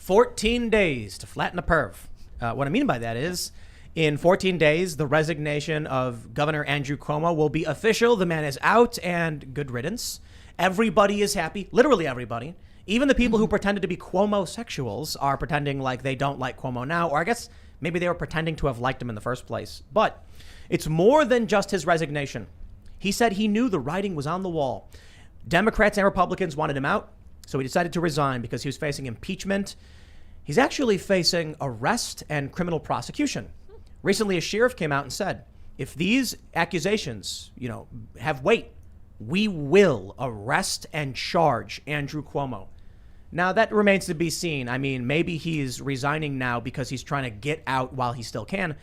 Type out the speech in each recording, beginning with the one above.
14 days to flatten a perv. What I mean by that is, in 14 days, the resignation of Governor Andrew Cuomo will be official. The man is out, and good riddance. Everybody is happy, literally everybody. Even the people who pretended to be Cuomo-sexuals are pretending like they don't like Cuomo now, or I guess maybe they were pretending to have liked him in the first place. But it's more than just his resignation. He said he knew the writing was on the wall. Democrats and Republicans wanted him out, so he decided to resign because he was facing impeachment. He's actually facing arrest and criminal prosecution. Recently, a sheriff came out and said, if these accusations, have weight, we will arrest and charge Andrew Cuomo. Now, that remains to be seen. I mean, maybe he's resigning now because he's trying to get out while he still can,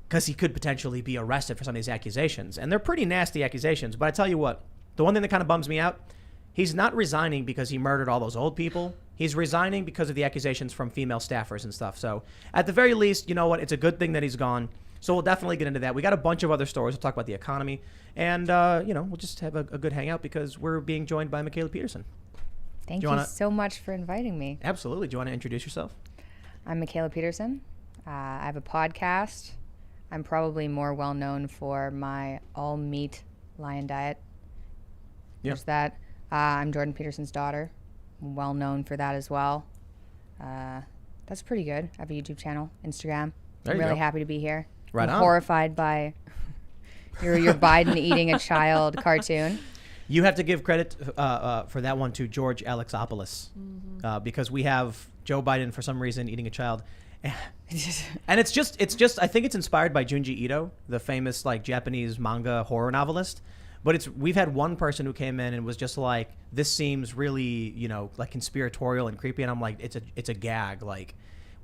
because he could potentially be arrested for some of these accusations. And they're pretty nasty accusations. But I tell you what, the one thing that kind of bums me out, he's not resigning because he murdered all those old people. He's resigning because of the accusations from female staffers and stuff. So at the very least, you know what? It's a good thing that he's gone. So we'll definitely get into that. We got a bunch of other stories. We'll talk about the economy. And, we'll just have a good hangout because we're being joined by Mikhaila Peterson. Thank you so much for inviting me. Absolutely. Do you want to introduce yourself? I'm Mikhaila Peterson. I have a podcast. I'm probably more well known for my all meat lion diet. There's that. I'm Jordan Peterson's daughter. I'm well known for that as well. That's pretty good. I have a YouTube channel, Instagram. I'm really happy to be here. Right I'm on. horrified by your Biden eating a child cartoon. You have to give credit for that one to George Alexopoulos, because we have Joe Biden for some reason eating a child. And it's just I think it's inspired by Junji Ito, the famous Japanese manga horror novelist. But we've had one person who came in and was just like, this seems really, conspiratorial and creepy. And I'm like, it's a gag.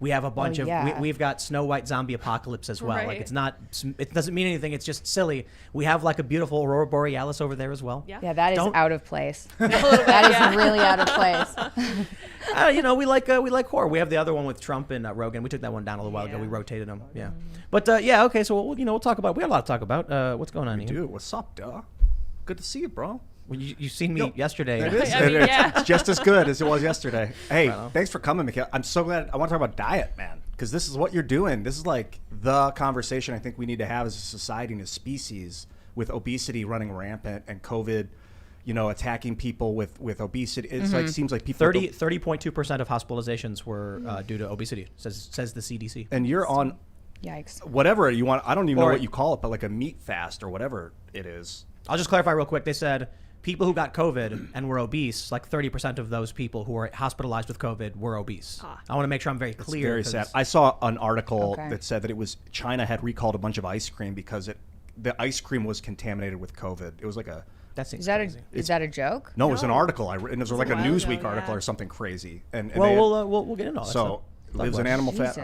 We have a bunch of, we've got Snow White zombie apocalypse as well. Right. It doesn't mean anything. It's just silly. We have a beautiful Aurora Borealis over there as well. Yeah, that is out of place. That is really out of place. We like horror. We have the other one with Trump and Rogan. We took that one down a little while ago. We rotated them. Yeah. But okay. So we'll talk about, we have a lot to talk about. What's going on here? Dude, what's up, duh? Good to see you, bro. Well, you seen me yesterday. It is. It's just as good as it was yesterday. Hey, thanks for coming, Mikhaila. I'm so glad. I want to talk about diet, man, because this is what you're doing. This is the conversation I think we need to have as a society and a species, with obesity running rampant and COVID, attacking people with obesity. It's seems like people 30.2% of hospitalizations were due to obesity, says the CDC. And you're on, yikes, whatever you want. I don't even know what you call it, but a meat fast or whatever it is. I'll just clarify real quick. They said people who got COVID and were obese, 30% of those people who were hospitalized with COVID were obese. I want to make sure I'm very clear. It's very sad. I saw an article that said that it was China had recalled a bunch of ice cream because the ice cream was contaminated with COVID. It was that seems crazy. Is that a joke? No, it was an article. And it was a Newsweek article or something crazy. And we'll get into all that stuff. So it was an animal fat.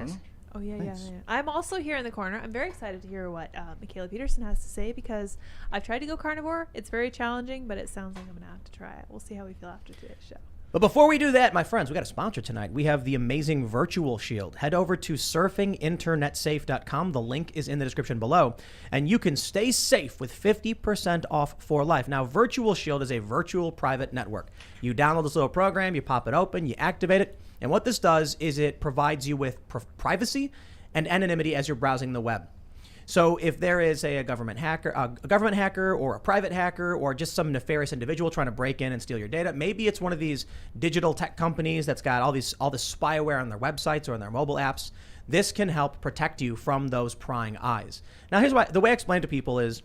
Oh, yeah. I'm also here in the corner. I'm very excited to hear what Mikhaila Peterson has to say, because I've tried to go carnivore. It's very challenging, but it sounds like I'm going to have to try it. We'll see how we feel after today's show. But before we do that, my friends, we got a sponsor tonight. We have the amazing Virtual Shield. Head over to surfinginternetsafe.com. The link is in the description below. And you can stay safe with 50% off for life. Now, Virtual Shield is a virtual private network. You download this little program, you pop it open, you activate it. And what this does is it provides you with privacy and anonymity as you're browsing the web. So if there is a government hacker or a private hacker or just some nefarious individual trying to break in and steal your data, maybe it's one of these digital tech companies that's got all this spyware on their websites or on their mobile apps. This can help protect you from those prying eyes. Now, here's the way I explain to people is,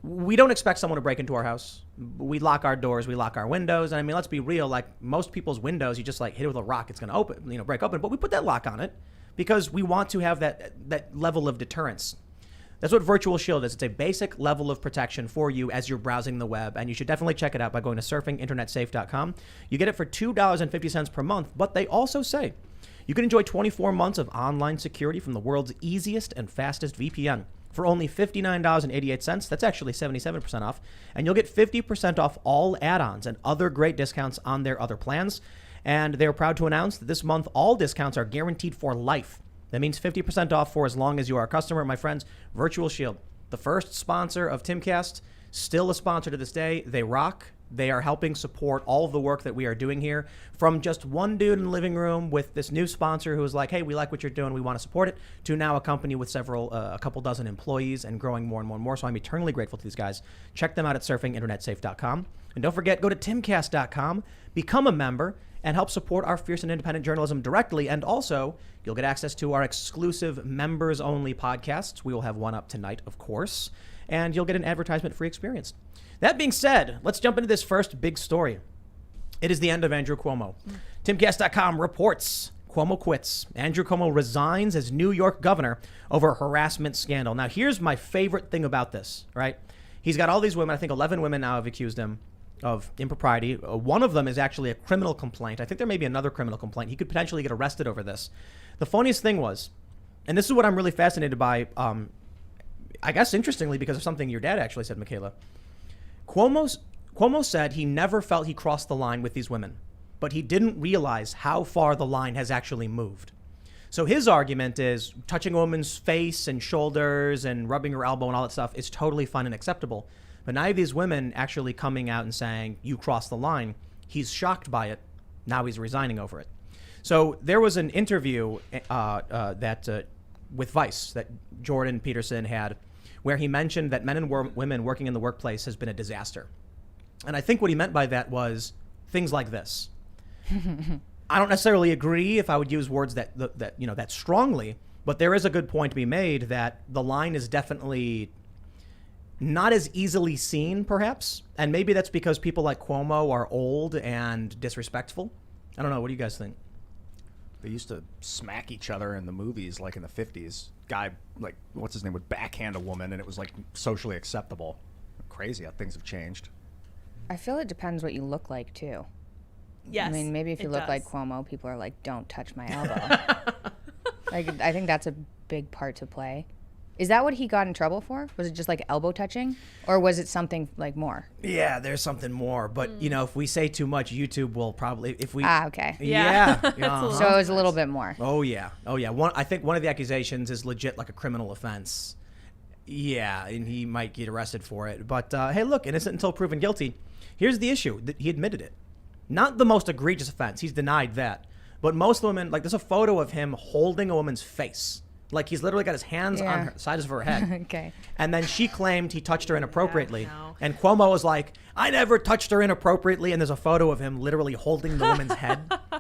we don't expect someone to break into our house. We lock our doors, we lock our windows. And I mean, let's be real, most people's windows, you just hit it with a rock, it's going to open, break open. But we put that lock on it because we want to have that level of deterrence. That's what Virtual Shield is. It's a basic level of protection for you as you're browsing the web. And you should definitely check it out by going to surfinginternetsafe.com. You get it for $2.50 per month. But they also say you can enjoy 24 months of online security from the world's easiest and fastest VPN. For only $59.88, that's actually 77% off. And you'll get 50% off all add-ons and other great discounts on their other plans. And they're proud to announce that this month, all discounts are guaranteed for life. That means 50% off for as long as you are a customer. My friends, Virtual Shield, the first sponsor of Timcast, still a sponsor to this day. They rock. They are helping support all of the work that we are doing here, from just one dude in the living room with this new sponsor who was like, hey, we like what you're doing, we want to support it, to now a company with a couple dozen employees and growing more and more and more. So I'm eternally grateful to these guys. Check them out at surfinginternetsafe.com. And don't forget, go to timcast.com, become a member, and help support our fierce and independent journalism directly. And also, you'll get access to our exclusive members-only podcasts. We will have one up tonight, of course. And you'll get an advertisement-free experience. That being said, let's jump into this first big story. It is the end of Andrew Cuomo. Timcast.com reports Cuomo quits. Andrew Cuomo resigns as New York governor over a harassment scandal. Now, here's my favorite thing about this, right? He's got all these women. I think 11 women now have accused him of impropriety. One of them is actually a criminal complaint. I think there may be another criminal complaint. He could potentially get arrested over this. The funniest thing was, and this is what I'm really fascinated by, I guess interestingly because of something your dad actually said, Mikhaila. Cuomo said he never felt he crossed the line with these women, but he didn't realize how far the line has actually moved. So his argument is touching a woman's face and shoulders and rubbing her elbow and all that stuff is totally fine and acceptable. But now you have these women actually coming out and saying, you crossed the line. He's shocked by it. Now he's resigning over it. So there was an interview with Vice that Jordan Peterson had where he mentioned that men and women working in the workplace has been a disaster. And I think what he meant by that was things like this. I don't necessarily agree if I would use words that strongly, but there is a good point to be made that the line is definitely not as easily seen, perhaps. And maybe that's because people like Cuomo are old and disrespectful. I don't know. What do you guys think? They used to smack each other in the movies, like in the 50s. Guy, like, what's his name, would backhand a woman, and it was, like, socially acceptable. Crazy how things have changed. I feel it depends what you look like, too. Yes. I mean, maybe if you look like Cuomo, people are like, don't touch my elbow. Like, I think that's a big part to play. Is that what he got in trouble for? Was it just like elbow touching? Or was it something like more? Yeah, there's something more. But, if we say too much, YouTube will probably, if we... okay. Yeah. So it was a little bit more. Oh, yeah. I think one of the accusations is legit like a criminal offense. Yeah, and he might get arrested for it. But, hey, look, innocent until proven guilty. Here's the issue. He admitted it. Not the most egregious offense. He's denied that. But most women, like, there's a photo of him holding a woman's face. Like, he's literally got his hands on the sides of her head. Okay. And then she claimed he touched her inappropriately. No. And Cuomo was like, I never touched her inappropriately. And there's a photo of him literally holding the woman's head.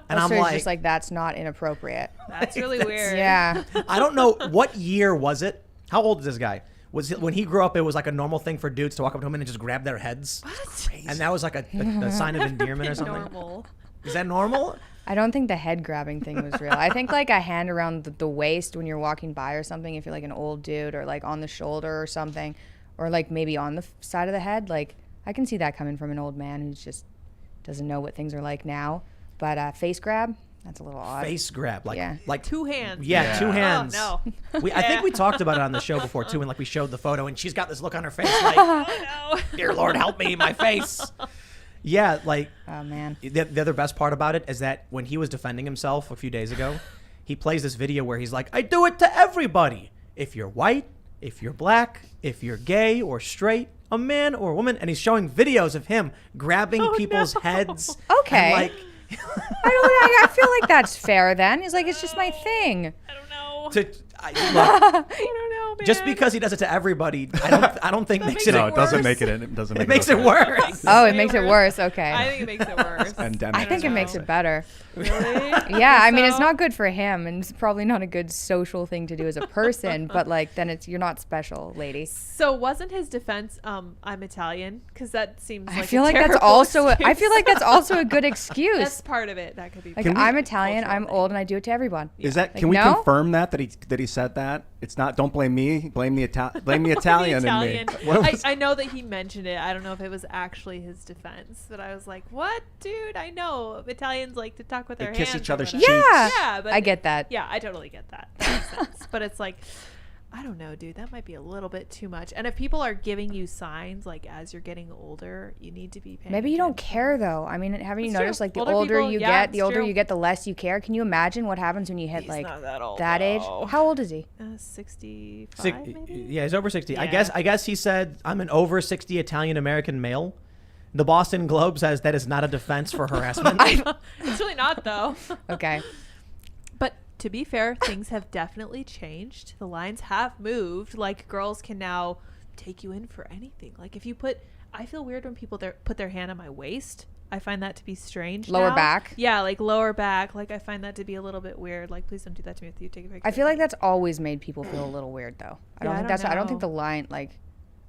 And I'm so like... it's just like, that's not inappropriate. That's really weird. Yeah. I don't know. What year was it? How old is this guy? Was it when he grew up, it was like a normal thing for dudes to walk up to women and just grab their heads? What? And that was like a sign of endearment or something? Normal. Is that normal? I don't think the head grabbing thing was real. I think like a hand around the waist when you're walking by or something, if you're like an old dude, or like on the shoulder or something, or like maybe on the side of the head, like I can see that coming from an old man who just doesn't know what things are like now. But face grab, that's a little odd. Face grab, like Two hands. Yeah, two hands. Oh, no. I think we talked about it on the show before too, and like we showed the photo, and she's got this look on her face, like, Oh, no. "Dear Lord, help me, my face." Yeah, like. Oh man. The other best part about it is that when he was defending himself a few days ago, he plays this video where he's like, "I do it to everybody. If you're white, if you're black, if you're gay or straight, a man or a woman," and he's showing videos of him grabbing people's heads. Okay. And like. I feel like that's fair then. He's like, it's just my thing. I don't know. I don't know, man. Just because he does it to everybody, I don't think makes it. No, it doesn't worse. make it. It doesn't. It makes it worse. Oh, it makes it worse. Okay. I think it makes it worse. Endemic. I think it makes it better. Really? Yeah, I mean, it's So? not good for him, and it's probably not a good social thing to do as a person. But like, then you're not special, lady. So wasn't his defense, I'm Italian? Because that seems like I feel a like that's terrible also. I excuse. feel like that's also a good excuse. That's part of it. That could be. Like, Can we- I'm Italian, I'm cultural old, and I do it to everyone. Is that? Like, Can we no? confirm that he said that? It's not. Don't blame me. Blame the Italian Italian. in me. What was- I know that he mentioned it. I don't know if it was actually his defense. But I was like, what, dude? I know Italians like to talk with They their kiss hands. each or other's whatever. Yeah, Yeah, but I get that. Yeah, I totally get that. That makes sense. But it's like, I don't know, dude. That might be a little bit too much. And if people are giving you signs like as you're getting older, you need to be paying. Maybe you don't attention. care though. I mean, haven't you It's true. noticed like the Older older people- you yeah, get, the it's older true. you get, the less you care. Can you imagine what happens when you hit He's like not that old, age? though. How old is he? 65, maybe? Yeah, he's over 60. Yeah. I guess he said I'm an over 60 Italian American male. The Boston Globe says that is not a defense for harassment. It's really not, though. Okay. But to be fair, things have definitely changed. The lines have moved. Like, girls can now take you in for anything. Like, if you I feel weird when people put their hand on my waist. I find that to be strange. Lower now. back? Yeah, like lower back. Like, I find that to be a little bit weird. Like, please don't do that to me if you take a picture. I feel like that's always made people feel a little weird, though. I don't Yeah, think I that's. don't I don't think know. the line. Like,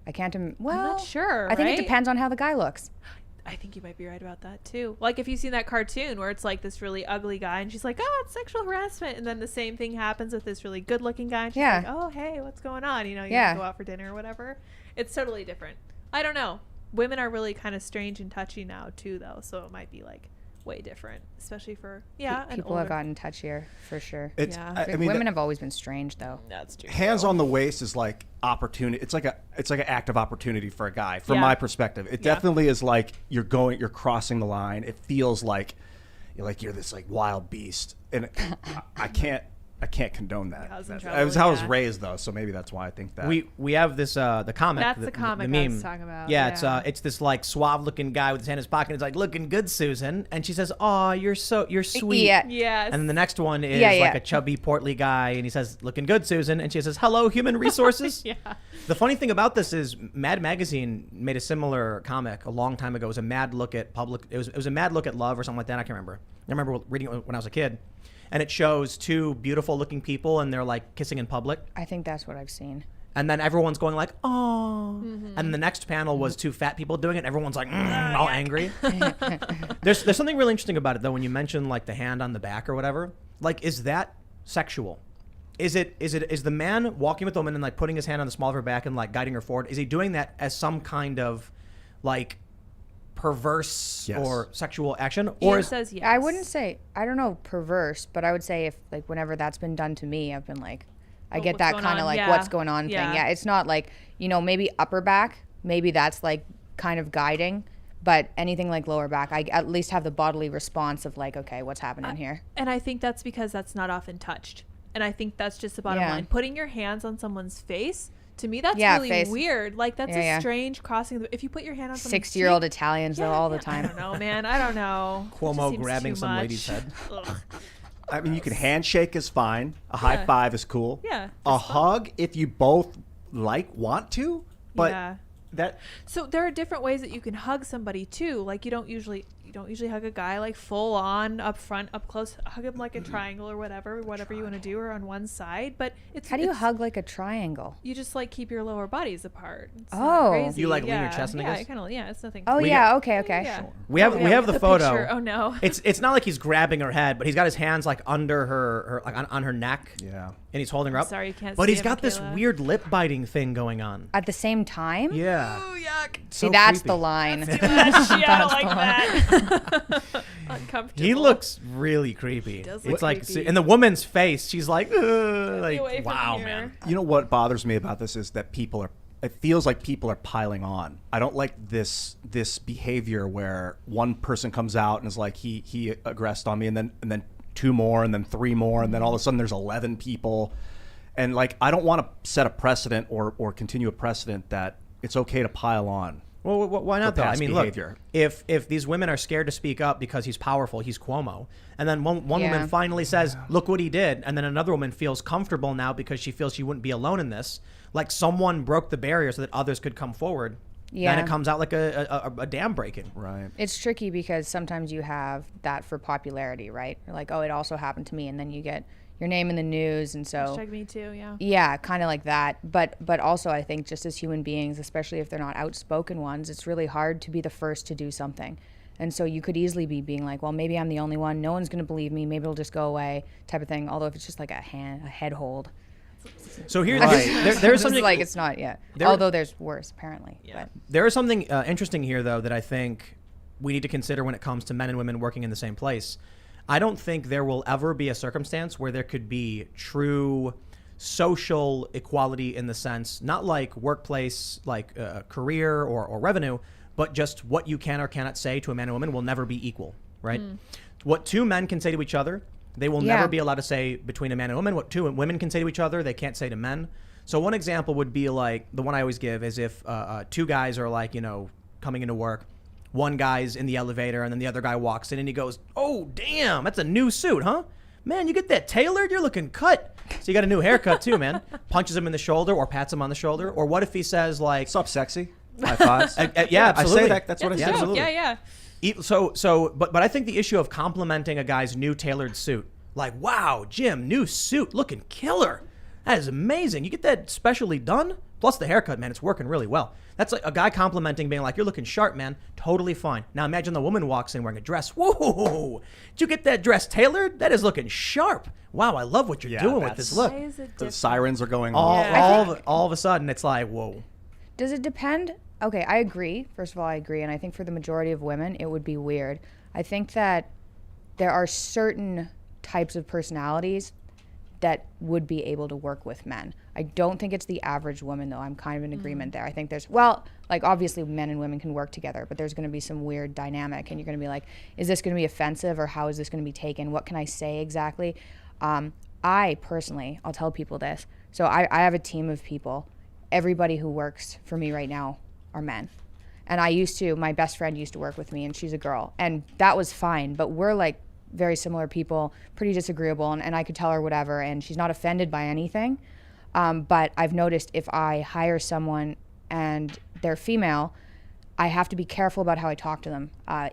I can't. Well, I'm not sure. I think right? it depends on how the guy looks. I think you might be right about that too. Like, if you've seen that cartoon where it's like this really ugly guy and she's like, oh, it's sexual harassment, and then the same thing happens with this really good looking guy and she's Yeah. like, oh, hey, what's going on? You know, you Yeah. go out for dinner or whatever. It's totally different. I don't know. Women are really kind of strange and touchy now too, though, so it might be like way different, especially for an People have older- gotten touchier for sure. It's, Yeah. I mean, Women have always been strange, though. That's true. hands on the waist is like opportunity. It's like an act of opportunity for a guy, from Yeah. my perspective. It Yeah. definitely is like you're crossing the line. It feels like you're this like wild beast, and I can't condone that. I was in That trouble, was how I was yeah. raised, though, so maybe that's why I think that. We have this the comic. That's the comic I meme. was talking about, Yeah, yeah. it's this like suave looking guy with his hand in his pocket. It's like, looking good, Susan, and she says, "Oh, you're sweet." Yeah. Yes. And then the next one is Yeah, like yeah. a chubby, portly guy, and he says, "Looking good, Susan," and she says, "Hello, human resources." Yeah. The funny thing about this is Mad Magazine made a similar comic a long time ago. It was a mad look at public. It was a mad look at love or something like that. I can't remember. I remember reading it when I was a kid, and it shows two beautiful looking people and they're like kissing in public, I think that's what I've seen. and then everyone's going like, "Oh," and the next panel was two fat people doing it. And everyone's like, all angry. There's something really interesting about it though when you mention like the hand on the back or whatever. Like, is that sexual? Is the man walking with the woman and like putting his hand on the small of her back and like guiding her forward? Is he doing that as some kind of like perverse Yes. or sexual action, or Ian is says yes. I wouldn't say, I don't know, perverse, but I would say if like whenever that's been done to me, I've been like, I Oh, get what's that going kind of on? like Yeah. what's going on Yeah. thing. Yeah, it's not like, maybe upper back, maybe that's like kind of guiding, but anything like lower back, I at least have the bodily response of like, okay, what's happening here? And I think that's because that's not often touched. And I think that's just the bottom Yeah. line. Putting your hands on someone's face, to me, that's Yeah, really face. weird. Like, that's Yeah, a yeah. strange crossing. If you put your hand on someone's 60-year-old cheek- Italians though Yeah, all yeah. the time. I don't know, man. I don't know. It just Cuomo seems grabbing too some much. lady's head? Ugh. I mean, you can handshake is fine. A high Yeah. five is cool. Yeah, A that's fine. hug if you both want to, but Yeah. that So there are different ways that you can hug somebody too. Like, you don't usually hug a guy like full on up front, up close. Hug him like a triangle or whatever you want to do, or on one side. But it's How do you it's- hug like a triangle? You just like keep your lower bodies apart. It's Oh. not crazy. You, like, lean your Yeah. chest in, I Yeah, guess? kind of. Yeah, it's nothing. Oh We yeah, got- okay. Yeah. we have Oh, we have yeah, the photo. picture. Oh no. It's not like he's grabbing her head, but he's got his hands like under her like on her neck, yeah. and he's holding her up. Sorry, you can't But see he's it, got this Mikhaila. weird lip biting thing going on. At the same time? Yeah. Ooh, yuck. See, So that's creepy. the line. Yeah, I don't like that. Uncomfortable. He looks really creepy. does It's look like creepy. in the woman's face, she's like, away like from wow, here. man. You know what bothers me about this is that it feels like people are piling on. I don't like this behavior where one person comes out and is like he aggressed on me, and then two more, and then three more, and then all of a sudden there's 11 people, and like I don't want to set a precedent or continue a precedent that it's okay to pile on. Well, why not For though? I past mean, behavior. look, if these women are scared to speak up because he's powerful, he's Cuomo, and then one Yeah. woman finally says, "Look what he did," and then another woman feels comfortable now because she feels she wouldn't be alone in this. Like someone broke the barrier so that others could come forward. Yeah. Then it comes out like a dam breaking. Right. It's tricky because sometimes you have that for popularity, right? You're like, oh, it also happened to me, and then you get your name in the news, and so Hashtag me too. Yeah. yeah, kind of like that. But also, I think just as human beings, especially if they're not outspoken ones, it's really hard to be the first to do something. And so you could easily be being like, well, maybe I'm the only one. No one's going to believe me. Maybe it'll just go away, type of thing. Although if it's just like a head hold, So here's Right. there's it's something like it's not yet. There- Although there's worse apparently. Yeah. But There is something interesting here, though, that I think we need to consider when it comes to men and women working in the same place. I don't think there will ever be a circumstance where there could be true social equality in the sense, not like workplace, like career or revenue, but just what you can or cannot say to a man and woman will never be equal, right? What two men can say to each other, they will Yeah. never be allowed to say between a man and a woman. What two women can say to each other, they can't say to men. So one example would be like, the one I always give is if two guys are like, coming into work. one guy's in the elevator and then the other guy walks in and he goes, "Oh, damn, that's a new suit, huh? Man, you get that tailored? You're looking cut." So you got a new haircut too, man. Punches him in the shoulder or pats him on the shoulder. Or what if he says like, "What's up, sexy?" High fives. Yeah, absolutely. I say that. That's what I say. Absolutely. Yeah. But I think the issue of complimenting a guy's new tailored suit, like, "Wow, Jim, new suit, looking killer. That is amazing. You get that specially done? Plus the haircut, man, it's working really well." That's like a guy complimenting, being like, "You're looking sharp, man. Totally fine." Now imagine the woman walks in wearing a dress. "Whoa, did you get that dress tailored? That is looking sharp. Wow, I love what you're doing with this look." Why is it The different? sirens are going All, on. all of a sudden, it's like, whoa. Does it depend? Okay, I agree. First of all, I agree. And I think for the majority of women, it would be weird. I think that there are certain types of personalities that would be able to work with men. I don't think it's the average woman, though. I'm kind of in agreement there. I think there's, well, like obviously men and women can work together, but there's going to be some weird dynamic. And you're going to be like, is this going to be offensive or how is this going to be taken? What can I say exactly? I personally, I'll tell people this. So I have a team of people. Everybody who works for me right now are men. And my best friend used to work with me and she's a girl. And that was fine, but we're like very similar people, pretty disagreeable, and I could tell her whatever, and she's not offended by anything. But I've noticed if I hire someone and they're female, I have to be careful about how I talk to them,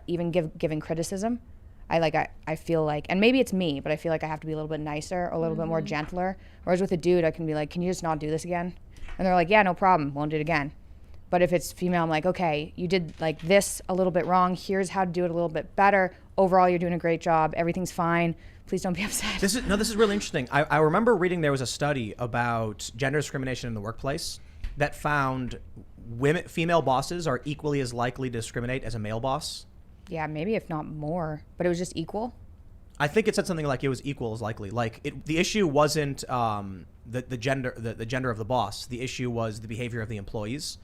even giving criticism. I feel like, and maybe it's me, but I feel like I have to be a little bit nicer, or a little bit more gentler. Whereas with a dude, I can be like, "Can you just not do this again?" And they're like, "Yeah, no problem, won't do it again." But if it's female, I'm like, "Okay, you did like this a little bit wrong. Here's how to do it a little bit better. Overall, you're doing a great job. Everything's fine. Please don't be upset." This is really interesting. I remember reading there was a study about gender discrimination in the workplace that found female bosses are equally as likely to discriminate as a male boss. Yeah, maybe if not more, but it was just equal. I think it said something like it was equal as likely. Like the issue wasn't the gender of the boss. The issue was the behavior of the employees.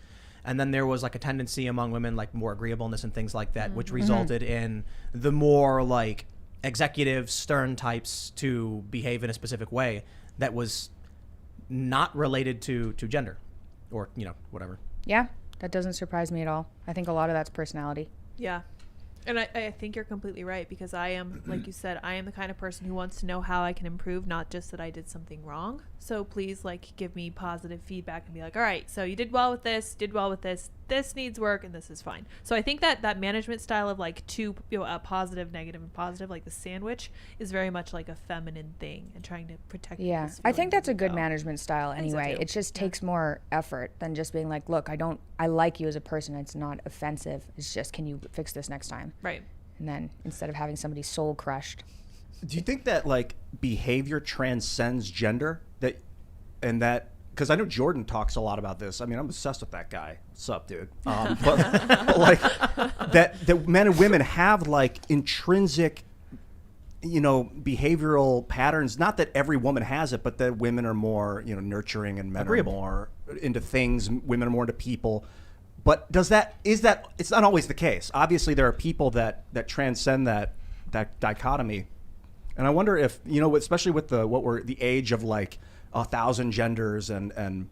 And then there was like a tendency among women, like more agreeableness and things like that, which resulted in the more like executive stern types to behave in a specific way that was not related to gender or, whatever. Yeah, that doesn't surprise me at all. I think a lot of that's personality. Yeah. And I think you're completely right, because I am, like you said, I am the kind of person who wants to know how I can improve, not just that I did something wrong. So please, like, give me positive feedback and be like, all right, so you did well with this, this needs work, and this is fine. So I think that management style of like two, positive, negative, and positive, like the sandwich, is very much like a feminine thing and trying to protect. Yeah, I think that's a good management style anyway. It just takes more effort than just being like, "Look, I like you as a person. It's not offensive. It's just, can you fix this next time?" Right. And then instead of having somebody's soul crushed. Do you think that like behavior transcends gender? Because I know Jordan talks a lot about this. I mean, I'm obsessed with that guy. What's up, dude? But like that men and women have like intrinsic, behavioral patterns. Not that every woman has it, but that women are more, nurturing and men agreeable, are more into things. Women are more into people. But is that? It's not always the case. Obviously, there are people that transcend that dichotomy. And I wonder if, especially with the age of like 1,000 genders and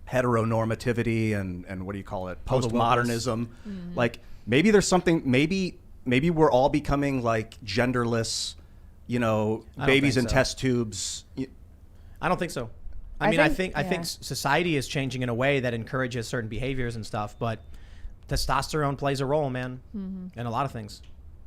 heteronormativity and what do you call it, postmodernism, like maybe there's something, maybe we're all becoming like genderless, babies in test tubes. I don't think so. I think society is changing in a way that encourages certain behaviors and stuff, but testosterone plays a role, man, in a lot of things.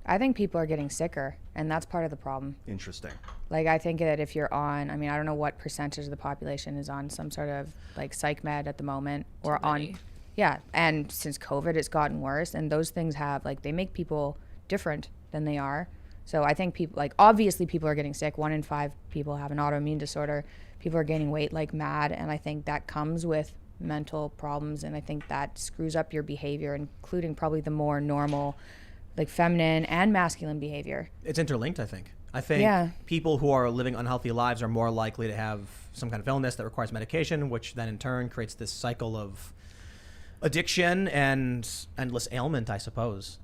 I think people are getting sicker, and that's part of the problem. Interesting. Like, I think that if you're on, I don't know what percentage of the population is on some sort of like psych med at the moment, or on, yeah. And since COVID, it's gotten worse, and those things they make people different than they are. So I think people, like, obviously people are getting sick. 1 in 5 people have an autoimmune disorder. People are gaining weight like mad, and I think that comes with mental problems, and I think that screws up your behavior, including probably the more normal, like feminine and masculine behavior. It's interlinked, I think. I think people who are living unhealthy lives are more likely to have some kind of illness that requires medication, which then in turn creates this cycle of addiction and endless ailment, I suppose.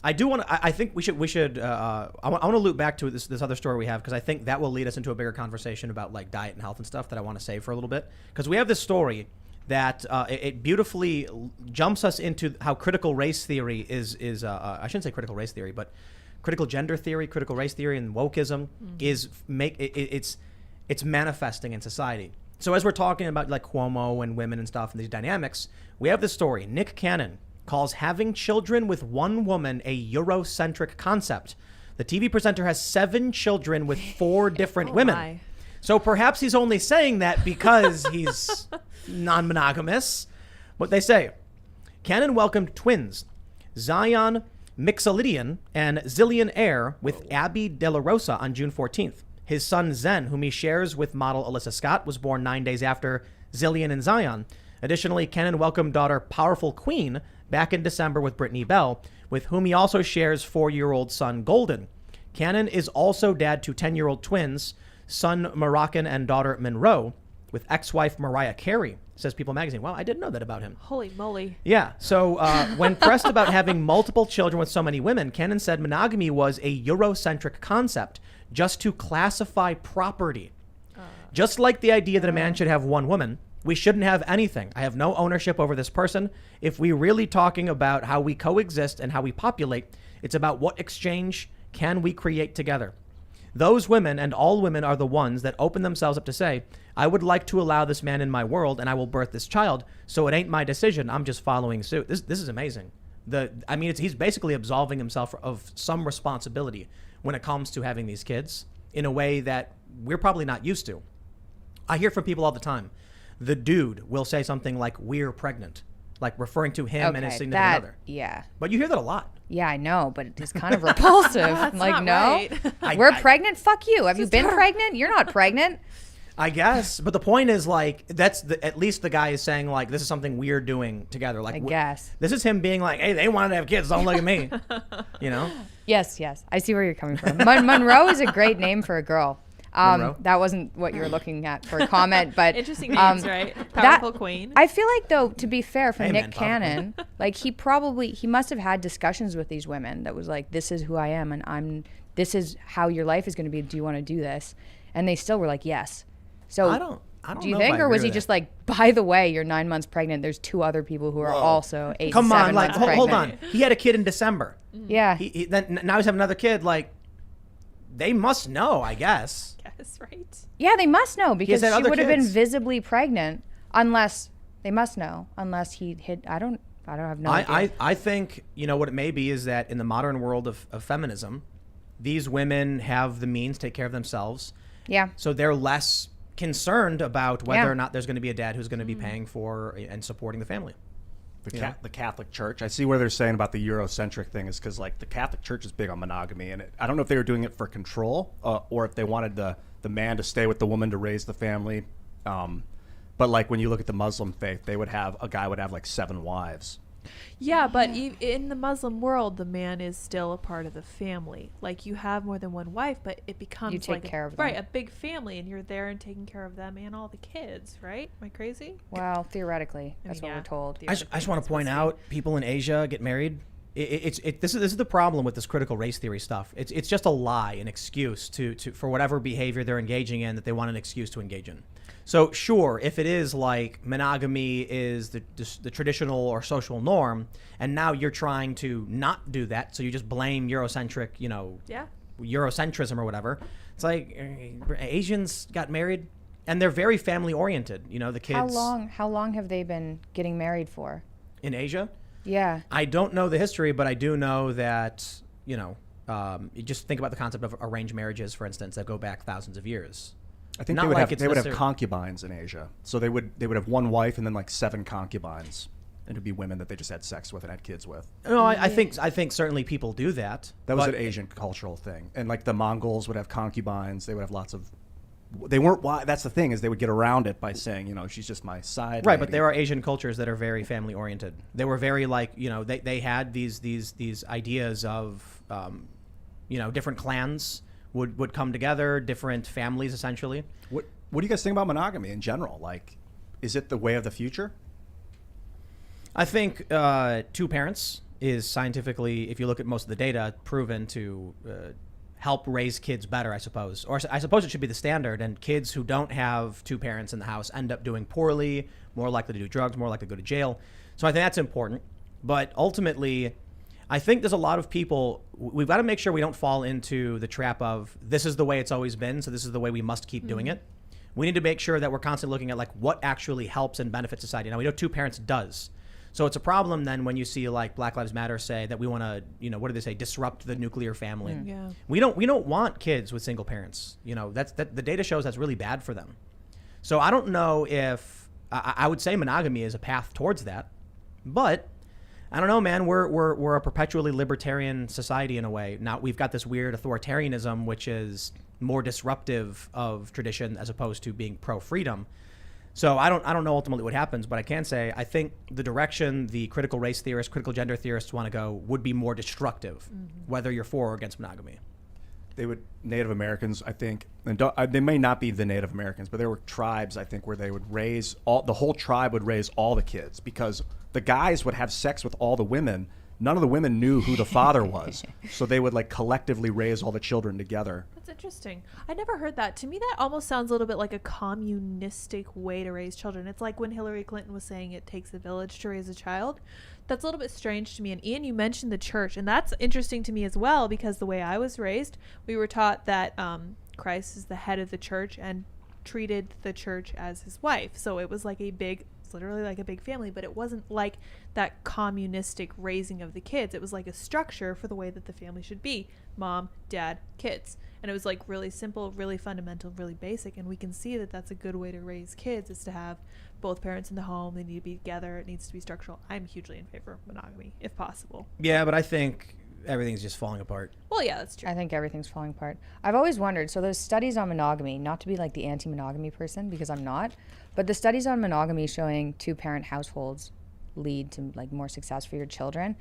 I think we should. I want to loop back to this other story we have, because I think that will lead us into a bigger conversation about like diet and health and stuff that I want to save for a little bit. Because we have this story that it beautifully jumps us into how critical race theory is I shouldn't say critical race theory, but critical gender theory, critical race theory, and wokeism it's manifesting in society. So as we're talking about like Cuomo and women and stuff and these dynamics, we have this story. Nick Cannon calls having children with one woman a Eurocentric concept. The TV presenter has 7 children with 4 different women. My. So perhaps he's only saying that because he's non-monogamous. What they say, Cannon welcomed twins, Zion Mixolydian and Zillion Air, with Abby De La Rosa on June 14th. His son Zen, whom he shares with model Alyssa Scott, was born 9 days after Zillion and Zion. Additionally, Cannon welcomed daughter Powerful Queen back in December with Brittany Bell, with whom he also shares 4-year-old son Golden. Cannon is also dad to 10-year-old twins, son Moroccan and daughter Monroe, with ex-wife Mariah Carey, says People Magazine. Wow, I didn't know that about him. Holy moly. Yeah, so when pressed about having multiple children with so many women, Cannon said monogamy was a Eurocentric concept, just to classify property. Just like the idea that a man should have one woman, we shouldn't have anything. I have no ownership over this person. If we're really talking about how we coexist and how we populate, it's about what exchange can we create together. Those women and all women are the ones that open themselves up to say, I would like to allow this man in my world and I will birth this child, so it ain't my decision. I'm just following suit. This is amazing. He's basically absolving himself of some responsibility when it comes to having these kids in a way that we're probably not used to. I hear from people all the time. The dude will say something like, we're pregnant, like referring to him and his significant other. Yeah. But you hear that a lot. Yeah, I know, but it's kind of repulsive. I'm like, not no, right. we're pregnant. Fuck you. Have you been pregnant? You're not pregnant. I guess, but the point is, like, at least the guy is saying, like, this is something we're doing together. Like, I guess this is him being like, hey, they wanted to have kids, don't look at me. You know? Yes. I see where you're coming from. Monroe is a great name for a girl. That wasn't what you were looking at for a comment, but interesting names, right? Powerful Queen. I feel like, though, to be fair, for Hey, Nick man, Cannon, like he must have had discussions with these women that was like, this is who I am, and this is how your life is going to be. Do you want to do this? And they still were like, yes. So I don't do you know if think, I or was agree he with just that. like, by the way, you're 9 months pregnant. There's 2 other people who are also 8 Come to 7 on, like, months pregnant. hold on. He had a kid in December. Yeah. Then now he's having another kid. Like, they must know, I guess. Yes, right. Yeah, they must know because had she other would have been kids. visibly pregnant unless he hid. I don't have no idea. I think, you know, what it may be is that in the modern world of feminism, these women have the means to take care of themselves. Yeah. So they're less concerned about whether Yeah. or not there's going to be a dad who's going to be paying for and supporting the family. The Catholic Church. I see where they're saying about the Eurocentric thing is because, like, the Catholic Church is big on monogamy, and I don't know if they were doing it for control or if they wanted the man to stay with the woman to raise the family. But like when you look at the Muslim faith, a guy would have like 7 wives. Yeah, but in the Muslim world, the man is still a part of the family. Like, you have more than one wife, but it becomes You take like care of them. right, a big family, and you're there and taking care of them and all the kids, right? Am I crazy? Well, theoretically, that's what we're told. I just want to point out, people in Asia get married. This is the problem with this critical race theory stuff. It's just a lie, an excuse to for whatever behavior they're engaging in that they want an excuse to engage in. So sure, if it is like monogamy is the traditional or social norm, and now you're trying to not do that, so you just blame Eurocentric, Eurocentrism or whatever. It's like Asians got married, and they're very family oriented. You know, the kids. How long have they been getting married for? In Asia? Yeah. I don't know the history, but I do know that, you just think about the concept of arranged marriages, for instance, that go back thousands of years. I think Not they would like have concubines in Asia. So they would have one wife and then like 7 concubines. And it'd be women that they just had sex with and had kids with. No, I think certainly people do that. That was an Asian cultural thing. And like the Mongols would have concubines. They would have lots of. They weren't. That's the thing, is they would get around it by saying, she's just my side. Right, lady. but there are Asian cultures that are very family oriented. They were very like, they had these ideas of, different clans would come together, different families essentially. What do you guys think about monogamy in general? Like, is it the way of the future? I think 2 parents is scientifically, if you look at most of the data, proven to help raise kids better, I suppose. Or I suppose it should be the standard, and kids who don't have two parents in the house end up doing poorly, more likely to do drugs, more likely to go to jail. So I think that's important. But ultimately, I think there's a lot of people, we've got to make sure we don't fall into the trap of this is the way it's always been, so this is the way we must keep doing it. We need to make sure that we're constantly looking at like what actually helps and benefits society. Now we know two parents does. So it's a problem then when you see like Black Lives Matter say that we want to, what do they say, disrupt the nuclear family. Yeah. We don't want kids with single parents. The data shows that's really bad for them. So I don't know if I would say monogamy is a path towards that, but I don't know, man. We're a perpetually libertarian society in a way. Now we've got this weird authoritarianism, which is more disruptive of tradition as opposed to being pro-freedom. So I don't know ultimately what happens, but I can say I think the direction the critical race theorists, critical gender theorists want to go would be more destructive, whether you're for or against monogamy. Native Americans, I think, and they may not be the Native Americans, but there were tribes, I think, where they would the whole tribe would raise all the kids because the guys would have sex with all the women. None of the women knew who the father was. So they would like collectively raise all the children together. That's interesting. I never heard that. To me, that almost sounds a little bit like a communistic way to raise children. It's like when Hillary Clinton was saying it takes a village to raise a child. That's a little bit strange to me. And Ian, you mentioned the church, and that's interesting to me as well, because the way I was raised, we were taught that Christ is the head of the church and treated the church as his wife. So it was like literally like a big family, but it wasn't like that communistic raising of the kids. It was like a structure for the way that the family should be: mom, dad, kids. And it was like really simple, really fundamental, really basic. And we can see that that's a good way to raise kids, is to have both parents in the home. They need to be together. It needs to be structural. I'm hugely in favor of monogamy if possible. Yeah, but I think everything's just falling apart. Well, yeah, that's true. I think everything's falling apart. I've always wondered, so those studies on monogamy, not to be like the anti-monogamy person, because I'm not, but the studies on monogamy showing two-parent households lead to like more success for your children.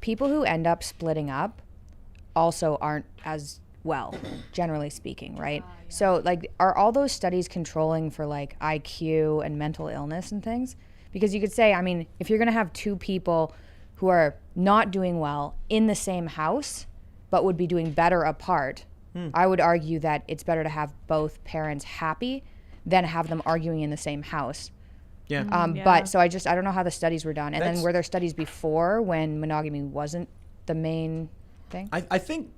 People who end up splitting up also aren't as well, generally speaking, right? Yeah. So like, are all those studies controlling for like IQ and mental illness and things? Because you could say, I mean, if you're going to have two people who are not doing well in the same house, but would be doing better apart, I would argue that it's better to have both parents happy than have them arguing in the same house. Yeah. But so I don't know how the studies were done. And then were there studies before when monogamy wasn't the main thing? I think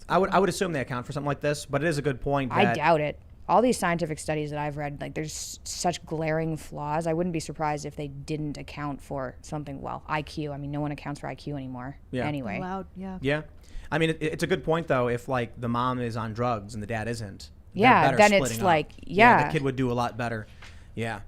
I would assume they account for something like this, but it is a good point. I doubt it. All these scientific studies that I've read, like there's such glaring flaws. I wouldn't be surprised if they didn't account for something. Well, IQ. I mean, no one accounts for IQ anymore. Yeah. Anyway. Loud. Yeah. Yeah. I mean, it's a good point though. If like the mom is on drugs and the dad isn't, yeah, then it's like, the kid would do a lot better. Yeah.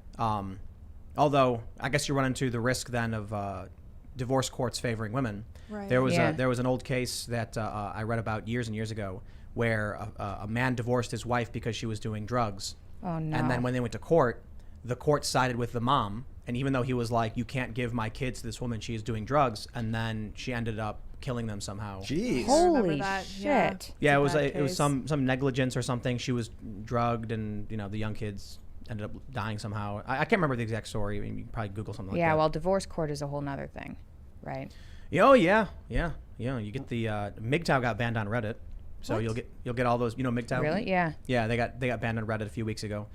Although I guess you run into the risk then of divorce courts favoring women. Right. There was an old case that I read about years and years ago where a man divorced his wife because she was doing drugs. Oh no. And then when they went to court, the court sided with the mom. And even though he was like, you can't give my kids to this woman, she is doing drugs, and then she ended up killing them somehow. Jeez. Holy shit. Yeah, it was some negligence or something. She was drugged, and the young kids ended up dying somehow. I can't remember the exact story. I mean, you can probably Google something like that. Yeah, well, divorce court is a whole nother thing, right? Oh yeah. You get the MGTOW got banned on Reddit, so What? you'll get all those. MGTOW. Really? Yeah. Yeah, they got banned on Reddit a few weeks ago.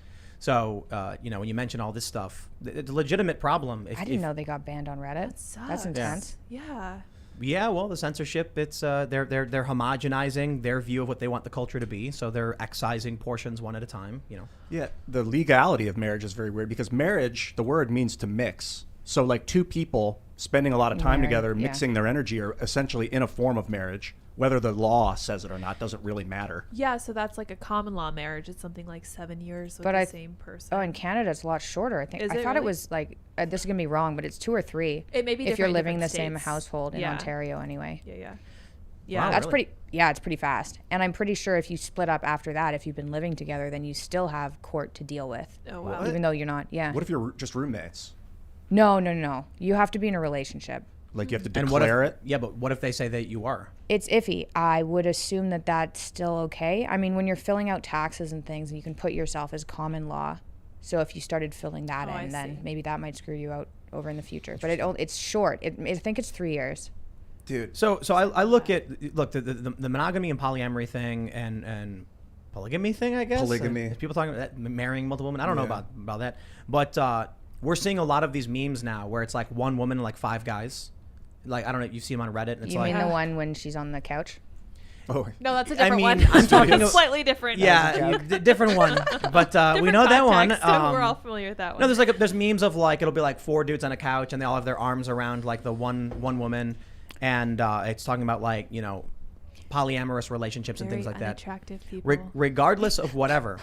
So when you mention all this stuff, it's a legitimate problem. I didn't know they got banned on Reddit. That sucks. That's intense. Yeah. Yeah, well, the censorship, it's they're homogenizing their view of what they want the culture to be, so they're excising portions one at a time. Yeah, the legality of marriage is very weird because marriage, the word means to mix. So like two people spending a lot of time together, mixing their energy, are essentially in a form of marriage. Whether the law says it or not doesn't really matter. Yeah, so that's like a common law marriage. It's something like 7 years with the same person. Oh, in Canada it's a lot shorter. I think. Is I it thought really? it was like this is gonna be wrong, but it's 2 or 3. It may be if you're different in living in the different same states. household in Ontario anyway. Yeah. Wow, That's really? pretty. Yeah, it's pretty fast. And I'm pretty sure if you split up after that, if you've been living together, then you still have court to deal with. Oh wow. What? Even though you're not. Yeah. What if you're just roommates? No. You have to be in a relationship. Like you have to And declare it? Yeah, but what if they say that you are? It's iffy. I would assume that that's still okay. I mean, when you're filling out taxes and things, you can put yourself as common law. So if you started filling that I in, then see. maybe that might screw you out over in the future. But it's short. I think it's 3 years. Dude. So I look the monogamy and polyamory thing and polygamy thing, I guess. Polygamy. People talking about that, marrying multiple women. I don't know about that. But we're seeing a lot of these memes now where it's like one woman and like 5 guys. Like, I don't know, you see them on Reddit. And it's You like, mean the one when she's on the couch? Oh, No, that's a different mean, one. I'm talking It's slightly different. yeah, different one. But we Different know that one. context, so we're all familiar with that one. No, there's memes of like it'll be like 4 dudes on a couch and they all have their arms around like the one woman, and it's talking about like polyamorous relationships and things like that. Attractive people. Regardless of whatever,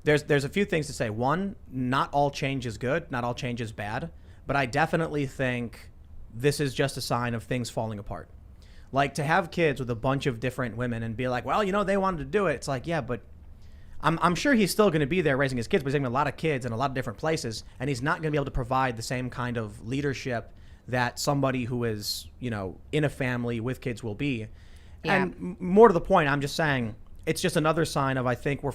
there's a few things to say. One, not all change is good, not all change is bad, but I definitely think this is just a sign of things falling apart. Like to have kids with a bunch of different women and be like, well, they wanted to do it. It's like, yeah, but I'm sure he's still going to be there raising his kids, but he's having a lot of kids in a lot of different places, and he's not going to be able to provide the same kind of leadership that somebody who is, in a family with kids will be. Yeah. And more to the point, I'm just saying it's just another sign of, I think we were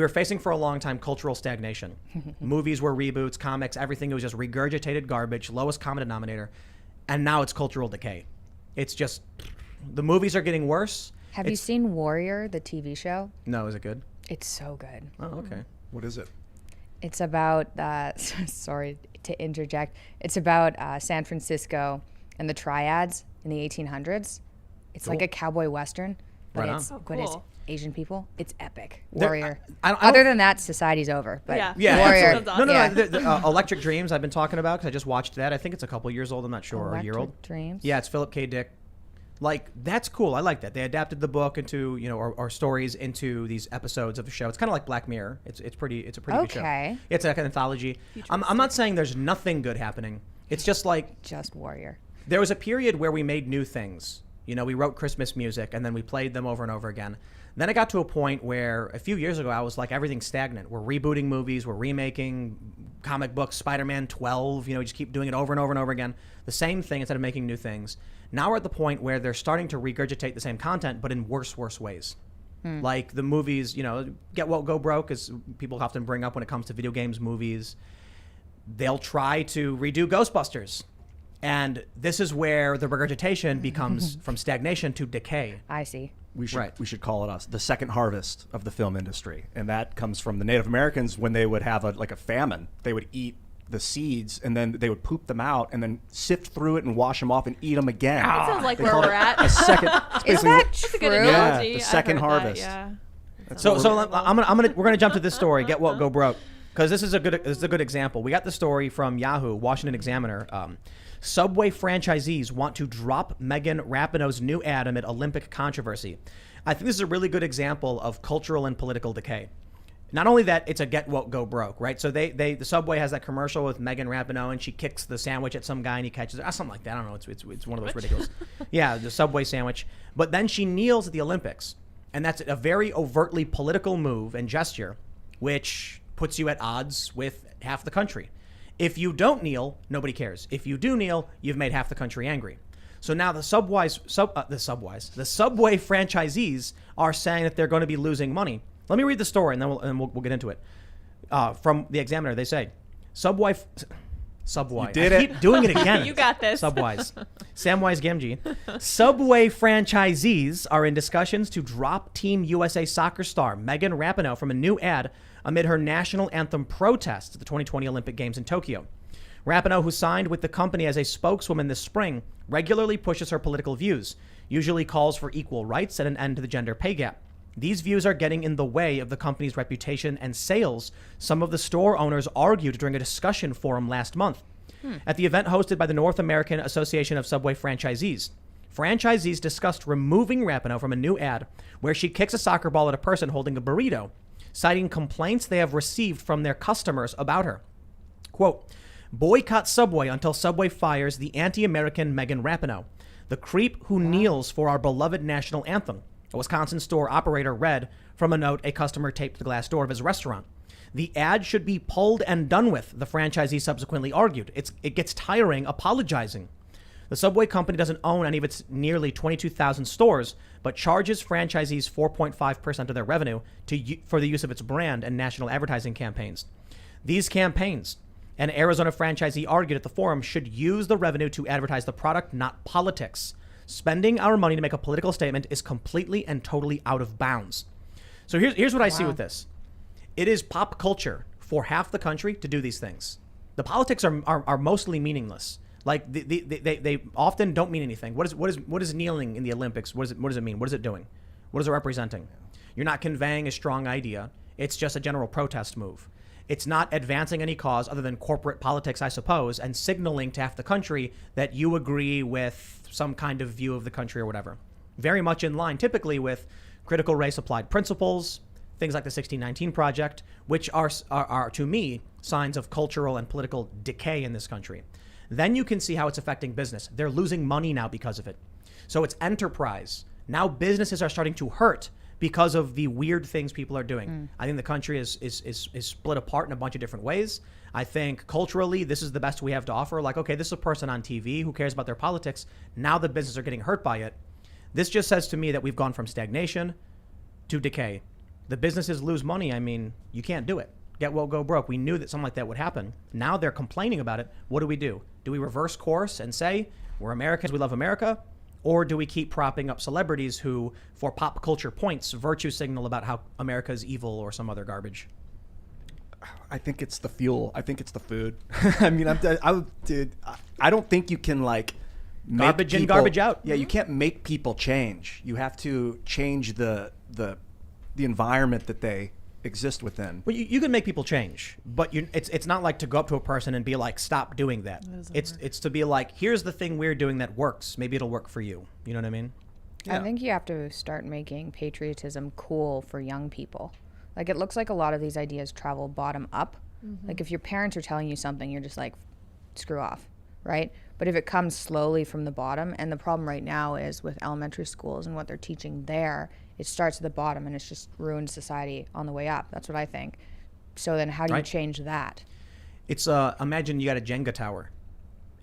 facing for a long time cultural stagnation. Movies were reboots, comics, everything was just regurgitated garbage, lowest common denominator, and now it's cultural decay. It's just, the movies are getting worse. Have you seen Warrior, the TV show? No, is it good? It's so good. Oh, okay. what is it? It's about, sorry to interject, it's about San Francisco and the triads in the 1800s. It's like a cowboy western, but Right it's on. but it's Cool. Asian people. It's epic. There- Warrior. I don't- Other than that, society's over. But Yeah. Warrior. absolutely. No, Yeah. the Electric Dreams I've been talking about because I just watched that. I think it's a couple years old. I'm not sure, or a year old. Electric Dreams. Yeah, it's Philip K. Dick. Like, that's cool. I like that. They adapted the book into, or stories into these episodes of the show. It's kind of like Black Mirror. It's a pretty good show. Okay. It's like an anthology. I'm not saying there's nothing good happening. It's just like Just Warrior. there was a period where we made new things. We wrote Christmas music and then we played them over and over again. Then it got to a point where a few years ago I was like, everything's stagnant. We're rebooting movies, we're remaking comic books, Spider-Man 12, we just keep doing it over and over and over again. The same thing instead of making new things. Now we're at the point where they're starting to regurgitate the same content, but in worse ways. Like the movies, Get Woke, Go Broke, as people often bring up when it comes to video games, movies. They'll try to redo Ghostbusters. And this is where the regurgitation becomes from stagnation to decay. I see. We should call it the second harvest of the film industry, and that comes from the Native Americans when they would have a famine. They would eat the seeds and then they would poop them out and then sift through it and wash them off and eat them again. That sounds like They where called we're it at. a second. Is that That's a true? good Yeah, analogy. the I've second heard that, harvest. yeah. So we're gonna jump to this story. Get Woke, Go Broke, because this is a good example. We got the story from Yahoo, Washington Examiner. Subway franchisees want to drop Megan Rapinoe's new ad amid Olympic controversy. I think this is a really good example of cultural and political decay. Not only that, it's a get woke, go broke, right? So the Subway has that commercial with Megan Rapinoe, and she kicks the sandwich at some guy, and he catches it. Something like that. I don't know. It's one of those ridiculous. Yeah, the Subway sandwich. But then she kneels at the Olympics, and that's a very overtly political move and gesture, which puts you at odds with half the country. If you don't kneel, nobody cares. If you do kneel, you've made half the country angry. So now the Subway franchisees are saying that they're going to be losing money. Let me read the story, and then we'll get into it. From the Examiner, they say, Subway. You did it. Keep doing it again. You got this. Subwise. Samwise Gamgee. Subway franchisees are in discussions to drop Team USA soccer star Megan Rapinoe from a new ad amid her national anthem protests at the 2020 Olympic Games in Tokyo. Rapinoe, who signed with the company as a spokeswoman this spring, regularly pushes her political views, usually calls for equal rights and an end to the gender pay gap. These views are getting in the way of the company's reputation and sales, some of the store owners argued during a discussion forum last month. At the event hosted by the North American Association of Subway Franchisees, franchisees discussed removing Rapinoe from a new ad where she kicks a soccer ball at a person holding a burrito, citing complaints they have received from their customers about her. Quote, boycott Subway until Subway fires the anti-American Megan Rapinoe, the creep who kneels for our beloved national anthem, a Wisconsin store operator read from a note a customer taped to the glass door of his restaurant. The ad should be pulled and done with, the franchisee subsequently argued. It gets tiring apologizing. The Subway company doesn't own any of its nearly 22,000 stores, but charges franchisees 4.5% of their revenue for the use of its brand and national advertising campaigns. These campaigns, an Arizona franchisee argued at the forum, should use the revenue to advertise the product, not politics. Spending our money to make a political statement is completely and totally out of bounds. So here's what I see with this. It is pop culture for half the country to do these things. The politics are mostly meaningless. Like they often don't mean anything. What is kneeling in the Olympics? What does it mean? What is it doing? What is it representing? You're not conveying a strong idea. It's just a general protest move. It's not advancing any cause other than corporate politics, I suppose, and signaling to half the country that you agree with some kind of view of the country or whatever. Very much in line, typically, with critical race applied principles, things like the 1619 Project, which are to me, signs of cultural and political decay in this country. Then you can see how it's affecting business. They're losing money now because of it. So it's enterprise. Now businesses are starting to hurt because of the weird things people are doing. I think the country is split apart in a bunch of different ways. I think culturally, this is the best we have to offer. Like, okay, this is a person on TV who cares about their politics. Now the businesses are getting hurt by it. This just says to me that we've gone from stagnation to decay. The businesses lose money. I mean, you can't do it. Get woke, go broke. We knew that something like that would happen. Now they're complaining about it. What do? Do we reverse course and say, we're Americans, we love America? Or do we keep propping up celebrities who, for pop culture points, virtue signal about how America is evil or some other garbage? I think it's the fuel. I think it's the food. I mean, I don't think you can like garbage in, garbage out. Yeah, you can't make people change. You have to change the environment that they exist within. Well, you can make people change, but it's not like to go up to a person and be like, stop doing that. It's to be like, here's the thing we're doing that works. Maybe it'll work for you. You know what I mean? Yeah. I think you have to start making patriotism cool for young people. Like, it looks like a lot of these ideas travel bottom up. Like, if your parents are telling you something, you're just like, screw off, right? But if it comes slowly from the bottom, and the problem right now is with elementary schools and what they're teaching there, it starts at the bottom and it's just ruined society on the way up. That's what I think. So then how do you change that? It's imagine you got a Jenga tower,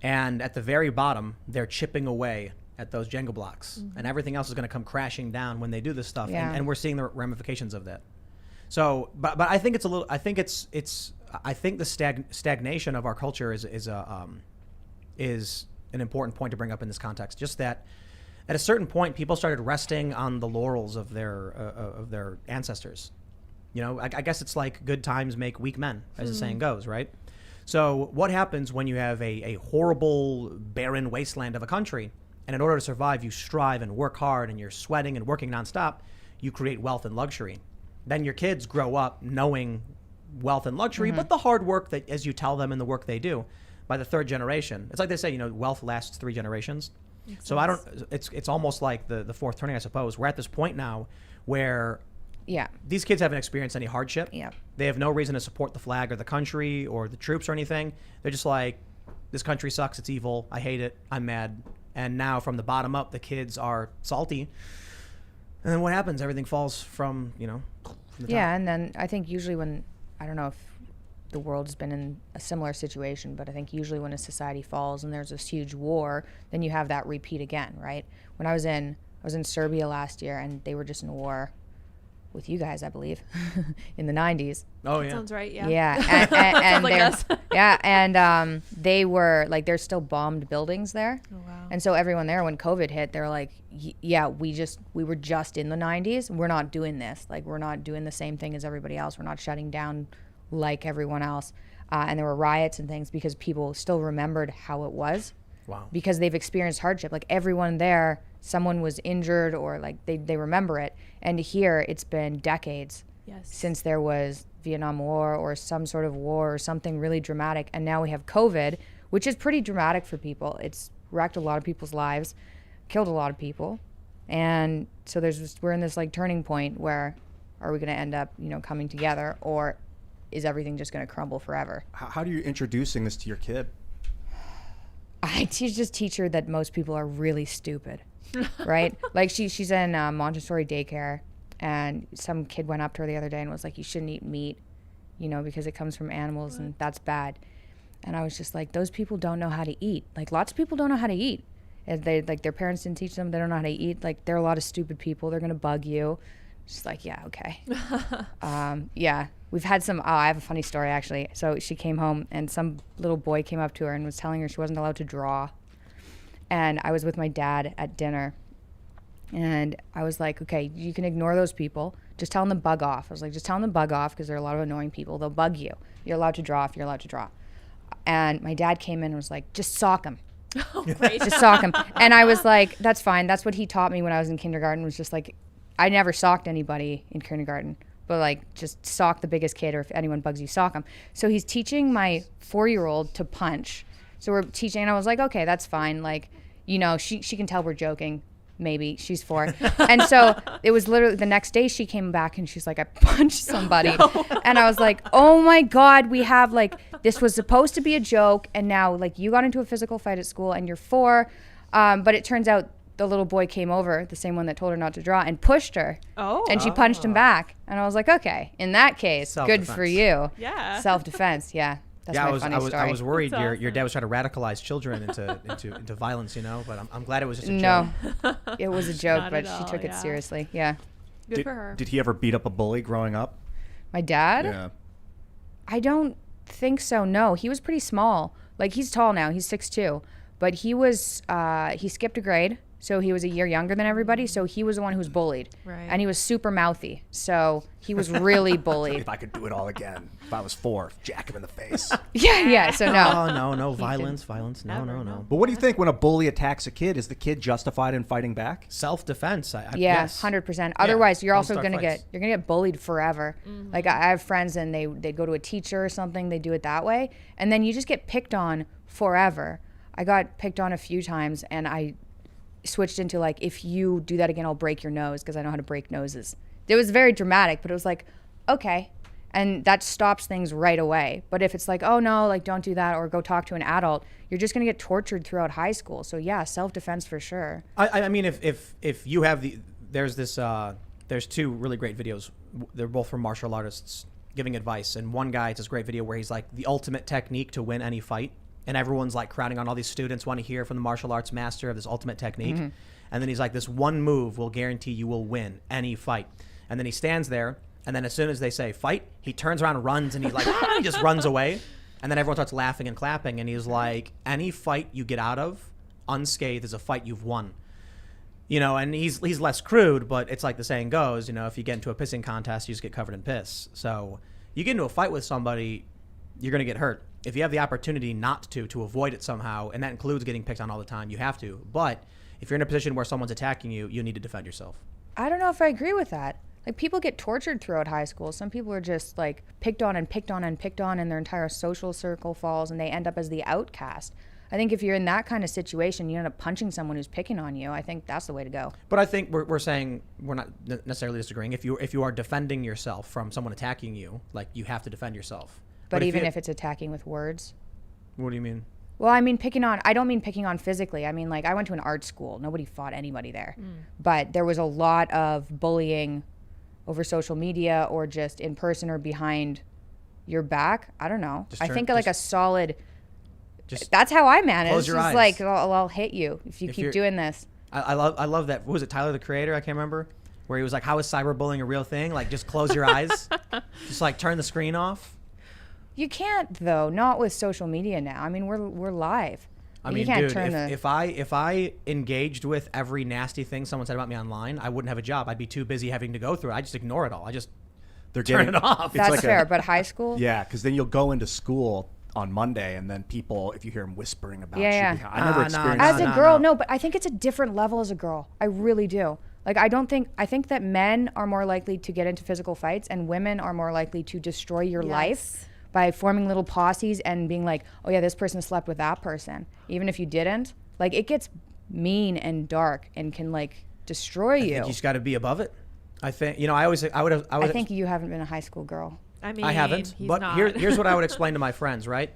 and at the very bottom, they're chipping away at those Jenga blocks, and everything else is going to come crashing down when they do this stuff. And we're seeing the ramifications of that. So, but I think it's a little, I think the stagnation of our culture is an important point to bring up in this context. Just that at a certain point, people started resting on the laurels of their ancestors. You know, I guess it's like good times make weak men, as the saying goes, right? So what happens when you have a horrible, barren wasteland of a country, and in order to survive, you strive and work hard, and you're sweating and working nonstop, you create wealth and luxury. Then your kids grow up knowing wealth and luxury, but the hard work that, as you tell them, and the work they do, by the third generation, it's like they say, you know, wealth lasts 3 generations. So I don't. It's almost like the fourth turning, I suppose. We're at this point now where these kids haven't experienced any hardship. Yeah. They have no reason to support the flag or the country or the troops or anything. They're just like, this country sucks. It's evil. I hate it. I'm mad. And now from the bottom up, the kids are salty. And then what happens? Everything falls from the top. And then I think usually when, I don't know if the world's been in a similar situation, but I think usually when a society falls and there's this huge war, then you have that repeat again, right? When I was in Serbia last year, and they were just in war with you guys, I believe, in the 90s. Oh yeah, that sounds right. Yeah. Yeah, and like us. and they were like, there's still bombed buildings there. Oh wow. And so everyone there, when COVID hit, they were like, yeah, we were just in the 90s. We're not doing this. Like, we're not doing the same thing as everybody else. We're not shutting down like everyone else. And there were riots and things because people still remembered how it was. Wow. Because they've experienced hardship. Like, everyone there, someone was injured, or like they remember it. And here it's been decades since there was Vietnam War or some sort of war or something really dramatic. And now we have COVID, which is pretty dramatic for people. It's wrecked a lot of people's lives, killed a lot of people. And so we're in this like turning point where, are we going to end up, coming together, or is everything just going to crumble forever? How are you introducing this to your kid? I teach her that most people are really stupid, right? Like she's in Montessori daycare, and some kid went up to her the other day and was like, you shouldn't eat meat, because it comes from animals and that's bad. And I was just like, those people don't know how to eat. Like, lots of people don't know how to eat. And they, like, their parents didn't teach them. They don't know how to eat. Like, there are a lot of stupid people. They're going to bug you. Just like, yeah, okay. Yeah. We've had I have a funny story, actually. So she came home, and some little boy came up to her and was telling her she wasn't allowed to draw. And I was with my dad at dinner. And I was like, okay, you can ignore those people. Just tell them to bug off. I was like, just tell them to bug off because there are a lot of annoying people. They'll bug you. You're allowed to draw if you're allowed to draw. And my dad came in and was like, just sock him. Oh, great. Just sock him. And I was like, that's fine. That's what he taught me when I was in kindergarten, was just like, I never socked anybody in kindergarten, but like just sock the biggest kid, or if anyone bugs you, sock them. So he's teaching my 4-year-old to punch. So we're teaching, and I was like, okay, that's fine. Like, you know, she can tell we're joking. Maybe she's 4. And so it was literally the next day she came back and she's like, I punched somebody. No. And I was like, oh my God, we have like, this was supposed to be a joke. And now like you got into a physical fight at school and you're 4. But it turns out the little boy came over, the same one that told her not to draw, and pushed her. Oh. And she punched him back. And I was like, okay, in that case, good for you. Yeah. Self-defense. Yeah. That's my funny story. I was worried That's your awesome. dad was trying to radicalize children into violence, you know. But I'm glad it was just a No, joke. it was a joke, Not but at she all, took it yeah. seriously. Yeah. Good for her. Did he ever beat up a bully growing up? My dad? Yeah. I don't think so. No, he was pretty small. Like he's tall now. He's 6'2", but he was he skipped a grade, so he was a year younger than everybody. So he was the one who was bullied, Right. and he was super mouthy. So he was really bullied. If I could do it all again, if I was 4, jack him in the face. Yeah. So no. Oh no, violence. No. But what do you think when a bully attacks a kid? Is the kid justified in fighting back? Self-defense. Yeah, Yes. 100%. Otherwise, you're don't also start gonna fights. get bullied forever. Like I have friends, and they go to a teacher or something. They do it that way, and then you just get picked on forever. I got picked on a few times, and I switched into like, if you do that again, I'll break your nose, because I know how to break noses. It was very dramatic, but it was like, okay. And that stops things right away. But if it's like, oh no, like don't do that, or go talk to an adult, you're just gonna get tortured throughout high school. So yeah, self-defense for sure. I mean, if you have there's 2 really great videos. They're both from martial artists giving advice, and one guy, it's this great video where he's like, the ultimate technique to win any fight, and everyone's like crowding on, all these students want to hear from the martial arts master of this ultimate technique. And then he's like, this one move will guarantee you will win any fight. And then he stands there, and then as soon as they say fight, he turns around and runs, and he's like, he just runs away. And then everyone starts laughing and clapping, and he's like, any fight you get out of unscathed is a fight you've won. You know, and he's less crude, but it's like the saying goes, you know, if you get into a pissing contest, you just get covered in piss. So you get into a fight with somebody, you're going to get hurt. If you have the opportunity not to avoid it somehow, and that includes getting picked on all the time, you have to. But if you're in a position where someone's attacking you, you need to defend yourself. I don't know if I agree with that. Like, people get tortured throughout high school. Some people are just like picked on and picked on and picked on, and their entire social circle falls, and they end up as the outcast. I think if you're in that kind of situation, you end up punching someone who's picking on you. I think that's the way to go. But I think we're saying, we're not necessarily disagreeing. If you are defending yourself from someone attacking you, like, you have to defend yourself. But even if it's attacking with words. What do you mean? Well, I mean, I don't mean picking on physically. I mean, like, I went to an art school. Nobody fought anybody there. But there was a lot of bullying over social media, or just in person or behind your back. I don't know. I think like a solid... That's how I manage. Close your eyes. Like, I'll hit you if you keep doing this. I love that. What was it, Tyler the Creator? I can't remember. Where he was like, how is cyberbullying a real thing? Like, just close your eyes. Just like turn the screen off. You can't, though. Not with social media now. I mean, we're live. I mean, you can't dude, turn if I engaged with every nasty thing someone said about me online, I wouldn't have a job. I'd be too busy having to go through it. I just ignore it all. I just turn it off. That's like fair. But high school? Yeah, because then you'll go into school on Monday, and then people, if you hear them whispering about you, Yeah. I never experienced As that. a girl, no, but I think it's a different level as a girl. I really do. Like, I think that men are more likely to get into physical fights, and women are more likely to destroy your life by forming little posses and being like, oh yeah, this person slept with that person. Even if you didn't. Like, it gets mean and dark and can like destroy you. I think you just got to be above it. I think, you know, I think you haven't been a high school girl. I mean, I haven't, he's but not. here's what I would explain to my friends, right?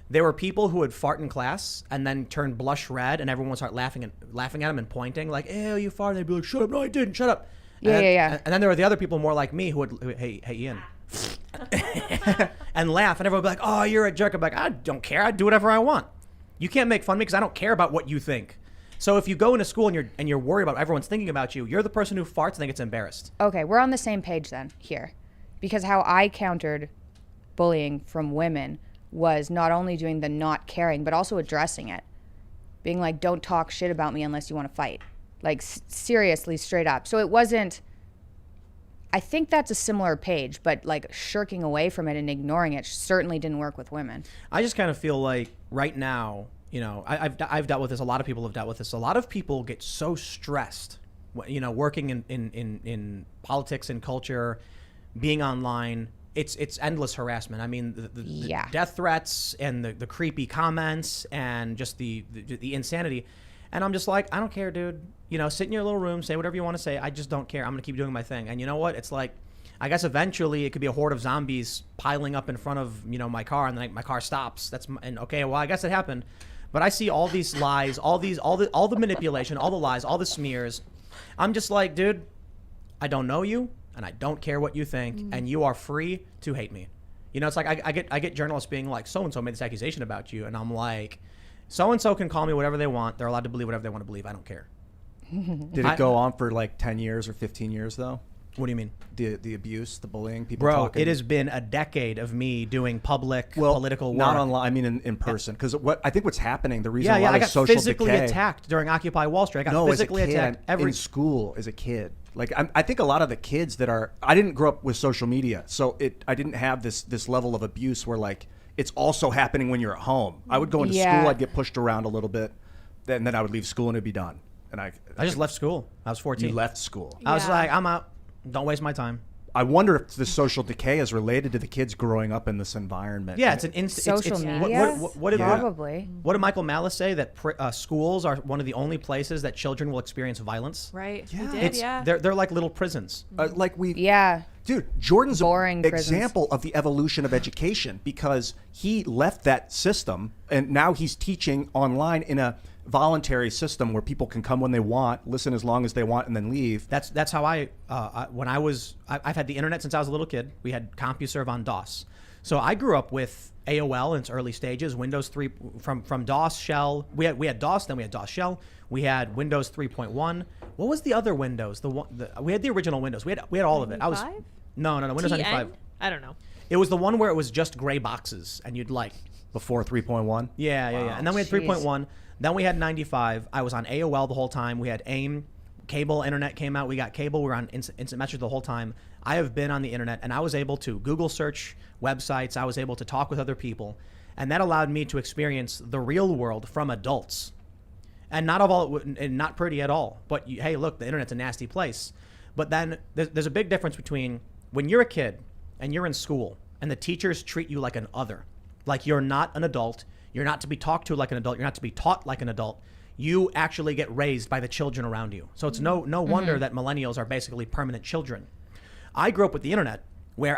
There were people who would fart in class and then turn blush red, and everyone would start laughing at them and pointing, like, ew, you farted. They'd be like, shut up. No, I didn't. Shut up. Yeah. And then there were the other people more like me who would, hey, Ian. and laugh, and everyone would be like, oh, you're a jerk. I'm like, I don't care. I do whatever I want. You can't make fun of me because I don't care about what you think. So if you go into school and you're worried about everyone's thinking about you, you're the person who farts and then gets embarrassed. Okay, we're on the same page then here. Because how I countered bullying from women was not only doing the not caring, but also addressing it. being like, don't talk shit about me unless you want to fight. Like, seriously, straight up. So it wasn't, I think that's a similar page, but like shirking away from it and ignoring it certainly didn't work with women. I just kind of feel like right now, you know, I've dealt with this. A lot of people have dealt with this. A lot of people get so stressed, you know, working in politics and culture, being online. It's endless harassment. I mean, the death threats and the creepy comments and just the insanity. And I'm just like, I don't care, dude. You know, sit in your little room, say whatever you want to say. I just don't care. I'm going to keep doing my thing. And you know what? It's like, I guess eventually it could be a horde of zombies piling up in front of, you know, my car, and then my car stops. And okay, well, I guess it happened. But I see all these lies, all the manipulation, all the lies, all the smears. I'm just like, dude, I don't know you, and I don't care what you think, and you are free to hate me. You know, it's like I get journalists being like, so-and-so made this accusation about you, and I'm like, so-and-so can call me whatever they want. They're allowed to believe whatever they want to believe. I don't care. Did it go on for like 10 years or 15 years, though? What do you mean? The abuse, the bullying, people Bro, talking? it has been a decade of me doing public political work. Not online, I mean in person. Because I think what's happening, the reason I got social physically decay, attacked during Occupy Wall Street. I got physically attacked in school as a kid. Like I think a lot of the kids that are, I didn't grow up with social media, so I didn't have this level of abuse where like it's also happening when you're at home. I would go into school, I'd get pushed around a little bit, and then I would leave school and it'd be done. And I just left school. I was 14. You left school. I was like, I'm out. Don't waste my time. I wonder if the social decay is related to the kids growing up in this environment. Yeah, it's an instant. Social media? Probably. What did Michael Malice say? That schools are one of the only places that children will experience violence. Right. Yeah. They're like little prisons. Dude, Jordan's boring an example of the evolution of education because he left that system and now he's teaching online in a voluntary system where people can come when they want, listen as long as they want, and then leave. That's how I've had the internet since I was a little kid. We had CompuServe on DOS. So I grew up with AOL in its early stages, Windows 3 from DOS shell. We had DOS, then we had DOS shell. We had Windows 3.1. What was the other Windows? We had the original Windows. We had all of it. No, Windows 95. I don't know. It was the one where it was just gray boxes, and you'd like before 3.1. Yeah. And then we had 3.1. Then we had 95. I was on AOL the whole time. We had AIM. Cable internet came out. We got cable. We were on instant message the whole time. I have been on the internet, and I was able to Google search websites. I was able to talk with other people, and that allowed me to experience the real world from adults. And not pretty at all. But hey, look, the internet's a nasty place. But then there's a big difference between when you're a kid and you're in school, and the teachers treat you like an other, like you're not an adult. You're not to be talked to like an adult. You're not to be taught like an adult. You actually get raised by the children around you. So it's no wonder that millennials are basically permanent children. I grew up with the internet where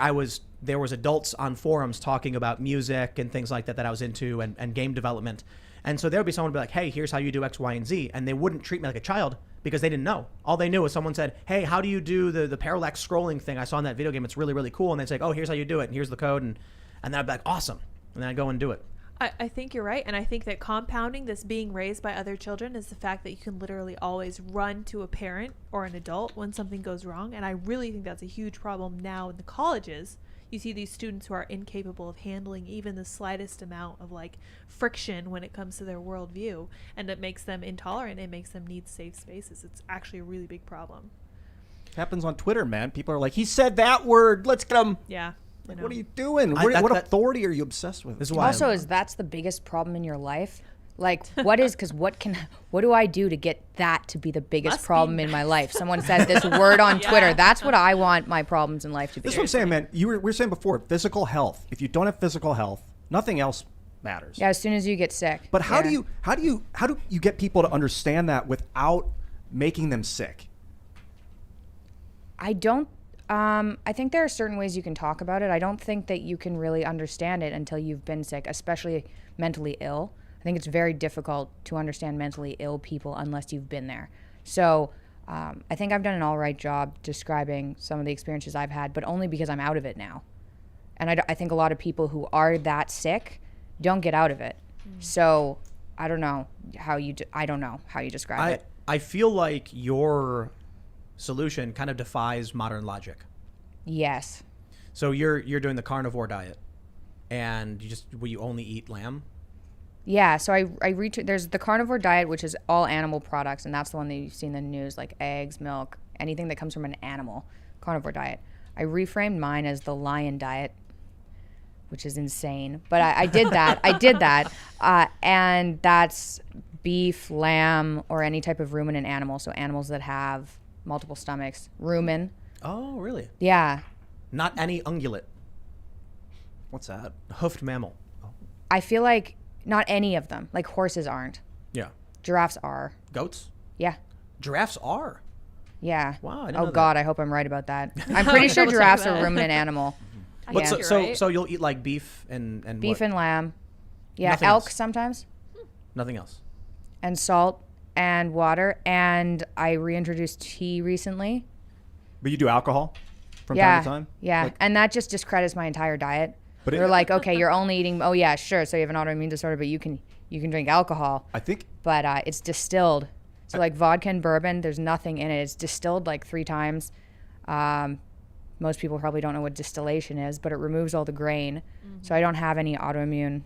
there was adults on forums talking about music and things like that I was into and game development. And so there would be someone be like, hey, here's how you do X, Y, and Z. And they wouldn't treat me like a child because they didn't know. All they knew was someone said, hey, how do you do the parallax scrolling thing I saw in that video game? It's really, really cool. And they'd say, oh, here's how you do it. And here's the code. And then I'd be like, awesome. And then I'd go and do it. I think you're right. And I think that compounding this being raised by other children is the fact that you can literally always run to a parent or an adult when something goes wrong. And I really think that's a huge problem now in the colleges. You see these students who are incapable of handling even the slightest amount of like friction when it comes to their worldview. And it makes them intolerant. It makes them need safe spaces. It's actually a really big problem. It happens on Twitter, man. People are like, he said that word. Let's get him. Yeah. Like, what are you doing? What authority are you obsessed with? This is why that's the biggest problem in your life? Like, what do I do to get that to be the biggest problem in my life? Someone said this word on Twitter. That's what I want my problems in life to be. That's what I'm saying, man. We were saying before, physical health. If you don't have physical health, nothing else matters. Yeah, as soon as you get sick. But how do you get people to understand that without making them sick? I think there are certain ways you can talk about it. I don't think that you can really understand it until you've been sick, especially mentally ill. I think it's very difficult to understand mentally ill people unless you've been there. So I think I've done an all right job describing some of the experiences I've had, but only because I'm out of it now. And I think a lot of people who are that sick don't get out of it. So I don't know how you describe it. I feel like your solution kind of defies modern logic. Yes. So you're doing the carnivore diet, and you only eat lamb. Yeah, so there's the carnivore diet, which is all animal products, and that's the one that you've seen in the news, like eggs, milk, anything that comes from an animal, carnivore diet. I reframed mine as the lion diet, which is insane, but I did that. And that's beef, lamb, or any type of ruminant animal, so animals that have multiple stomachs. Rumen. Oh, really? Yeah. Not any ungulate. What's that? Hoofed mammal. Oh. I feel like not any of them. Like horses aren't. Yeah. Giraffes are. Goats? Yeah. Giraffes are. Yeah. Wow, I didn't Oh know God, that. I hope I'm right about that. I'm pretty sure Double check giraffes that. are a ruminant animal. I Yeah. think you're right. So you'll eat like beef and Beef what? and lamb. Yeah, Nothing elk else? sometimes. Nothing else. And salt and water. And I reintroduced tea recently. But you do alcohol from Yeah. time to time? Yeah. Like, And that just discredits my entire diet. But They're like, okay, you're only eating, oh yeah, sure. So you have an autoimmune disorder, but you can drink alcohol. I think But it's distilled. So like vodka and bourbon, there's nothing in it. It's distilled like 3 times. Most people probably don't know what distillation is, but it removes all the grain. So I don't have any autoimmune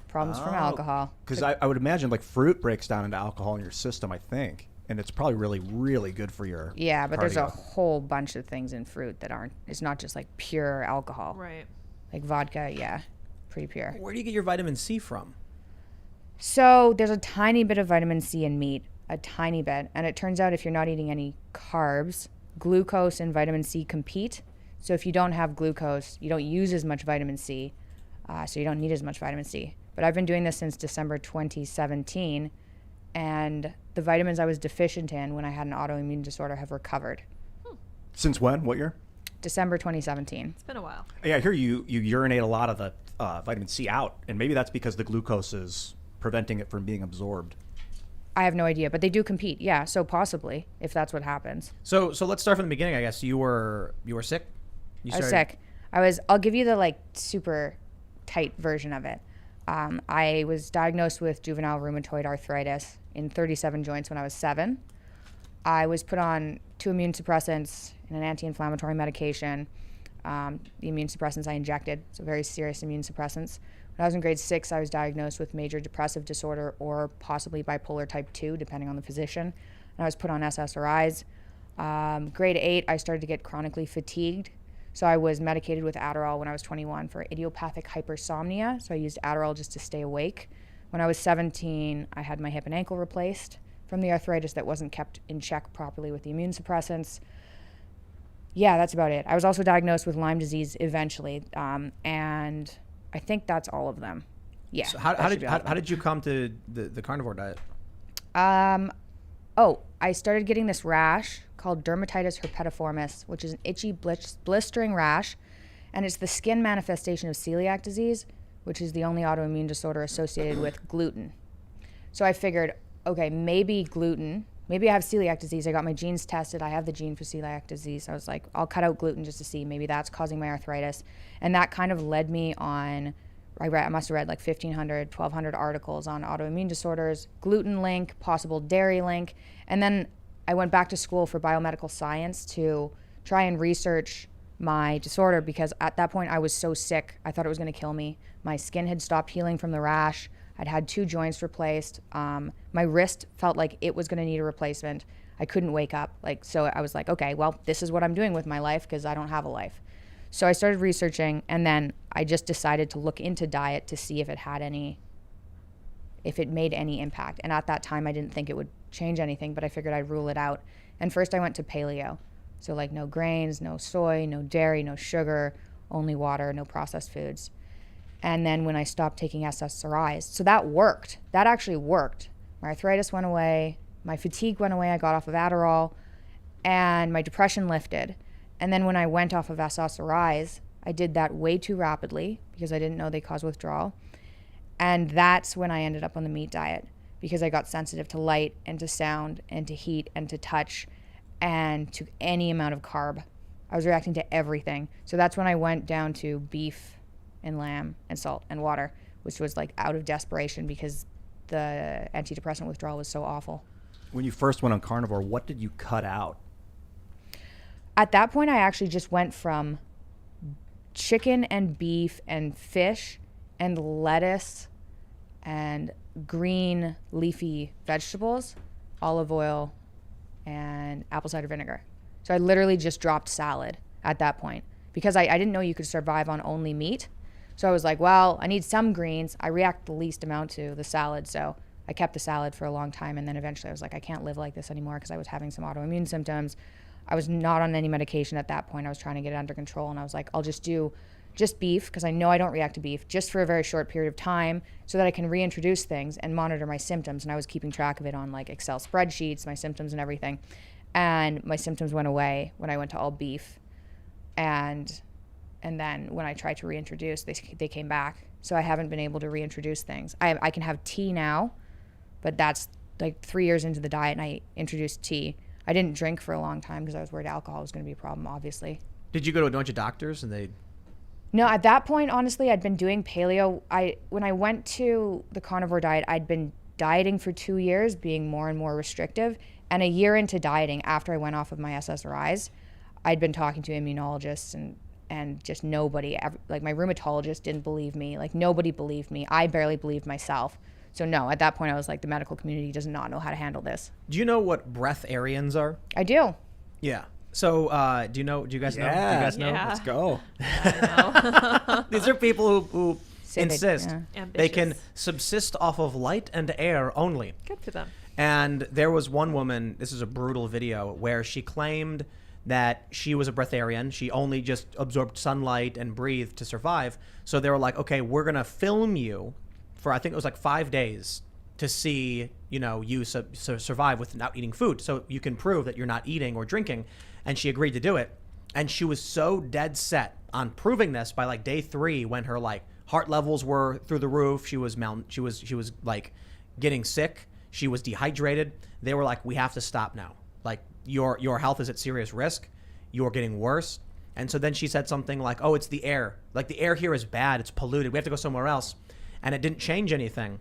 problems from alcohol. because I would imagine like fruit breaks down into alcohol in your system, I think. And it's probably really, really good for your Yeah, but there's a cardio. whole bunch of things in fruit that aren't, it's not just like pure alcohol. Right. Like vodka, yeah, pretty pure. Where do you get your vitamin C from? So there's a tiny bit of vitamin C in meat, a tiny bit. And it turns out if you're not eating any carbs, glucose and vitamin C compete. So if you don't have glucose, you don't use as much vitamin C. So you don't need as much vitamin C. But I've been doing this since December 2017. And the vitamins I was deficient in when I had an autoimmune disorder have recovered. Since when? What year? December 2017. It's been a while. Yeah, I hear you urinate a lot of the vitamin C out. And maybe that's because the glucose is preventing it from being absorbed. I have no idea, but they do compete. Yeah, so possibly if that's what happens. So let's start from the beginning. I guess you were sick. I was sick. I'll give you the like super tight version of it. I was diagnosed with juvenile rheumatoid arthritis in 37 joints when I was 7. I was put on 2 immune suppressants and an anti-inflammatory medication. The immune suppressants I injected, so very serious immune suppressants. When I was in grade 6, I was diagnosed with major depressive disorder or possibly bipolar type 2, depending on the physician. And I was put on SSRIs. Grade 8, I started to get chronically fatigued. So I was medicated with Adderall when I was 21 for idiopathic hypersomnia. So I used Adderall just to stay awake. When I was 17, I had my hip and ankle replaced from the arthritis that wasn't kept in check properly with the immune suppressants. Yeah, that's about it. I was also diagnosed with Lyme disease eventually, and I think that's all of them. Yeah. So how did you come to the carnivore diet? I started getting this rash called dermatitis herpetiformis, which is an itchy, blistering rash, and it's the skin manifestation of celiac disease, which is the only autoimmune disorder associated with gluten. So I figured, okay, maybe I have celiac disease. I got my genes tested. I have the gene for celiac disease. I was like, I'll cut out gluten just to see. Maybe that's causing my arthritis. And that kind of led me on, I must have read like 1,500, 1,200 articles on autoimmune disorders, gluten link, possible dairy link. And then I went back to school for biomedical science to try and research my disorder because at that point I was so sick. I thought it was going to kill me. My skin had stopped healing from the rash. I'd had 2 joints replaced. My wrist felt like it was going to need a replacement. I couldn't wake up. So I was like, okay, well, this is what I'm doing with my life because I don't have a life. So I started researching, and then I just decided to look into diet to see if it made any impact. And at that time, I didn't think it would change anything, but I figured I'd rule it out. And first I went to paleo. So like no grains, no soy, no dairy, no sugar, only water, no processed foods. And then when I stopped taking SSRIs, so that worked. That actually worked. My arthritis went away, my fatigue went away, I got off of Adderall, and my depression lifted. And then when I went off of SSRIs, I did that way too rapidly because I didn't know they cause withdrawal. And that's when I ended up on the meat diet because I got sensitive to light and to sound and to heat and to touch and to any amount of carb. I was reacting to everything. So that's when I went down to beef and lamb and salt and water, which was like out of desperation because the antidepressant withdrawal was so awful. When you first went on carnivore, what did you cut out? At that point, I actually just went from chicken and beef and fish and lettuce and green leafy vegetables, olive oil, and apple cider vinegar. So I literally just dropped salad at that point because I didn't know you could survive on only meat. So I was like, well, I need some greens. I react the least amount to the salad. So I kept the salad for a long time. And then eventually I was like, I can't live like this anymore because I was having some autoimmune symptoms. I was not on any medication at that point. I was trying to get it under control. And I was like, I'll just do just beef because I know I don't react to beef just for a very short period of time so that I can reintroduce things and monitor my symptoms. And I was keeping track of it on like Excel spreadsheets, my symptoms and everything. And my symptoms went away when I went to all beef. And then when I tried to reintroduce, they came back. So I haven't been able to reintroduce things. I can have tea now, but that's like 3 years into the diet and I introduced tea. I didn't drink for a long time because I was worried alcohol was going to be a problem, obviously. Did you go to a bunch of doctors and they... No, at that point, honestly, I'd been doing paleo. When I went to the carnivore diet, I'd been dieting for 2 years, being more and more restrictive. And a year into dieting, after I went off of my SSRIs, I'd been talking to immunologists and just nobody, like my rheumatologist didn't believe me. Like nobody believed me. I barely believed myself. So no, at that point, I was like, the medical community does not know how to handle this. Do you know what breatharians are? I do. Yeah. So, do you guys know? Do you guys know? Yeah. Let's go. These are people who Say insist yeah. they can Ambitious. subsist off of light and air only. Good for them. And there was one woman, this is a brutal video, where she claimed that she was a breatharian. She only just absorbed sunlight and breathed to survive. So they were like, okay, we're going to film you for, I think it was like 5 days to see, you survive without eating food. So you can prove that you're not eating or drinking. And she agreed to do it. And she was so dead set on proving this by like day 3 when her like heart levels were through the roof. She was like getting sick. She was dehydrated. They were like, we have to stop now. Like your health is at serious risk. You're getting worse. And so then she said something like, oh, it's the air. Like the air here is bad. It's polluted. We have to go somewhere else. And it didn't change anything.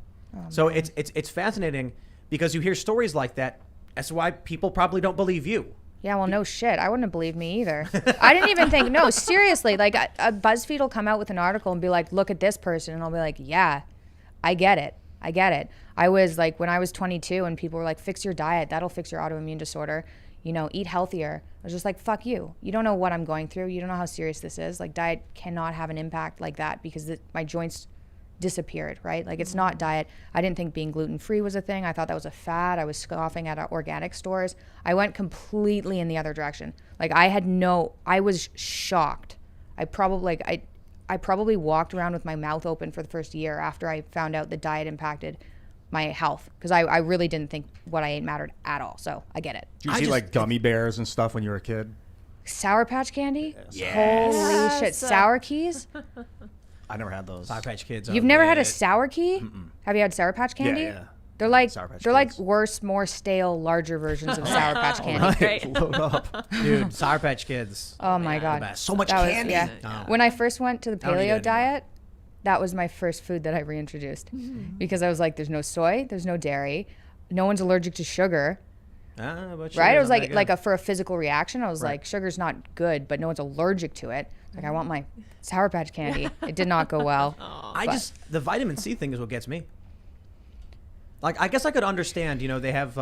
So it's fascinating because you hear stories like that. That's why people probably don't believe you. Yeah, well, no shit. I wouldn't have believed me either. I didn't even think, no, seriously. Like, a BuzzFeed will come out with an article and be like, look at this person. And I'll be like, yeah, I get it. I was like, when I was 22 and people were like, fix your diet. That'll fix your autoimmune disorder. Eat healthier. I was just like, fuck you. You don't know what I'm going through. You don't know how serious this is. Like, diet cannot have an impact like that because my joints disappeared, right? Like, it's not diet. I didn't think being gluten-free was a thing. I thought that was a fad. I was scoffing at organic stores. I went completely in the other direction. Like, I was shocked. I probably walked around with my mouth open for the first year after I found out the diet impacted my health because I really didn't think what I ate mattered at all. So I get it. Did you see like gummy bears and stuff when you were a kid? Sour Patch Candy? Yes. Holy shit. Sour Keys? I never had those. Sour Patch Kids. You've never had a Sour Key? Mm-mm. Have you had Sour Patch Candy? Yeah. They're like Sour Patch like Kids. worse, more stale, larger versions of Sour Patch Candy. Great. Load up. Dude, Sour Patch Kids. Oh my god. best. So much That was- candy. yeah. Oh. When I first went to the don't eat it paleo anymore. diet, that was my first food that I reintroduced because I was like, there's no soy, there's no dairy, no one's allergic to sugar. But Right? It was sugar's not like that for a physical reaction. I was Right. like, sugar's not good, but no one's allergic to it. Like, I want my Sour Patch Candy. It did not go well. the vitamin C thing is what gets me. Like, I guess I could understand, they have,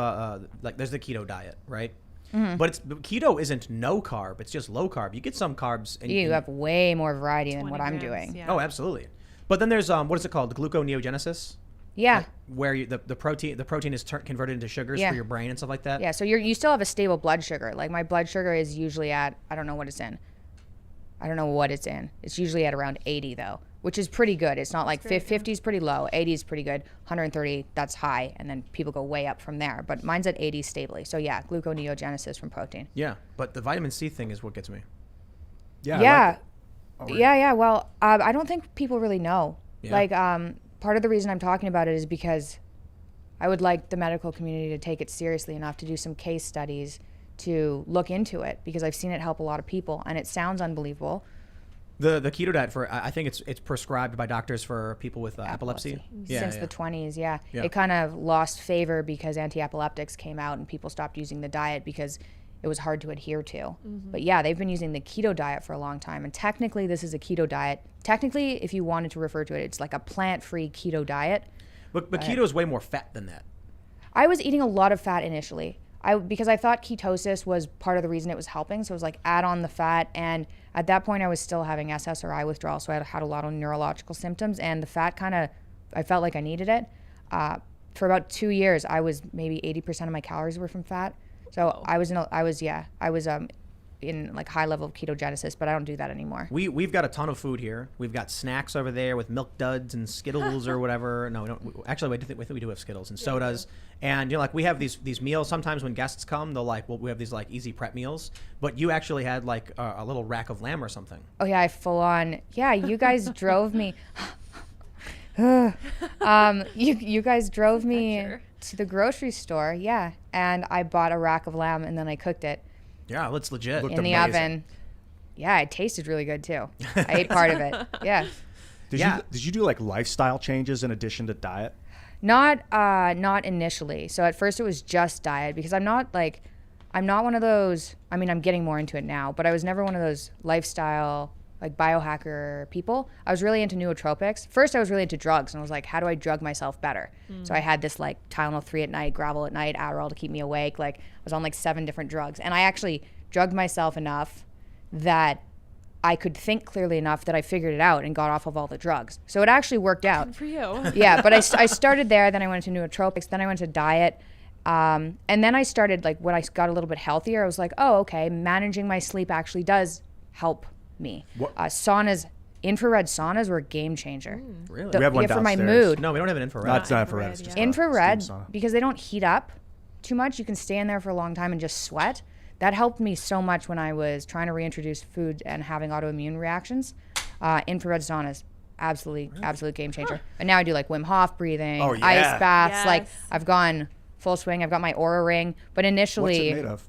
like, there's the keto diet, right? Mm-hmm. But keto isn't no carb. It's just low carb. You get some carbs. You have way more variety than 20 what I'm grams, doing. yeah. Oh, absolutely. But then there's, what is it called? The gluconeogenesis? Yeah. Where the protein is converted into sugars Yeah. for your brain and stuff like that? Yeah, so you still have a stable blood sugar. Like, my blood sugar is usually at, I don't know what it's in. It's usually at around 80 though, which is pretty good. It's not like 50 is pretty low, 80 is pretty good, 130 that's high, and then people go way up from there. But mine's at 80 stably. So yeah, gluconeogenesis from protein. Yeah, but the vitamin C thing is what gets me. Yeah. Yeah. Oh, Yeah. Well, I don't think people really know. Yeah. Like, part of the reason I'm talking about it is because I would like the medical community to take it seriously enough to do some case studies to look into it because I've seen it help a lot of people and it sounds unbelievable. The keto diet I think it's prescribed by doctors for people with epilepsy. Since the 20s, yeah. Yeah. It kind of lost favor because anti-epileptics came out and people stopped using the diet because it was hard to adhere to. But yeah, they've been using the keto diet for a long time. And technically, this is a keto diet. Technically, if you wanted to refer to it, it's like a plant-free keto diet. But keto is way more fat than that. I was eating a lot of fat initially. Because I thought ketosis was part of the reason it was helping. So it was like add on the fat. And at that point I was still having SSRI withdrawal. So I had a lot of neurological symptoms, and the fat I felt like I needed it. For about 2 years, I was maybe 80% of my calories were from fat. So I was in like high level of ketogenesis, but I don't do that anymore. We've got a ton of food here. We've got snacks over there with Milk Duds and Skittles or whatever. No, we don't. Actually, we think we do have Skittles and sodas. And like we have these meals. Sometimes when guests come, they'll we have these like easy prep meals. But you actually had like a little rack of lamb or something. Oh yeah, I full on. Yeah, you guys drove me. You guys drove me to the grocery store. Yeah, and I bought a rack of lamb and then I cooked it. Yeah, that's legit. In the oven. Yeah, it tasted really good too. I ate part of it. Yeah. Did you do like lifestyle changes in addition to diet? Not initially. So at first it was just diet, because I'm not one of those, I mean, I'm getting more into it now, but I was never one of those lifestyle like biohacker people. I was really into nootropics. First I was really into drugs, and I was like, how do I drug myself better? So I had this like Tylenol 3 at night, Gravel at night, Adderall to keep me awake. Like I was on like 7 different drugs, and I actually drugged myself enough that I could think clearly enough that I figured it out and got off of all the drugs. So it actually worked out. Good for you. Yeah, but I started there, then I went into nootropics, then I went to diet. And then I started, like, when I got a little bit healthier, I was like, oh, okay, managing my sleep actually does help me. Infrared saunas were a game changer. Really? We have one for my downstairs. mood. No, we don't have an infrared. Not infrared. It's Yeah. just Infrared, steam sauna. because they don't heat up too much. You can stay in there for a long time and just sweat. That helped me so much when I was trying to reintroduce food and having autoimmune reactions. Infrared saunas, absolute game changer. And now I do like Wim Hof breathing, Oh, yeah. ice baths. Yes. Like I've gone full swing. I've got my Aura ring, but What's initially it made of?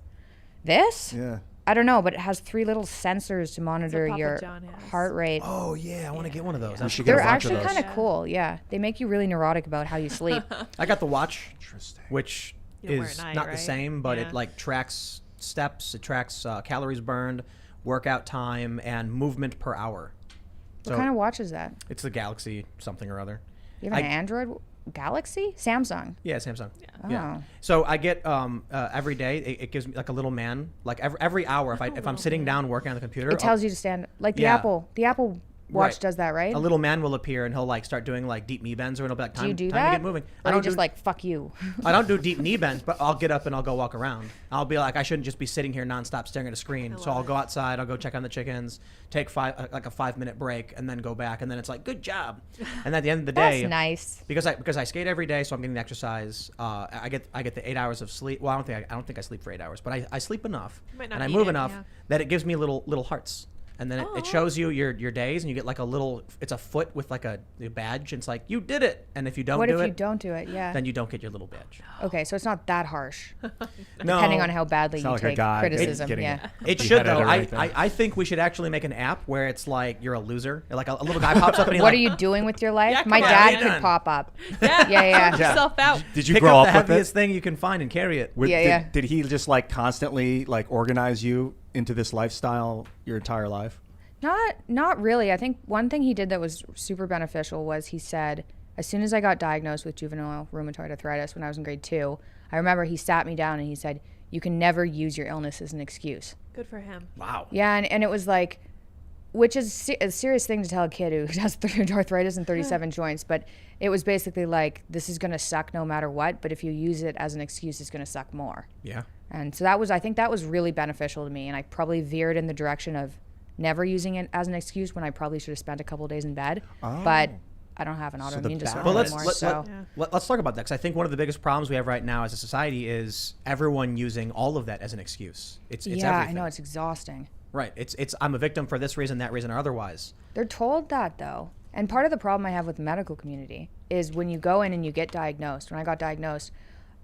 this, Yeah. I don't know, but it has 3 little sensors to monitor Papa your John has. heart rate. Oh yeah, I want to get one of those. We should get They're a bunch of actually those. kind of cool. Yeah, they make you really neurotic about how you sleep. I got the watch, Interesting. which You don't wear is it at night, not the right? same, but Yeah. it like tracks steps, it tracks calories burned, workout time, and movement per hour. What kind of watch is that? It's the Galaxy something or other. You have an Android Galaxy? Samsung. Yeah, Samsung. Oh. Yeah. So I get every day. It gives me like a little man. Like every hour, if I'm sitting down working on the computer, It tells you to stand, like the Yeah. Apple. The Apple Watch Right. does that, right? a little man will appear and he'll like start doing like deep knee bends, or it'll be like time, Do you do time that? to get moving. Or I you don't just do, like fuck you. I don't do deep knee bends, but I'll get up and I'll go walk around. I'll be like, I shouldn't just be sitting here nonstop staring at a screen. So love I'll it. go outside, I'll go check on the chickens, take like a 5-minute break, and then go back, and then it's like, good job. And at the end of the That's day, nice. because I skate every day, so I'm getting the exercise. I get the 8 hours of sleep. Well, I don't think I sleep for 8 hours, but I sleep enough You might not and I need move it, enough yeah. that it gives me little hearts. And then it Aw. shows you your days, and you get like a little. It's a foot with like a badge, and it's like you did it. And if you don't What do if it, you don't do it? Yeah. then you don't get your little badge. Okay, so it's not that harsh, No, depending on how badly It's you not like a take guy criticism. getting Yeah. It should beheaded though. or anything. I think we should actually make an app where it's like you're a loser. Like a little guy pops up and he What like, are you doing with your life? Yeah, My come on. dad Yeah, could done. pop up. Yeah. Yeah. Sort yourself out. Did you pick grow up the up with heaviest it? thing you can find and carry it. Yeah. Did he just like constantly like organize you into this lifestyle your entire life? Not really. I think one thing he did that was super beneficial was he said, as soon as I got diagnosed with juvenile rheumatoid arthritis when I was in grade 2, I remember he sat me down and he said, you can never use your illness as an excuse. Good for him. Wow. Yeah, and it was like, which is a serious thing to tell a kid who has arthritis and 37 joints, but it was basically like, this is going to suck no matter what, but if you use it as an excuse, it's going to suck more. Yeah. And so I think that was really beneficial to me, and I probably veered in the direction of never using it as an excuse when I probably should have spent a couple days in bed. But I don't have an So the autoimmune disorder Well, anymore. let's talk about that, because I think one of the biggest problems we have right now as a society is everyone using all of that as an excuse. It's yeah, everything. I know, it's exhausting. Right. It's I'm a victim for this reason, that reason, or otherwise. They're told that though. And part of the problem I have with the medical community is when you go in and you get diagnosed. When I got diagnosed,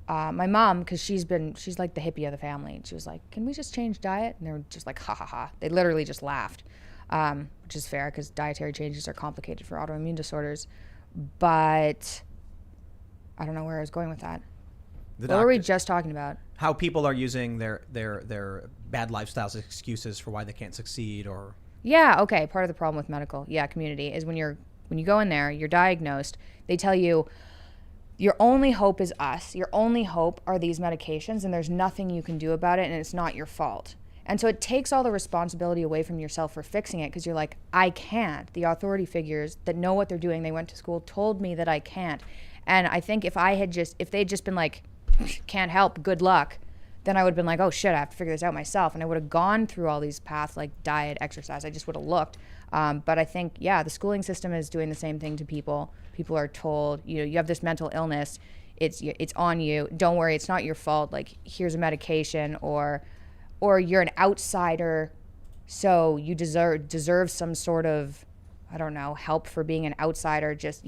my mom, because she's like the hippie of the family, and she was like, can we just change diet? And they were just like, ha ha ha. They literally just laughed, which is fair because dietary changes are complicated for autoimmune disorders. But I don't know where I was going with that. What were we just talking about? How people are using their bad lifestyles as excuses for why they can't succeed, or Yeah, okay. Part of the problem with medical, community is when you go in there, you're diagnosed, they tell you, your only hope is us. Your only hope are these medications, and there's nothing you can do about it, and it's not your fault. And so it takes all the responsibility away from yourself for fixing it, because you're like, I can't. The authority figures that know what they're doing, they went to school, told me that I can't. And I think if they'd just been like, can't help, good luck, then I would have been like, oh shit, I have to figure this out myself. And I would have gone through all these paths like diet, exercise. I just would have looked. But I think, the schooling system is doing the same thing to people. People are told, you have this mental illness. It's on you. Don't worry, it's not your fault. Like, here's a medication, or you're an outsider, so you deserve some sort of, I don't know, help for being an outsider. Just,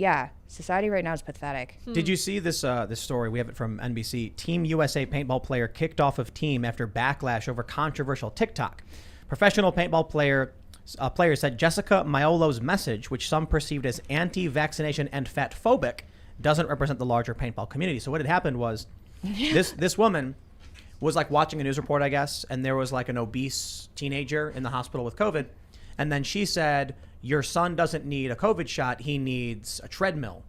society right now is pathetic. Did you see this story? We have it from NBC. Team USA paintball player kicked off of team after backlash over controversial TikTok. Professional paintball player said Jessica Maiolo's message, which some perceived as anti-vaccination and fat-phobic, doesn't represent the larger paintball community. So what had happened was this woman was like watching a news report, I guess, and there was like an obese teenager in the hospital with COVID. And then she said, your son doesn't need a COVID shot, he needs a treadmill.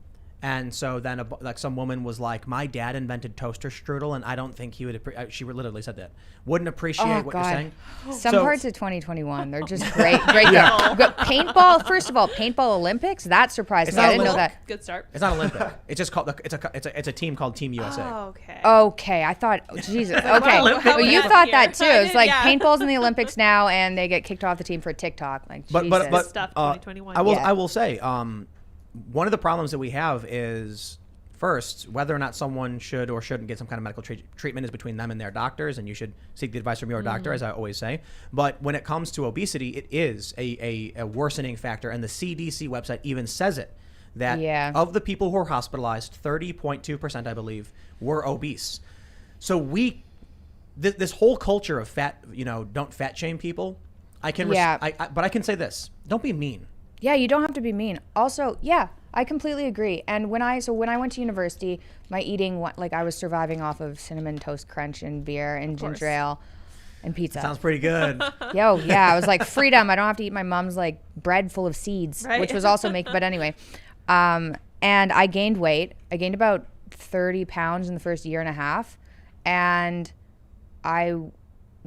And so then some woman was like, my dad invented toaster strudel, and I don't think he would, she literally said that, wouldn't appreciate what you're saying. Some parts of 2021, they're just great. But paintball, first of all, paintball Olympics, that surprised me. I didn't know that. Good start. It's not Olympic. It's just called, it's a team called Team USA. Oh, okay. Okay, I thought, Jesus. Okay, well, you thought that too. It's like paintball's in the Olympics now, and they get kicked off the team for TikTok. Like, but stuff 2021. I will say, one of the problems that we have is, first, whether or not someone should or shouldn't get some kind of medical treatment is between them and their doctors, and you should seek the advice from your doctor, as I always say. But when it comes to obesity, it is a worsening factor, and the CDC website even says it, that of the people who are hospitalized, 30.2%, I believe, were obese. So this whole culture of fat, don't fat shame people. But I can say this: don't be mean. Yeah, you don't have to be mean. Also, I completely agree. And when I went to university, my eating, I was surviving off of Cinnamon Toast Crunch and beer and ginger ale and pizza. Sounds pretty good. I was like, freedom. I don't have to eat my mom's bread full of seeds, which was also but anyway. And I gained weight. I gained about 30 pounds in the first year and a half. And I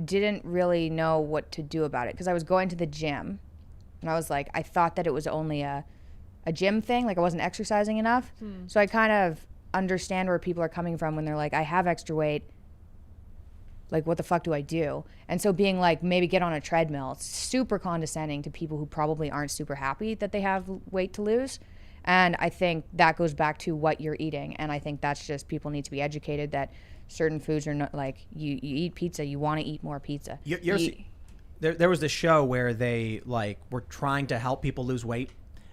didn't really know what to do about it because I was going to the gym. And I was like, I thought that it was only a gym thing. Like, I wasn't exercising enough. So I kind of understand where people are coming from when they're like, I have extra weight. Like, what the fuck do I do? And so being like, maybe get on a treadmill, it's super condescending to people who probably aren't super happy that they have weight to lose. And I think that goes back to what you're eating. And I think that's just, people need to be educated that certain foods are not, like, you eat pizza, you want to eat more pizza. There was this show where they were trying to help people lose weight,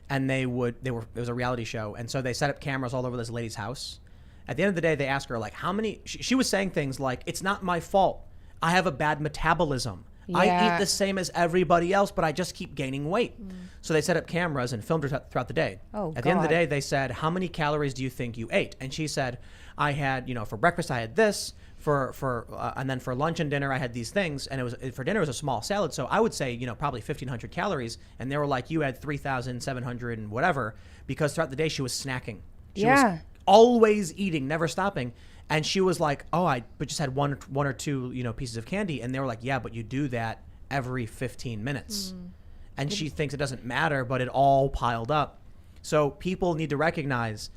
and it was a reality show, and so they set up cameras all over this lady's house. At the end of the day, they asked her how many. She was saying things like, "It's not my fault. I have a bad metabolism. I eat the same as everybody else, but I just keep gaining weight." So they set up cameras and filmed her throughout the day. At the end of the day, they said, "How many calories do you think you ate?" And she said, "I had, for breakfast I had this." And then for lunch and dinner I had these things, and for dinner it was a small salad, so I would say probably 1,500 calories, and they were like, you had 3,700 and whatever, because throughout the day she was snacking. She was always eating, never stopping, and she was like, but just had one or two pieces of candy, and they were like, yeah, but you do that every 15 minutes, and she thinks it doesn't matter, but it all piled up. So people need to recognize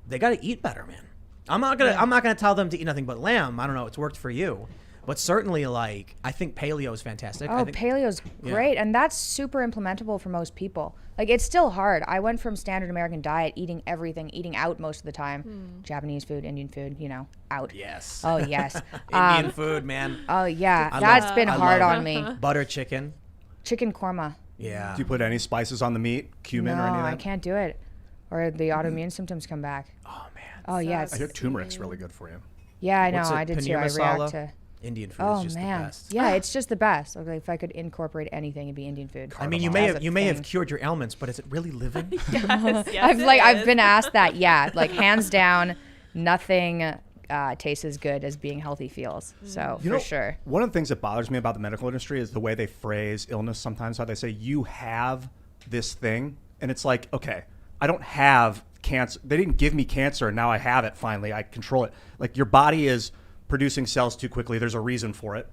they got to eat better, man. I'm not gonna tell them to eat nothing but lamb. I don't know. It's worked for you, but certainly I think paleo is fantastic. Paleo's great, and that's super implementable for most people. Like, it's still hard. I went from standard American diet, eating everything, eating out most of the time, Japanese food, Indian food, out. Yes. Oh yes. Indian food, man. Oh yeah, that's been hard on me. Butter chicken. Chicken korma. Yeah. Do you put any spices on the meat, cumin or anything? No, I can't do it, or the autoimmune symptoms come back. Oh man. Oh yeah, I hear turmeric's really good for you. Yeah, I know. I did too. I react to Indian food. Is just the best. Yeah, it's just the best. Like, if I could incorporate anything, it'd be Indian food. I mean, you may have cured your ailments, but is it really living? Yes, I've been asked that. Yeah, like, hands down, nothing tastes as good as being healthy feels. So for sure. One of the things that bothers me about the medical industry is the way they phrase illness. Sometimes how they say you have this thing, and it's like, okay, I don't have cancer. They didn't give me cancer, and now I have it. Finally, I control it. Like your body is producing cells too quickly. There's a reason for it.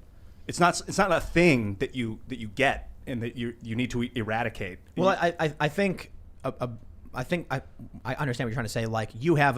It's not a thing that you get and that you need to eradicate. Well, I think I understand what you're trying to say. Like you have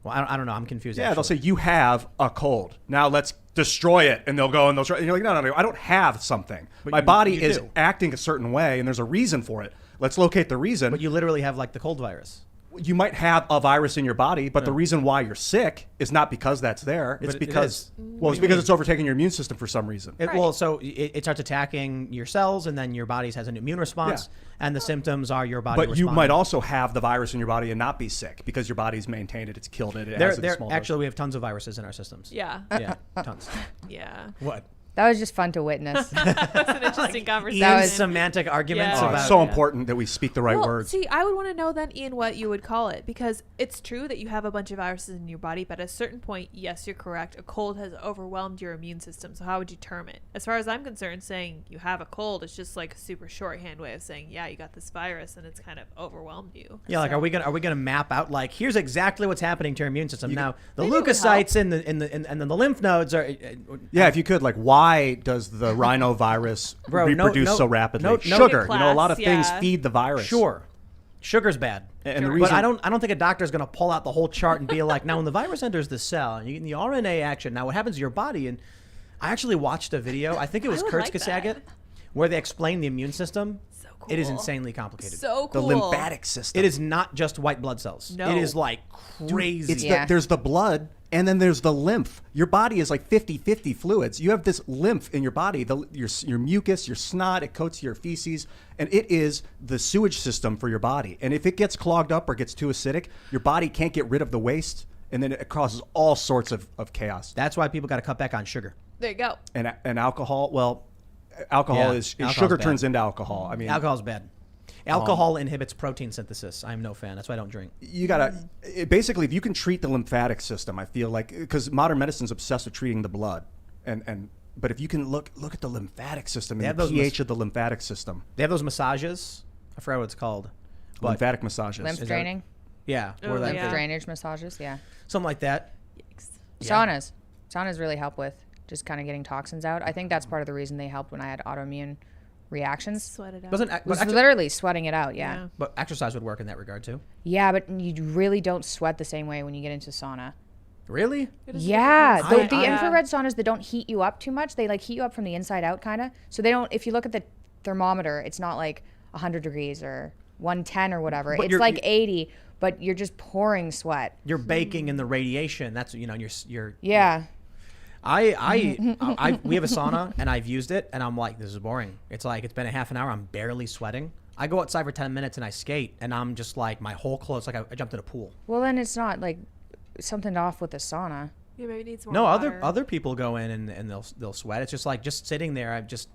well, I don't know. I'm confused. Yeah, actually. they'll say you have a cold. Now let's destroy it, and they'll go and they'll try. And you're like, no, I don't have something. But my body you is do. acting a certain way, and there's a reason for it. Let's locate the reason. But you literally have like the cold virus. You might have a virus in your body, but the reason why you're sick is not because that's there. It's But because it is. it's overtaking your immune system for some reason. Well, so it starts attacking your cells, and then your body has an immune response, and the symptoms are your body. But you responding. might also have the virus in your body and not be sick because your body's maintained it. It's killed it. It has it in small Actually, we have tons of viruses in our systems. Yeah. Yeah, tons. Yeah. What? That was just fun to witness. That's an interesting conversation. Ian's semantic arguments Yeah. doses. about It's so important that we speak the right Well, words. see, I would want to know then, Ian, what you would call it, because it's true that you have a bunch of viruses in your body, but at a certain point, yes, you're correct. A cold has overwhelmed your immune system. So how would you term it? As far as I'm concerned, saying you have a cold is just like a super shorthand way of saying, yeah, you got this virus and it's kind of overwhelmed you. Yeah, like So- are we gonna map out like here's exactly what's happening to your immune system now? The Maybe it would leukocytes and then the lymph nodes are. Yeah, if you could, like, why does the rhinovirus Bro, reproduce so rapidly? no- Sugar. You know, a lot of Class, things yeah. feed the virus. Sure, sugar's bad. And the Sure. reason, But I don't think a doctor's going to pull out the whole chart and be like, now when the virus enters the cell, and you get the RNA action, now what happens to your body? And I actually watched a video. I think it was I would Kurtz like that. Kasaget, where they explain the immune system. So It is cool. insanely complicated. So the cool. lymphatic system. It is not just white blood cells. No. It is like crazy. It's Yeah. there's the blood, and then there's the lymph. Your body is like 50-50 fluids. You have this lymph in your body, your mucus, your snot, it coats your feces, and it is the sewage system for your body. And if it gets clogged up or gets too acidic, your body can't get rid of the waste, and then it causes all sorts of chaos. That's why people got to cut back on sugar. There you go. And alcohol, well, alcohol Yeah, is alcohol's sugar bad. turns into alcohol. I mean, Alcohol's bad. Alcohol inhibits protein synthesis. I'm no fan. That's why I don't drink. you gotta basically, if you can treat the lymphatic system, I feel like, because modern medicine's obsessed with treating the blood, but if you can look at the lymphatic system They and have the those pH of the lymphatic system, They have those massages. I forgot what it's called. But lymphatic massages. Lymph that- draining, yeah, Oh, or like yeah. drainage massages, yeah. something like that. Yikes. Yeah. Saunas really help with just kind of getting toxins out. I think that's part of the reason they helped when I had autoimmune reactions. Sweat it out. Doesn't It was literally sweating it out, yeah. but exercise would work in that regard too. Yeah, but you really don't sweat the same way when you get into sauna. Really? It is Yeah, different. the infrared saunas that don't heat you up too much, they like heat you up from the inside out kind of. So they don't, if you look at the thermometer, it's not like 100 degrees or 110 or whatever. But It's you're- like 80, but you're just pouring sweat. You're baking in the radiation. That's you're. Yeah. We have a sauna and I've used it and I'm like, this is boring. It's like it's been a half an hour. I'm barely sweating. I go outside for 10 minutes and I skate and I'm just like my whole clothes like I jumped in a pool. Well, then it's not like something off with the sauna. Yeah, maybe it needs more No, water. other people go in and they'll sweat. It's just like just sitting there. I've just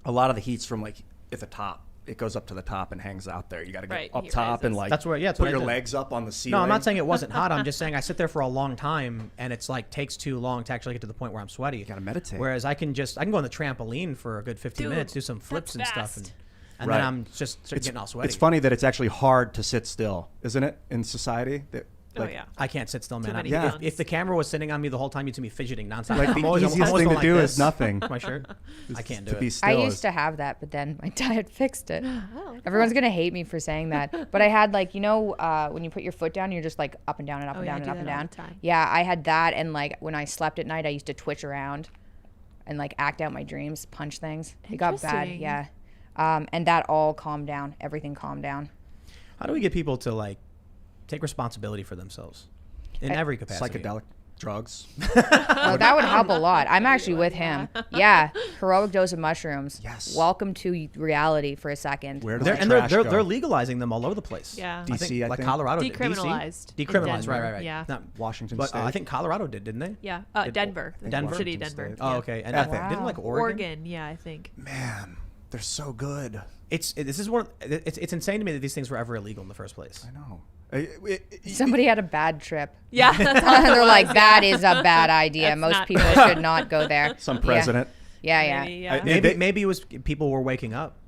A lot of the heat's from, like, at the top. It goes up to the top and hangs out there. You got to get Right, up heat top and, rises. like, That's where- yeah, that's put what I your did. legs up on the ceiling. no. I'm not saying it wasn't hot. I'm just saying I sit there for a long time and it's like takes too long to actually get to the point where I'm sweaty. You gotta meditate. Whereas I can go on the trampoline for a good 15 Dude, minutes, do some flips and that's stuff, fast. and Right. then I'm just getting all sweaty. It's funny that it's actually hard to sit still, isn't it, in society? That, Oh, like, yeah. I can't sit still, man. many If, guns. if the camera was sitting on me the whole time, you'd see me fidgeting nonstop. Like, I'm the always easiest going thing to like do this. is nothing. My shirt. I can't do to be it. still. I is- used to have that, but then my diet fixed it. Oh, Everyone's going to hate me for saying that. But I had like, when you put your foot down, you're just like up and down and up Oh, and yeah, I down and do up and that all down. the time. Yeah, I had that. And like when I slept at night, I used to twitch around and like act out my dreams, punch things. It got bad. Interesting. Yeah. And that all calmed down. Everything calmed down. How do we get people to like take responsibility for themselves in every capacity? Psychedelic drugs. Well, that would help a lot. I'm actually with him. Yeah. Heroic dose of mushrooms. Yes. Welcome to reality for a second. Where does They're, the and they're, trash they're, go? they're legalizing them all over the place. Yeah. DC, I like think. Colorado did. Decriminalized in DC? Decriminalized, Denver, right. yeah. Not, Washington but State. I think Colorado did, didn't they? Yeah. Did- Denver. Denver? City Washington Denver. State. Oh, Yeah. okay. And Epic. didn't like Oregon? Oregon, yeah, I think. Man, they're so good. It's insane to me that these things were ever illegal in the first place. I know. Somebody had a bad trip. Yeah. That's how They're like, that is a bad idea. That's Most not people good. should not go there. Some president. Yeah, yeah. Maybe, yeah. Maybe it was people were waking up.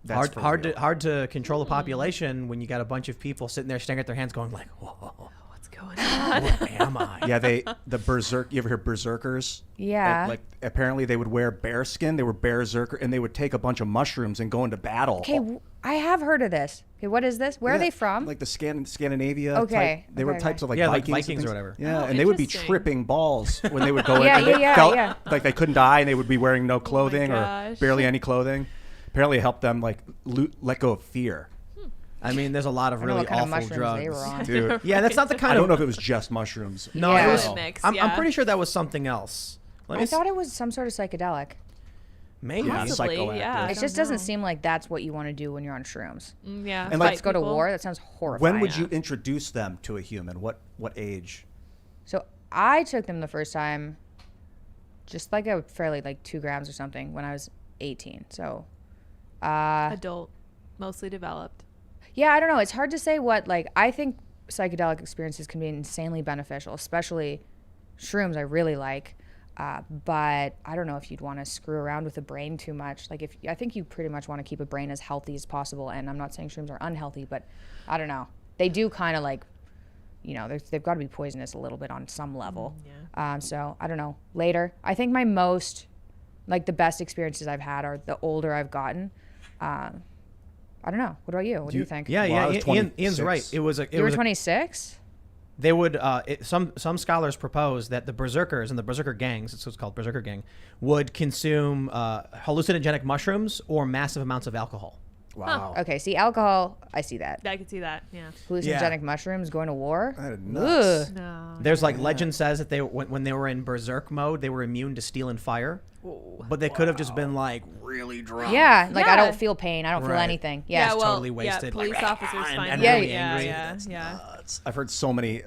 That's for hard real. to control the population when you got a bunch of people sitting there staring at their hands, going like, "Whoa, What's going on? what am I?" Yeah, the berserk. You ever hear berserkers? Yeah. Like apparently they would wear bear skin. They were berserker, and they would take a bunch of mushrooms and go into battle. Okay, I have heard of this. Okay, what is this? Where are Yeah, they from? Like the Scandinavia. Okay, Type. They were okay, types of like Yeah, like Vikings, Vikings and or things. whatever. Yeah, Oh, and they would be interesting. tripping balls when they would go Yeah, in. And yeah, they felt yeah. like they couldn't die, and they would be wearing no clothing or gosh. barely any clothing. Apparently, it helped them like let go of fear. I mean, there's a lot of I don't know really what kind of awful mushrooms drugs. they were on. Dude, Yeah, that's not the kind I of. don't know if it was just mushrooms. No, Yeah. it was. Probably a mix, I'm yeah. pretty sure that was something else. Let me I thought it was some sort of psychedelic. maybe. Yeah, Possibly, psychoactive. yeah. I It don't just doesn't know. seem like that's what you want to do when you're on shrooms. Yeah. And, like, Let's go to people. war. That sounds horrifying. When would you introduce them to a human? What age? So I took them the first time, just like a fairly like 2 grams or something when I was 18. So, Adult, mostly developed. yeah, I don't know. It's hard to say what, like, I think psychedelic experiences can be insanely beneficial, especially shrooms I really like. But I don't know if you'd want to screw around with the brain too much. Like, I think you pretty much want to keep a brain as healthy as possible. And I'm not saying shrooms are unhealthy, but I don't know. They do kind of like, you know, they've got to be poisonous a little bit on some level. So I don't know. Later, I think my most, like, the best experiences I've had are the older I've gotten. I don't know. What about you? What do you think? Yeah, Well, I was Ian's 26. right. It was a. It You were was a- 26? They would some scholars propose that the berserkers and the berserker gangs, it's what's called berserker gang, would consume hallucinogenic mushrooms or massive amounts of alcohol. Wow. Okay, see, alcohol, I see that. I could see that. Yeah. Hallucinogenic mushrooms going to war? That is nuts. Ugh. No. There's like legend says that they when they were in berserk mode, they were immune to steel and fire, but they could have just been like really drunk. Yeah, like I Yeah. don't feel pain. I don't feel Right. anything. Yeah. well, totally wasted, Yeah, like, police officers find and that. really yeah, angry. yeah. I've heard so many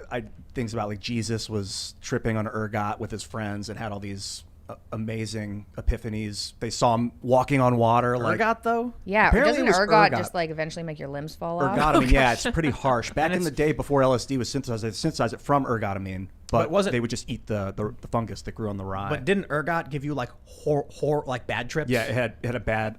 things about like Jesus was tripping on ergot with his friends and had all these amazing epiphanies. They saw him walking on water. Like Ergot though. Yeah, or Apparently doesn't it was ergot ergot. just like eventually make your limbs fall off? ergotamine, yeah, it's pretty harsh. Back in the day before LSD was synthesized, they synthesized it from ergotamine, but was it- they would just eat the fungus that grew on the rye. But didn't ergot give you like like bad trips? yeah, it had a bad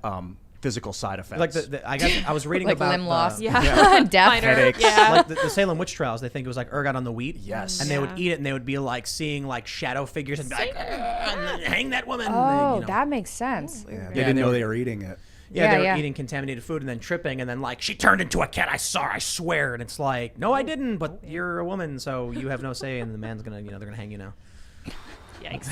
physical side effects. Like I guess I was reading Like about limb loss? Yeah. Death. Minor, Headaches. Yeah. like the Salem witch trials. They think it was like ergot on the wheat. Yes. And they would Yeah. eat it, and they would be like seeing like shadow figures and be like, hang that woman. Oh, you know. that makes sense. yeah, they Yeah, didn't they know were- they were eating it. Yeah, they were yeah. eating contaminated food and then tripping, and then like she turned into a cat. I saw her, I swear. And it's like, no, I didn't. But you're a woman, so you have no say. And the man's gonna, they're gonna hang you now. Yikes.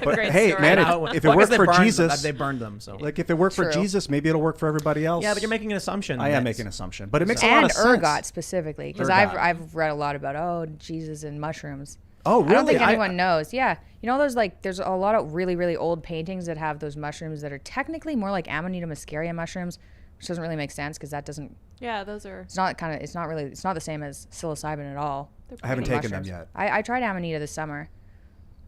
But Great hey, story. man, Well, if it I guess worked they for burned them. Jesus, They burned them. So like if it worked for True. Jesus, maybe it'll work for everybody else. yeah, but you're making an assumption. I am that's- making an assumption, but it makes a lot And of sense. ergot specifically, because Ergot. I've read a lot about Jesus and mushrooms. Oh, really? I don't think anyone knows. Yeah, you know those like there's a lot of really really old paintings that have those mushrooms that are technically more like Amanita muscaria mushrooms, which doesn't really make sense because that doesn't. Yeah, those are. It's not the same as psilocybin at all. I haven't Pretty taken them mushrooms. yet. I tried Amanita this summer.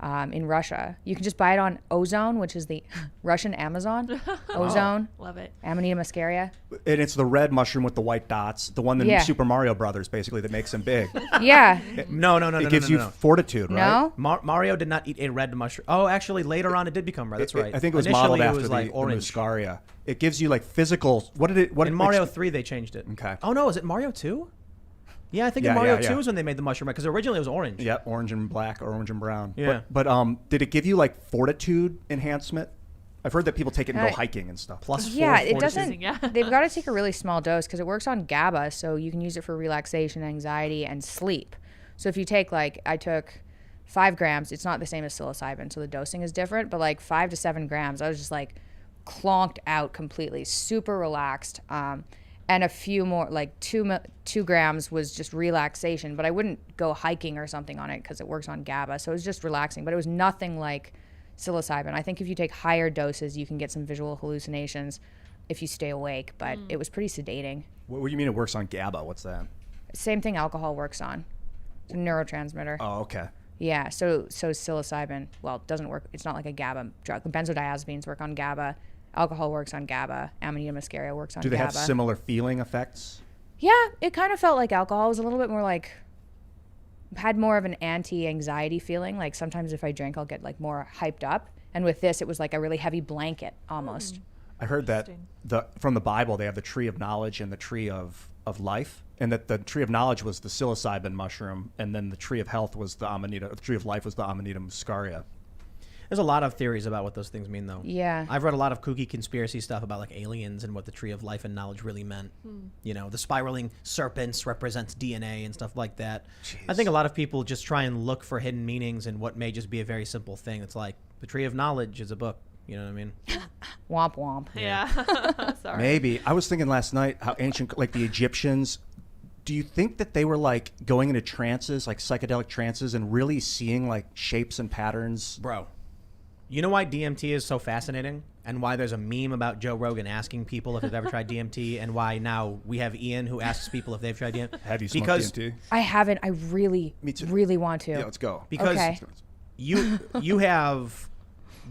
In Russia, you can just buy it on Ozone, which is the Russian Amazon. Ozone, Love it. Amanita muscaria. And it's the red mushroom with the white dots, the one that Yeah. Super Mario Brothers basically that makes him big. Yeah. No. It gives you fortitude, right? No. Mario did not eat a red mushroom. Oh, actually, later on it did become red. That's right. I think it was Initially, modeled it after was the, like the orange. muscaria. It gives you like physical. What did it? What In it Mario makes- 3, they changed it. Okay. Oh no, is it Mario 2? Yeah, I think Yeah, in Mario yeah, 2 yeah. is when they made the mushroom because originally it was orange. Yeah, orange and black or orange and brown. Yeah. But did it give you like fortitude enhancement? I've heard that people take it and go hiking and stuff. Plus 4 Yeah, it fortitude. doesn't. Yeah. They've got to take a really small dose because it works on GABA, so you can use it for relaxation, anxiety, and sleep. So if you take I took 5 grams. It's not the same as psilocybin, so the dosing is different. But like 5 to 7 grams, I was just like clonked out completely, super relaxed. And a few more, like 2 grams was just relaxation. But I wouldn't go hiking or something on it because it works on GABA, so it was just relaxing. But it was nothing like psilocybin. I think if you take higher doses, you can get some visual hallucinations if you stay awake, but it was pretty sedating. What do you mean it works on GABA? What's that? Same thing alcohol works on. It's a neurotransmitter. Oh, okay. Yeah, so psilocybin, well, it doesn't work. It's not like a GABA drug. Benzodiazepines work on GABA. Alcohol works on GABA. Amanita muscaria works on Do they GABA. have similar feeling effects? Yeah, it kind of felt like alcohol. It was a little bit more like, had more of an anti-anxiety feeling. Like sometimes if I drink, I'll get like more hyped up. And with this, it was like a really heavy blanket almost. I heard that Interesting. from the Bible they have the tree of knowledge and the tree of life, and that the tree of knowledge was the psilocybin mushroom, and then the tree of health was the Amanita. The tree of life was the Amanita muscaria. There's a lot of theories about what those things mean, though. Yeah. I've read a lot of kooky conspiracy stuff about like aliens and what the tree of life and knowledge really meant. You know, the spiraling serpents represents DNA and stuff like that. Jeez. I think a lot of people just try and look for hidden meanings in what may just be a very simple thing. It's like the tree of knowledge is a book. You know what I mean? Womp womp. Yeah. Sorry. Maybe. I was thinking last night how ancient, like the Egyptians, do you think that they were like going into trances, like psychedelic trances, and really seeing like shapes and patterns? Bro, you know why DMT is so fascinating, and why there's a meme about Joe Rogan asking people if they've ever tried DMT, and why now we have Ian who asks people if they've tried DMT? Have you smoked Because DMT? I haven't. I really, Me too. really want to. Yeah, let's go. Because Okay. you have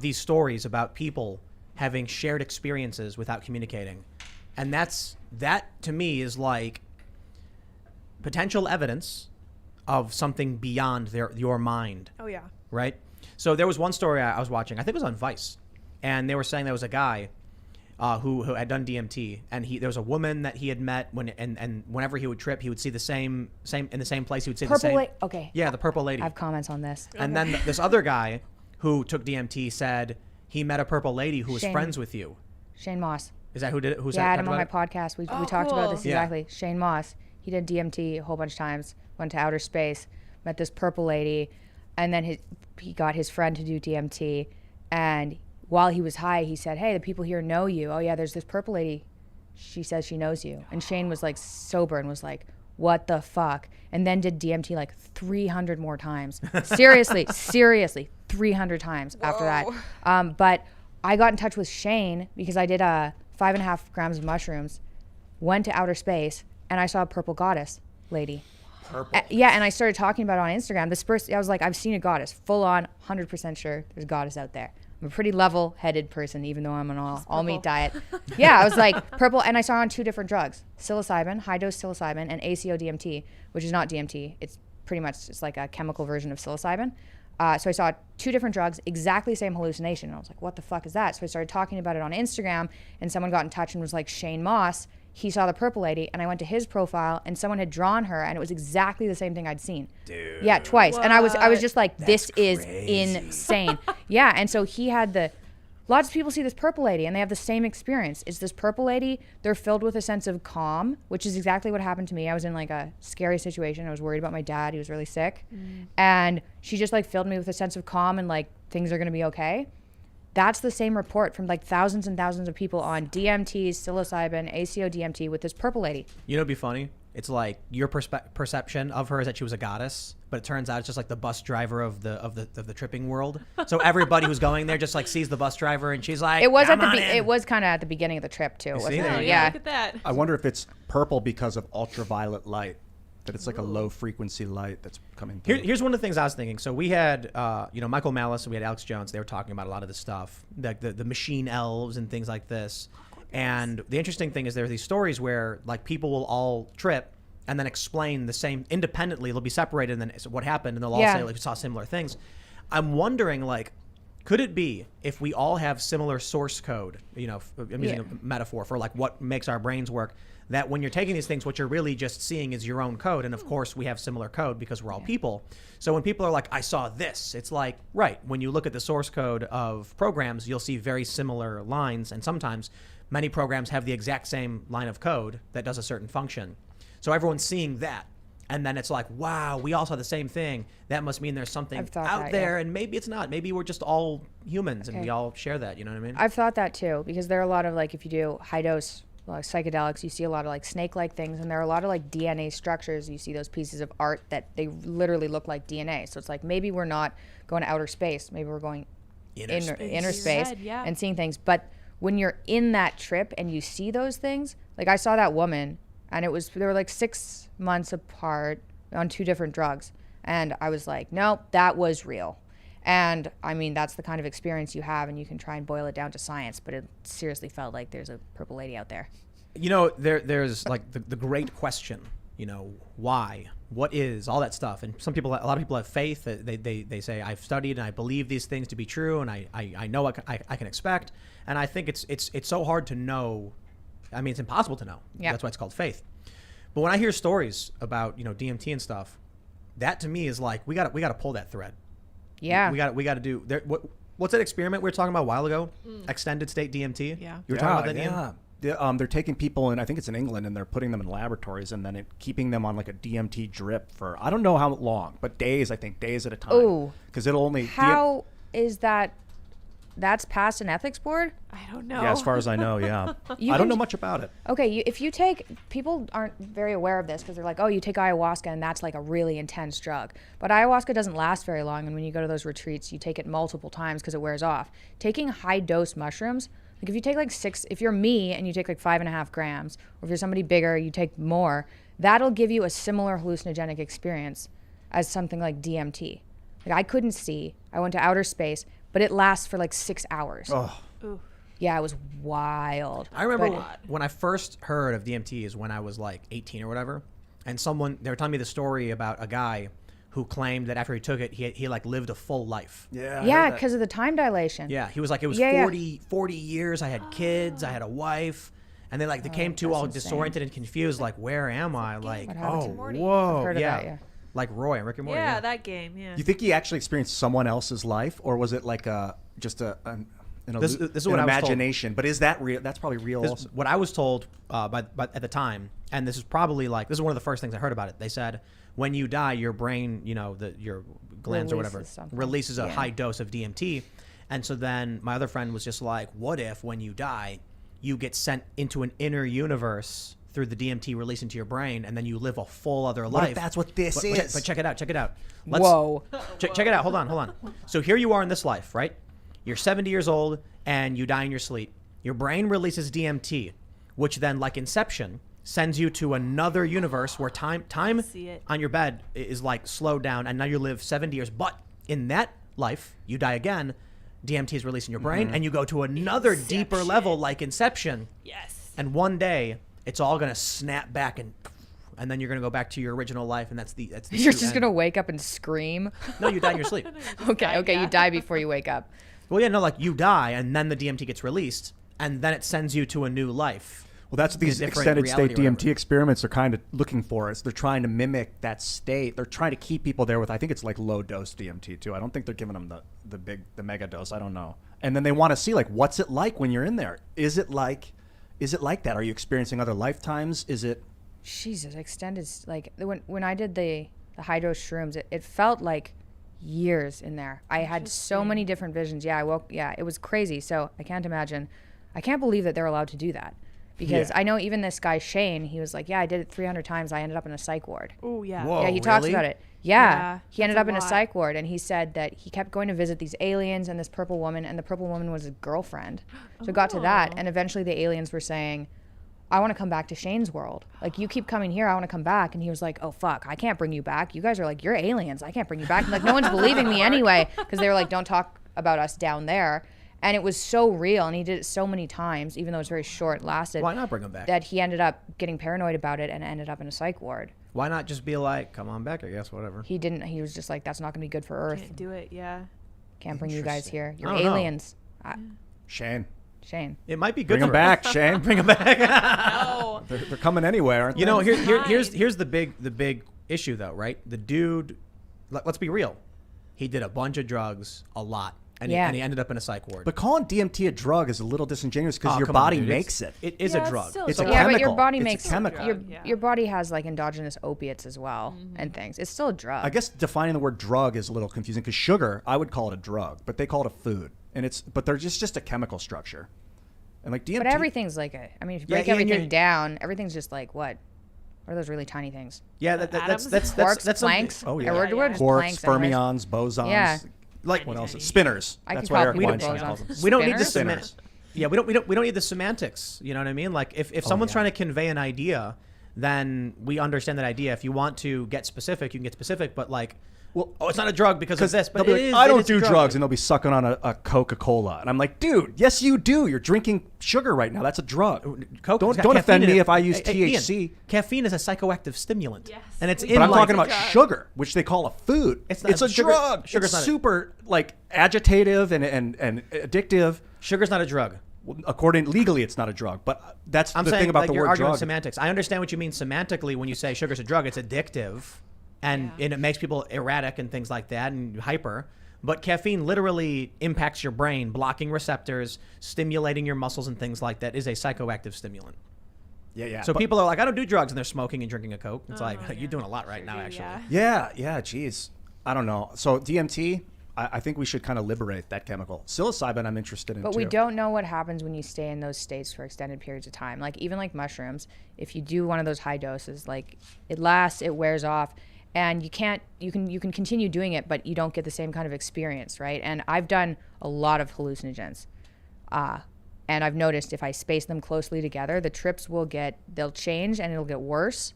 these stories about people having shared experiences without communicating, and that to me is like potential evidence of something beyond your mind, Oh yeah. right? So there was one story I was watching, I think it was on Vice, and they were saying there was a guy who had done DMT, and there was a woman that he had met and whenever he would trip, he would see the same in the same place. He would see the Purple. same. Okay. Yeah, the purple lady. I have comments on this. And then this other guy who took DMT said he met a purple lady who was Shane. friends with you. Shane Moss. Is that who did it? Who said Yeah, I had him talked on my about it? podcast. We Oh, talked about this cool. Yeah. exactly. Shane Moss. He did DMT a whole bunch of times. Went to outer space. Met this purple lady, and then he got his friend to do DMT. And while he was high, he said, "Hey, the people here know you. Oh yeah, there's this purple lady. She says she knows you." And Shane was like sober and was like, "What the fuck?" And then did DMT like 300 more times. seriously, 300 times after that. But I got in touch with Shane because I did 5.5 grams of mushrooms, went to outer space, and I saw a purple goddess lady. Purple. Yeah, and I started talking about it on Instagram. This person, I was like, I've seen a goddess, full on, 100% sure there's a goddess out there. I'm a pretty level-headed person, even though I'm on all meat diet. Yeah, I was like, purple, and I saw her on 2 different drugs: psilocybin, high-dose psilocybin, and ACO DMT, which is not DMT. It's pretty much just like a chemical version of psilocybin. So I saw 2 different drugs, exactly the same hallucination. And I was like, what the fuck is that? So I started talking about it on Instagram, and someone got in touch and was like, Shane Moss. He saw the purple lady, and I went to his profile, and someone had drawn her, and it was exactly the same thing I'd seen. Dude. Yeah, twice. And I was just like, this is crazy. insane. Yeah, and so he had lots of people see this purple lady, and they have the same experience. It's this purple lady. They're filled with a sense of calm, which is exactly what happened to me. I was in like a scary situation. I was worried about my dad. He was really sick. And she just like filled me with a sense of calm and like things are going to be okay. That's the same report from like thousands and thousands of people on DMT, psilocybin, ACO DMT with this purple lady. You know, it'd be funny. It's like your perception of her is that she was a goddess, but it turns out it's just like the bus driver of the tripping world. So everybody who's going there just like sees the bus driver, and she's like, It was "Come at on in." it was kind of at the beginning of the trip too, wasn't see? it? There Oh, you yeah. Yeah. Look at that. I wonder if it's purple because of ultraviolet light. That it's like a low frequency light that's coming through. Here's one of the things I was thinking. So we had, Michael Malice, and we had Alex Jones. They were talking about a lot of this stuff, like the machine elves and things like this. And the interesting thing is there are these stories where like people will all trip and then explain the same independently. They'll be separated, and then it's what happened, and they'll all say like we saw similar things. I'm wondering like, could it be if we all have similar source code? You know, I'm using a metaphor for like what makes our brains work. That when you're taking these things, what you're really just seeing is your own code. And of course, we have similar code because we're all people. So when people are like, I saw this, it's like, right, when you look at the source code of programs, you'll see very similar lines. And sometimes many programs have the exact same line of code that does a certain function. So everyone's seeing that. And then it's like, wow, we all saw the same thing. That must mean there's something I've thought out that, there. yeah. And maybe it's not. Maybe we're just all humans and we all share that. You know what I mean? I've thought that too, because there are a lot of like, if you do high dose like psychedelics, you see a lot of like snake-like things, and there are a lot of like DNA structures. You see those pieces of art that they literally look like DNA. So it's like maybe we're not going to outer space. Maybe we're going inner space Right, yeah. and seeing things. But when you're in that trip and you see those things, like I saw that woman, and they were like 6 months apart on 2 different drugs, and I was like, no, that was real. And I mean, that's the kind of experience you have, and you can try and boil it down to science, but it seriously felt like there's a purple lady out there. You know, there's like the great question why, what is, all that stuff. And a lot of people have faith. They say, I've studied and I believe these things to be true, and I know what I can expect. And I think it's so hard to know. I mean, it's impossible to know. Yeah. That's why it's called faith. But when I hear stories about, DMT and stuff, that to me is like, we got to pull that thread. Yeah. We got to do what's that experiment we were talking about a while ago? Extended state DMT. Yeah. You were talking about that, Ian? They're taking people in, I think it's in England, and they're putting them in laboratories and then keeping them on like a DMT drip for, I don't know how long, but days at a time. Ooh. Because it'll only... How is that? That's passed an ethics board? I don't know. Yeah, as far as I know, yeah. I don't know much about it. Okay, if you take... People aren't very aware of this because they're like, oh, you take ayahuasca and that's like a really intense drug. But ayahuasca doesn't last very long, and when you go to those retreats, you take it multiple times because it wears off. Taking high-dose mushrooms... Like if you take like 6, if you're me and you take like 5.5 grams, or if you're somebody bigger, you take more, that'll give you a similar hallucinogenic experience as something like DMT. Like I couldn't see, I went to outer space, but it lasts for like 6 hours. Oh. Ooh. Yeah, it was wild. I remember when I first heard of DMT is when I was like 18 or whatever, and they were telling me the story about a guy who claimed that after he took it, he like lived a full life. Yeah, because of the time dilation. Yeah, he was like, it was 40 years. I had kids, I had a wife, and they came to all disoriented and confused, like, where am I? Like, whoa, I've heard of that, yeah. Like Roy and Rick and Morty. Yeah, that game. Yeah. You think he actually experienced someone else's life, or was it like this is what imagination? But is that real? That's probably real. Also. What I was told by at the time, and this is probably this is one of the first things I heard about it. They said, when you die, your brain, your glands or whatever, releases a high dose of DMT. And so then my other friend was just like, what if when you die, you get sent into an inner universe through the DMT release into your brain, and then you live a full other life? What if that's what this is? But check it out. Whoa. Check it out. Hold on. So here you are in this life, right? You're 70 years old, and you die in your sleep. Your brain releases DMT, which then, like Inception, sends you to another universe where time on your bed is like slowed down, and now you live 70 years. But in that life, you die again, DMT is released in your brain, and you go to another deeper level like Inception. Yes. And one day, it's all going to snap back, and then you're going to go back to your original life, and that's the You're just going to wake up and scream? No, you die in your sleep. Okay, you die before you wake up. Well, yeah, no, like you die, and then the DMT gets released, and then it sends you to a new life. Well, that's what these extended state DMT experiments are kind of looking for. Is they're trying to mimic that state. They're trying to keep people there with, I think it's like low dose DMT too. I don't think they're giving them the mega dose. I don't know. And then they want to see like, what's it like when you're in there? Is it like that? Are you experiencing other lifetimes? Is it? Jesus, extended, like when I did the high dose shrooms, it felt like years in there. I had so many different visions. Yeah, it was crazy. So I can't believe that they're allowed to do that. Because I know even this guy, Shane, he was like, yeah, I did it 300 times. I ended up in a psych ward. Oh, yeah. Whoa, yeah, he talks about it. Yeah, he ended up in a lot. psych ward, and he said that he kept going to visit these aliens and this purple woman, and the purple woman was his girlfriend. So it got to that, and eventually the aliens were saying, I want to come back to Shane's world. Like, you keep coming here, I want to come back. And he was like, oh, fuck, I can't bring you back. You guys are like, you're aliens. I can't bring you back. And like, no one's believing me anyway, because they were like, don't talk about us down there. And it was so real, and he did it so many times, even though it was very short lasted. Why not bring him back? That he ended up getting paranoid about it and ended up in a psych ward. Why not just be like, come on back, I guess, whatever. He didn't. He was just like, that's not going to be good for Earth. Can't do it, yeah. Can't bring you guys here. You're I don't know. aliens. Shane. It might be good Bring them back, Shane. Bring him back. No. They're coming anyway, aren't they? You know, here's the big issue, though, right? The dude, let's be real. He did a bunch of drugs, a lot. And he ended up in a psych ward. But calling DMT a drug is a little disingenuous because your body makes it. It is a drug. It's a yeah, chemical. but your body It's makes a chemical. Your body has like endogenous opiates as well and things. It's still a drug. I guess defining the word drug is a little confusing because sugar, I would call it a drug, but they call it a food, but they're just a chemical structure. And like DMT. But everything's like if you break everything down, everything's just like what? What are those really tiny things? Yeah, that's quarks, planks. Oh yeah, Quarks, quarks, fermions, bosons. Yeah. Like what else? Spinners. I That's can what call Eric people Weinstein bosons. calls them. We don't need the Spinners? semantics. Yeah, we don't need the semantics. You know what I mean? Like if someone's trying to convey an idea, then we understand that idea. If you want to get specific, you can get specific. But like Well, it's not a drug because of this, but they'll it be like, is. I it don't is do a drug. drugs, and they'll be sucking on a Coca-Cola, and I'm like, dude, yes you do. You're drinking sugar right now. That's a drug. Coke, Don't caffeine offend in me it. if I use Hey, Ian, THC. caffeine is a psychoactive stimulant. Yes. And it's But in But I'm like, talking about drug. sugar, which they call a food. It's not- It's a sugar- drug. sugar's It's not a- super like agitative and addictive. Sugar's not a drug. According legally, it's not a drug. But that's I'm the saying thing about like the you're word arguing drug. semantics. I understand what you mean semantically when you say sugar's a drug. It's addictive, and it makes people erratic and things like that and hyper. But caffeine literally impacts your brain, blocking receptors, stimulating your muscles and things like that. Is a psychoactive stimulant. Yeah. So But- people are like, I don't do drugs, and they're smoking and drinking a Coke. It's like yeah. you're doing a lot right now, actually. Yeah. Geez, I don't know. So DMT, I think we should kind of liberate that chemical. Psilocybin, I'm interested in. But too. we don't know what happens when you stay in those states for extended periods of time. Like even like mushrooms, if you do one of those high doses, like it lasts, it wears off, and you can continue doing it, but you don't get the same kind of experience, right? And I've done a lot of hallucinogens, and I've noticed if I space them closely together, the trips they'll change and it'll get worse.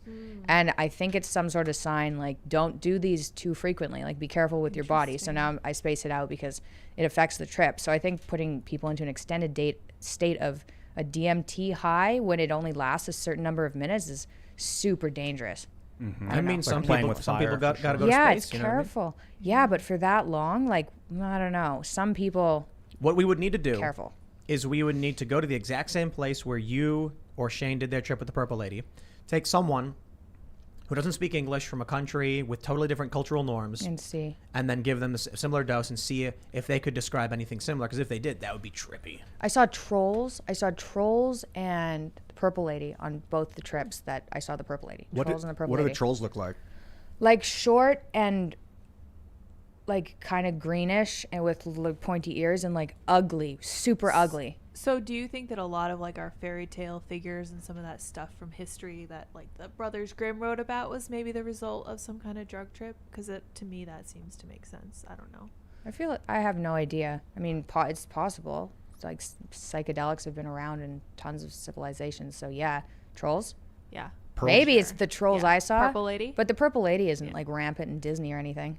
And I think it's some sort of sign like don't do these too frequently. Like be careful with your body. So now I space it out because it affects the trip. So I think putting people into an extended state of a DMT high when it only lasts a certain number of minutes is super dangerous. I mean, some playing people, with some people fire, got for to go sure. to Yeah, space. it's you know what I mean? careful. Yeah, but for that long, like I don't know. Some people What we would need to do careful. is we would need to go to the exact same place where you or Shane did their trip with the Purple Lady. Take someone who doesn't speak English from a country with totally different cultural norms And see. and then give them a similar dose and see if they could describe anything similar. Because if they did, that would be trippy. I saw trolls and the Purple Lady on both the trips that I saw the Purple Lady. Trolls and the Purple what do Lady. the trolls look like? Like short and like kind of greenish and with pointy ears and like ugly, super ugly. So do you think that a lot of like our fairy tale figures and some of that stuff from history that like the Brothers Grimm wrote about was maybe the result of some kind of drug trip? Because to me that seems to make sense. I don't know. I feel I have no idea. I mean, it's possible. It's like psychedelics have been around in tons of civilizations. So yeah, trolls. Yeah. Maybe it's the trolls Yeah. I saw. Purple Lady? But the Purple Lady isn't like rampant in Disney or anything.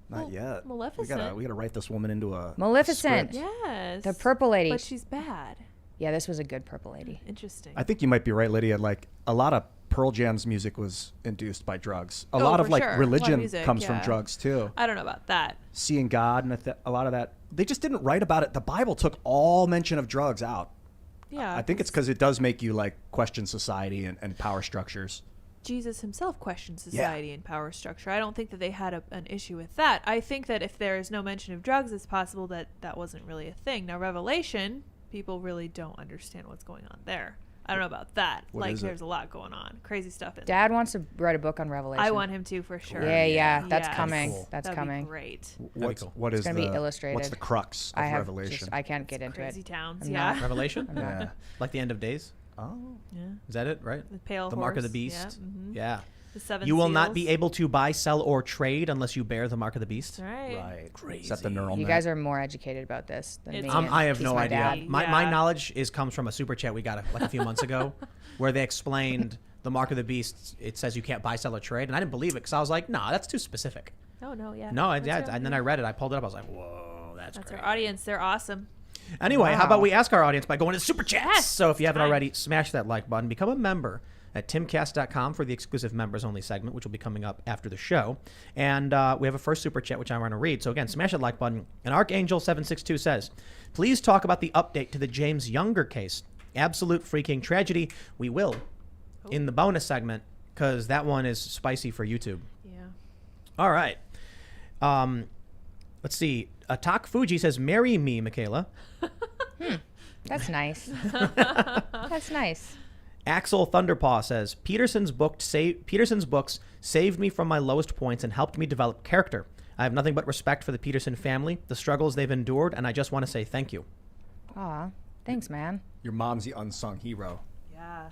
Not yet. Maleficent. We gotta write this woman into a Maleficent. script. Yes. The Purple Lady. But she's bad. Yeah, this was a good Purple Lady. Interesting. I think you might be right, Lydia. Like a lot of Pearl Jam's music was induced by drugs. A Oh, lot of for like sure. A lot of religion music, comes from yeah. drugs too. I don't know about that. Seeing God and a lot of that. They just didn't write about it. The Bible took all mention of drugs out. Yeah. I think it's because it does make you like question society and power structures. Jesus himself questioned society and power structure. I don't think that they had an issue with that. I think that if there is no mention of drugs, it's possible that that wasn't really a thing. Now, Revelation, people really don't understand what's going on there. I don't know about that. What like, is it? there's a lot going on. Crazy stuff in there. Dad wants to write a book on Revelation. I want him to for sure. Yeah, that's Yes. coming. Cool. That's That'd coming. Be great. What is gonna be the illustrated. What's the crux of Revelation? I can't get into Crazy it. towns. I'm yeah. not- Revelation? Yeah. Like the end of days? Oh. Yeah. Is that it, right? The pale The mark of the horse. beast? Yeah. Mhm. Yeah. The seven You will not seals. be able to buy, sell, or trade unless you bear the mark of the beast. That's right. Right. Crazy. Is that the neural You net? guys are more educated about this than It's- me. I have He's no my idea. dad. My Yeah. knowledge comes from a super chat we got like a few months ago, where they explained the mark of the beast. It says you can't buy, sell, or trade, and I didn't believe it because I was like, nah, that's too specific. Oh, no, yeah. No, That's yeah, our- and then I read it. I pulled it up. I was like, whoa, that's That's great. our audience. They're awesome. Anyway, how Wow. about we ask our audience by going to the super chats? Yes, So if you haven't time. already, smash that like button. Become a member at timcast.com for the exclusive members only segment, which will be coming up after the show. And we have a first super chat, which I want to read. So again, smash that like button. And Archangel762 says, please talk about the update to the James Younger case. Absolute freaking tragedy. We will in the bonus segment because that one is spicy for YouTube. Yeah. All right. Let's see. Atak Fuji says, marry me, Mikhaila. That's nice. That's nice. Axel Thunderpaw says, Peterson's books saved me from my lowest points and helped me develop character. I have nothing but respect for the Peterson family, the struggles they've endured, and I just want to say thank you. Aw, thanks, man. Your mom's the unsung hero. Yeah.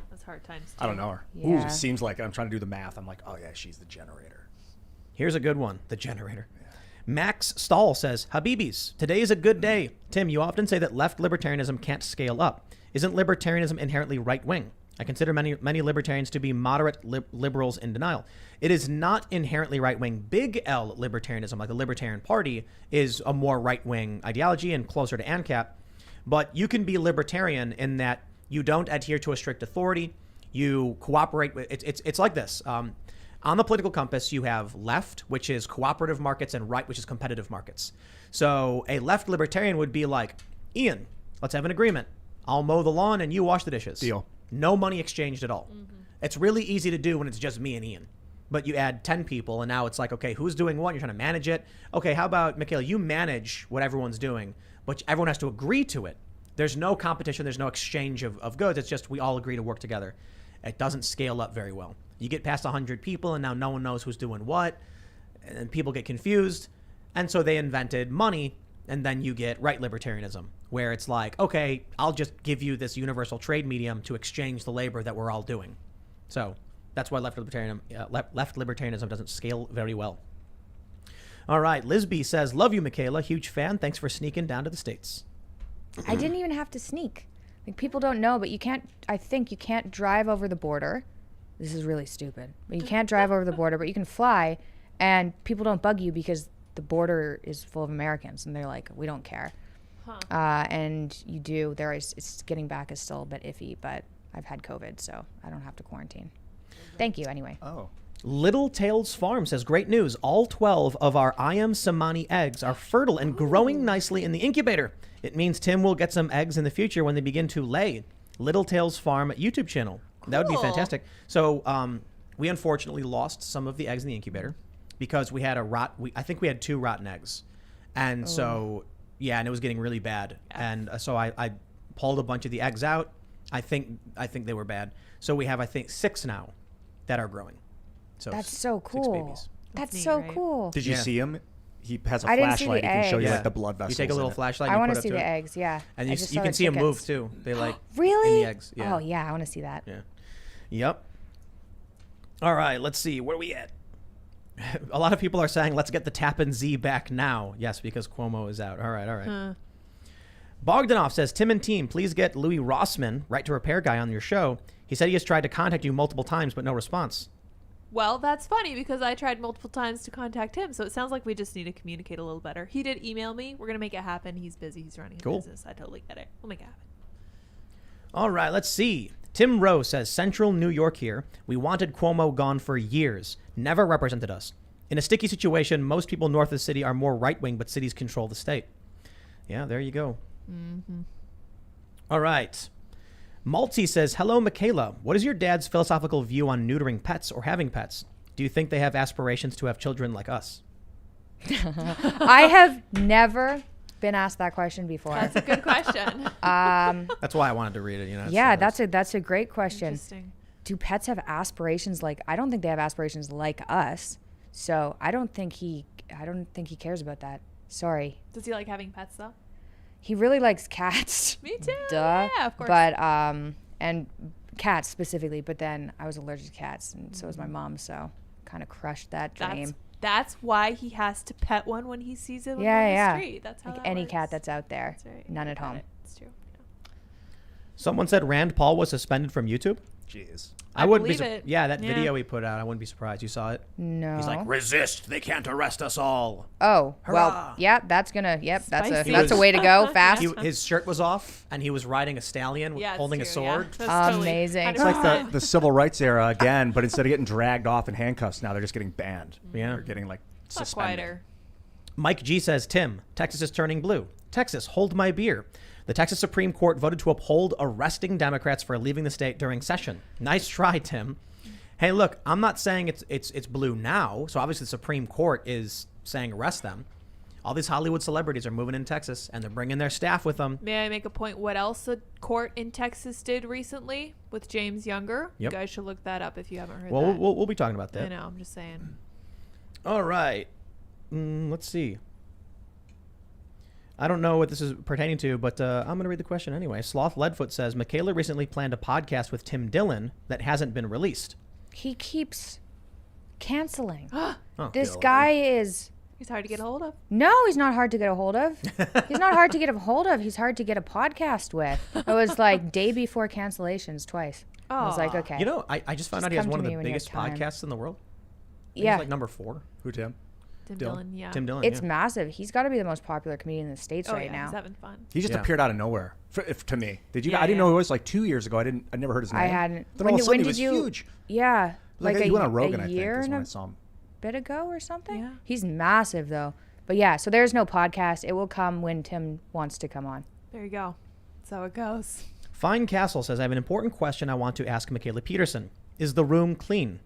That's hard times. I don't know her. Yeah. Ooh, seems like it. I'm trying to do the math. I'm like, oh yeah, she's the generator. Here's a good one, the generator. Max Stahl says, Habibis, today is a good day. Tim, you often say that left libertarianism can't scale up. Isn't libertarianism inherently right-wing? I consider many libertarians to be moderate liberals in denial. It is not inherently right-wing. Big L libertarianism, like the Libertarian Party, is a more right-wing ideology and closer to ANCAP. But you can be libertarian in that you don't adhere to a strict authority. You cooperate with it's like this. On the political compass, you have left, which is cooperative markets, and right, which is competitive markets. So a left libertarian would be like, Ian, let's have an agreement. I'll mow the lawn and you wash the dishes. Deal. No money exchanged at all. It's really easy to do when it's just me and Ian. But you add 10 people and now it's like, okay, who's doing what? You're trying to manage it. Okay, how about, Mikhaila, you manage what everyone's doing, but everyone has to agree to it. There's no competition. There's no exchange of goods. It's just we all agree to work together. It doesn't scale up very well. You get past 100 people and now no one knows who's doing what. And people get confused. And so they invented money. And then you get right libertarianism, where it's like, okay, I'll just give you this universal trade medium to exchange the labor that we're all doing. So that's why left libertarianism doesn't scale very well. All right. Lisby says, love you, Mikhaila. Huge fan. Thanks for sneaking down to the States. I didn't even have to sneak. Like, people don't know, but I think you can't drive over the border. This is really stupid. But you can't drive over the border, but you can fly, and people don't bug you because the border is full of Americans, and they're like, we don't care. And you do. It's getting back is still a bit iffy, but I've had COVID, so I don't have to quarantine. Thank you, anyway. Oh. Little Tails Farm says, great news. All 12 of our I Am Samani eggs are fertile and growing nicely in the incubator. It means Tim will get some eggs in the future when they begin to lay. Little Tails Farm YouTube channel. Cool. That would be fantastic. So we unfortunately lost some of the eggs in the incubator because we had I think we had 2 rotten eggs. And so, yeah, and it was getting really bad. Yeah. And so I pulled a bunch of the eggs out. I think they were bad. So we have, I think, 6 now that are growing. So that's so cool. 6 babies. That's neat, so right? cool. Did you see him? He has a I didn't see flashlight. the He can show you eggs. like the blood vessels. You take a little flashlight. I want want to see the eggs, yeah. And you can see them move too. They like really? in the eggs. Yeah. Oh yeah, I want to see that. Yeah. Yep. All right, let's see. Where are we at? A lot of people are saying, let's get the Tappan Z back now. Yes, because Cuomo is out. All right. Bogdanov says, Tim and team, please get Louis Rossman, Right to Repair guy, on your show. He said he has tried to contact you multiple times, but no response. Well, that's funny because I tried multiple times to contact him. So it sounds like we just need to communicate a little better. He did email me. We're going to make it happen. He's busy. He's running a business. I totally get it. We'll make it happen. All right, let's see. Tim Rowe says, Central New York here. We wanted Cuomo gone for years. Never represented us. In a sticky situation, most people north of the city are more right-wing, but cities control the state. Yeah, there you go. Mm-hmm. All right. Maltzy says, hello, Mikhaila. What is your dad's philosophical view on neutering pets or having pets? Do you think they have aspirations to have children like us? I have never been asked that question before. That's a good question. That's why I wanted to read it. Yeah, that's a great question. Interesting. Do pets have aspirations like? I don't think they have aspirations like us. So I don't think he cares about that. Sorry. Does he like having pets though? He really likes cats. Me too. Duh. Yeah, of course. But and cats specifically. But then I was allergic to cats, and so was my mom. So kind of crushed that dream. That's why he has to pet one when he sees it on the street. That's how like that any works. cat that's out there. That's right. None at home. It's true. Someone said Rand Paul was suspended from YouTube. Jeez. I wouldn't be. believe it. Yeah, that video he put out, I wouldn't be surprised. You saw it? No. He's like, resist. They can't arrest us all. Oh, Hurrah. well, yeah, that's gonna. Yep, Spicy. that's a way to go fast. His shirt was off, and he was riding a stallion holding a sword. Yeah, that's Amazing. Totally It's like the civil rights era again, but instead of getting dragged off in handcuffs, now they're just getting banned. Yeah. They're getting like It's not suspended. quieter. Mike G says, Tim, Texas is turning blue. Texas, hold my beer. The Texas Supreme Court voted to uphold arresting Democrats for leaving the state during session. Nice try, Tim. Hey, look, I'm not saying it's blue now. So obviously the Supreme Court is saying arrest them. All these Hollywood celebrities are moving in Texas, and they're bringing their staff with them. May I make a point? What else a court in Texas did recently with James Younger? Yep. You guys should look that up if you haven't heard Well, that. we'll be talking about that. I know. I'm just saying. All right. Let's see. I don't know what this is pertaining to, but I'm going to read the question anyway. Sloth Leadfoot says, Mikhaila recently planned a podcast with Tim Dillon that hasn't been released. He keeps canceling. Oh, This guy is. He's hard to get a hold of. No, he's not hard to get a hold of. He's not hard to get a hold of. He's hard to get a podcast with. It was like day before cancellations twice. I was like, okay. You know, I just found Just out he has come one to of me the when you biggest have time. podcasts in the world. I think Yeah. he's like number 4. Who, Tim? Tim Dylan. Dillon, yeah. Tim Dillon. It's yeah. massive. He's got to be the most popular comedian in the States Oh, right yeah, now. he's having fun. He just Yeah. appeared out of nowhere to me. Did you? Yeah, I didn't yeah. know who he was like 2 years ago. I never heard his name. I hadn't. Then all of a sudden he was you? huge. Yeah, like he went on Rogan, a I think, year is and when a I saw him. bit ago or something. Yeah. He's massive though. But yeah, so there's no podcast. It will come when Tim wants to come on. There you go. That's how it goes. Fine Castle says, I have an important question I want to ask Mikhaila Peterson. Is the room clean?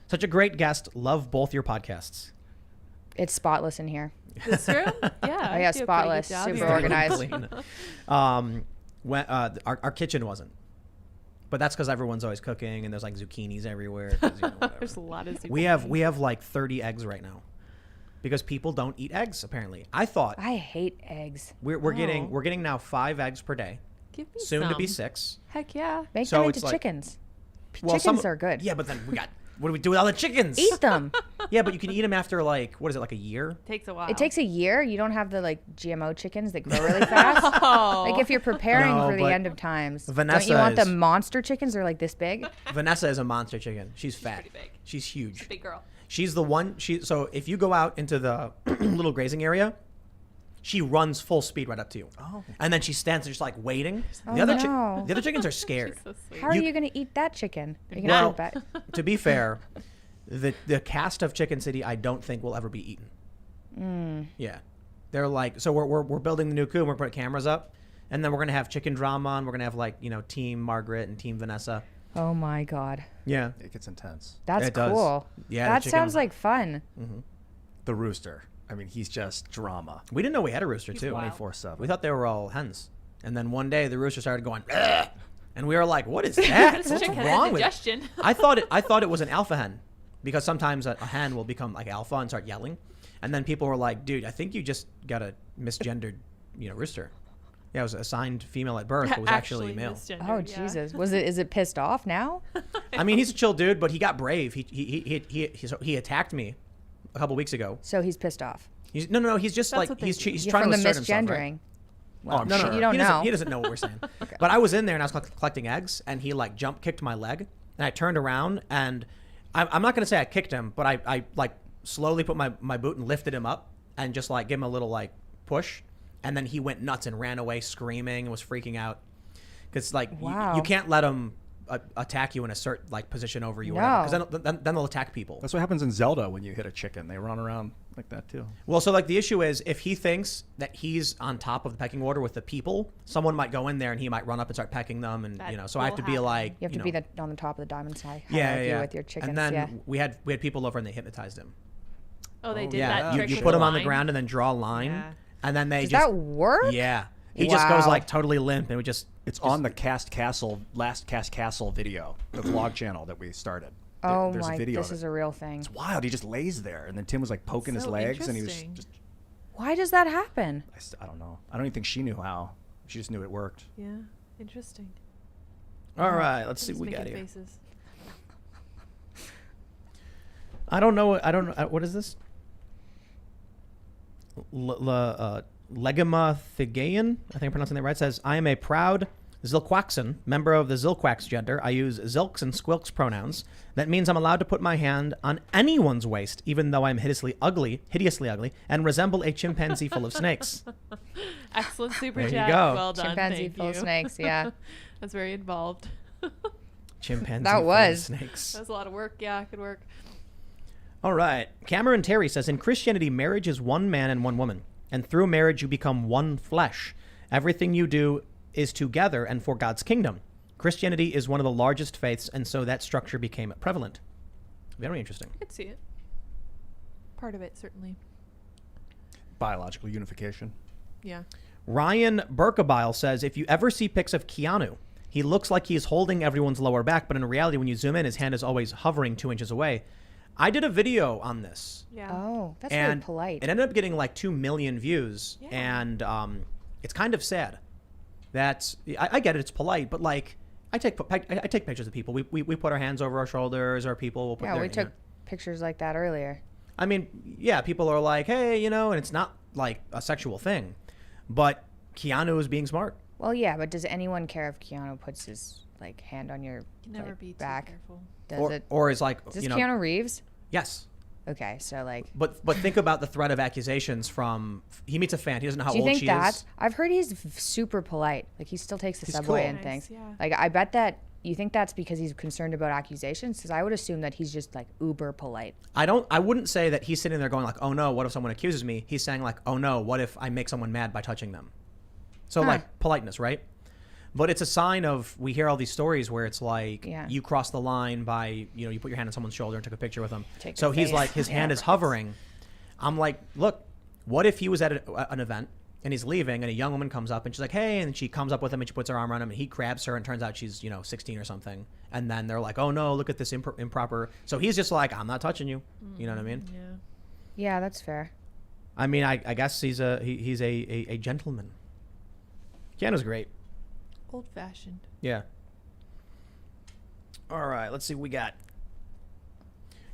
Such a great guest. Love both your podcasts. It's spotless in here. This room? Yeah. Oh, yeah, I do a pretty good spotless, job super here. organized. Clean. When our kitchen wasn't. But that's because everyone's always cooking and there's like zucchinis everywhere. 'cause, you know, whatever. There's a lot of we have like 30 eggs right now because people don't eat eggs apparently. I thought I hate eggs. we're getting now 5 eggs per day, Give me soon to be some. 6. Heck yeah. Make So them it's into like- chickens. Well, Chickens are good. Yeah, but then what do we do with all the chickens? Eat them. Yeah, but you can eat them after like what is it, like a year? Takes a while. It takes a year. You don't have the like GMO chickens that grow really fast. Oh. Like if you're preparing No, for the but end of times, Vanessa don't you want the is- monster chickens? They're like this big. Vanessa is a monster chicken. She's fat. pretty big. She's huge. Big girl. She's the one. So if you go out into the little grazing area, she runs full speed right up to you. Oh. And then she stands there just like waiting. Oh, the other no. the other chickens are scared. So sweet. How are You- you going to eat that chicken? Are you going to Well, eat that? to be fair, the cast of Chicken City I don't think will ever be eaten. Yeah, they're like, so we're building the new coop. We're putting cameras up, and then we're gonna have chicken drama, and we're gonna have like, you know, Team Margaret and Team Vanessa. Oh my God. Yeah, It gets intense. That's It does. cool. Yeah, the That chicken- sounds like fun. The rooster. I mean, he's just drama. we didn't know we had a rooster too. wild. 24/7. We thought they were all hens, and then one day the rooster started going, "Ugh," and we were like, "What is that? This What's chick has wrong with it?" indigestion. I thought it was an alpha hen, because sometimes a hen will become like alpha and start yelling, and then people were like, "Dude, I think you just got a misgendered, rooster." Yeah, it was assigned female at birth, but was actually male. misgendered, Oh yeah. Jesus! Is it pissed off now? I mean, he's a chill dude, but he got brave. He attacked me a couple weeks ago. So he's pissed off. No. He's just That's like what they he's do. he's Yeah, trying from to the assert himself. Right? misgendering. Oh, I'm No, sure. You don't he know. doesn't know what we're saying. But I was in there and I was collecting eggs, and he like jump kicked my leg, and I turned around and I'm not gonna say I kicked him, but I like slowly put my boot and lifted him up and just like give him a little like push, and then he went nuts and ran away screaming and was freaking out because like Wow. you can't let him attack you and assert like position over you, No. because then they'll attack people. That's what happens in Zelda when you hit a chicken. They run around like that too. Well, so like the issue is if he thinks that he's on top of the pecking order with the people, someone might go in there and he might run up and start pecking them, and That so I have to will be happen. like, You have to be on the top of the diamond side yeah. with your chickens. And then yeah. we had people over and they hypnotized him. Oh, they did Yeah, that you trick with put him on the line. ground and then draw a line, Yeah. and then they Does just that work? yeah. He just goes Wow. like totally limp, and we just It's on the last Cast Castle video, the vlog channel that we started. Oh There's my! a video This of is it. a real thing. It's wild. He just lays there, and then Tim was like poking his So legs, and he was interesting. just. Why does that happen? I don't know. I don't even think she knew how. She just knew it worked. Yeah, interesting. all right. Let's see Just what we got making here. faces. I don't know. What is this? Legema Thigayan, I think I'm pronouncing that right, says, I am a proud Zilquaxan, member of the Zilquax gender. I use Zilks and Squilks pronouns. That means I'm allowed to put my hand on anyone's waist, even though I'm hideously ugly, and resemble a chimpanzee full of snakes. Excellent super There you chat. go. Well done. Chimpanzee Thank full of you. snakes. Yeah. That's very involved. Chimpanzee That full of was. snakes. That was a lot of work. Yeah, good work. All right. Cameron Terry says, in Christianity, marriage is one man and one woman. And through marriage, you become one flesh. Everything you do is together and for God's kingdom. Christianity is one of the largest faiths, and so that structure became prevalent. Very interesting. I could see it. Part of it, certainly. Biological unification. Yeah. Ryan Berkebile says, if you ever see pics of Keanu, he looks like he's holding everyone's lower back, but in reality, when you zoom in, his hand is always hovering 2 inches away. I did a video on this. Yeah. Oh, that's and really polite. it ended up getting like 2 million views, Yeah. and it's kind of sad. That I get it; it's polite, but like I take pictures of people. We put our hands over our shoulders, or people will put Yeah, their, we took pictures like that earlier. I mean, yeah, people are like, hey, and it's not like a sexual thing, but Keanu is being smart. Well, yeah, but does anyone care if Keanu puts his like hand on your You can never like, be back? too careful. Does it? Or is like, Is this you know, Keanu Reeves? yes. Okay, so like. But think about the threat of accusations from, he meets a fan. He doesn't know how Do you old think she that's? is. I've heard he's super polite. Like he still takes the He's subway cool. and Nice, things. yeah. Like I bet that you think that's because he's concerned about accusations. Because I would assume that he's just like uber polite. I wouldn't say that he's sitting there going like, oh no, what if someone accuses me? He's saying like, oh no, what if I make someone mad by touching them? So like politeness, right? But it's a sign of, we hear all these stories where it's like you cross the line by, you know, you put your hand on someone's shoulder and took a picture with them. So he's like, his hand is hovering. I'm like, look, what if he was at an event and he's leaving and a young woman comes up and she's like, hey, and she comes up with him and she puts her arm around him and he grabs her and turns out she's, you know, 16 or something. And then they're like, oh no, look at this improper. So he's just like, I'm not touching you. You know what I mean? Yeah. Yeah, that's fair. I mean, I guess he's a gentleman. Keanu's great. Old fashioned. Yeah. All right, let's see what we got.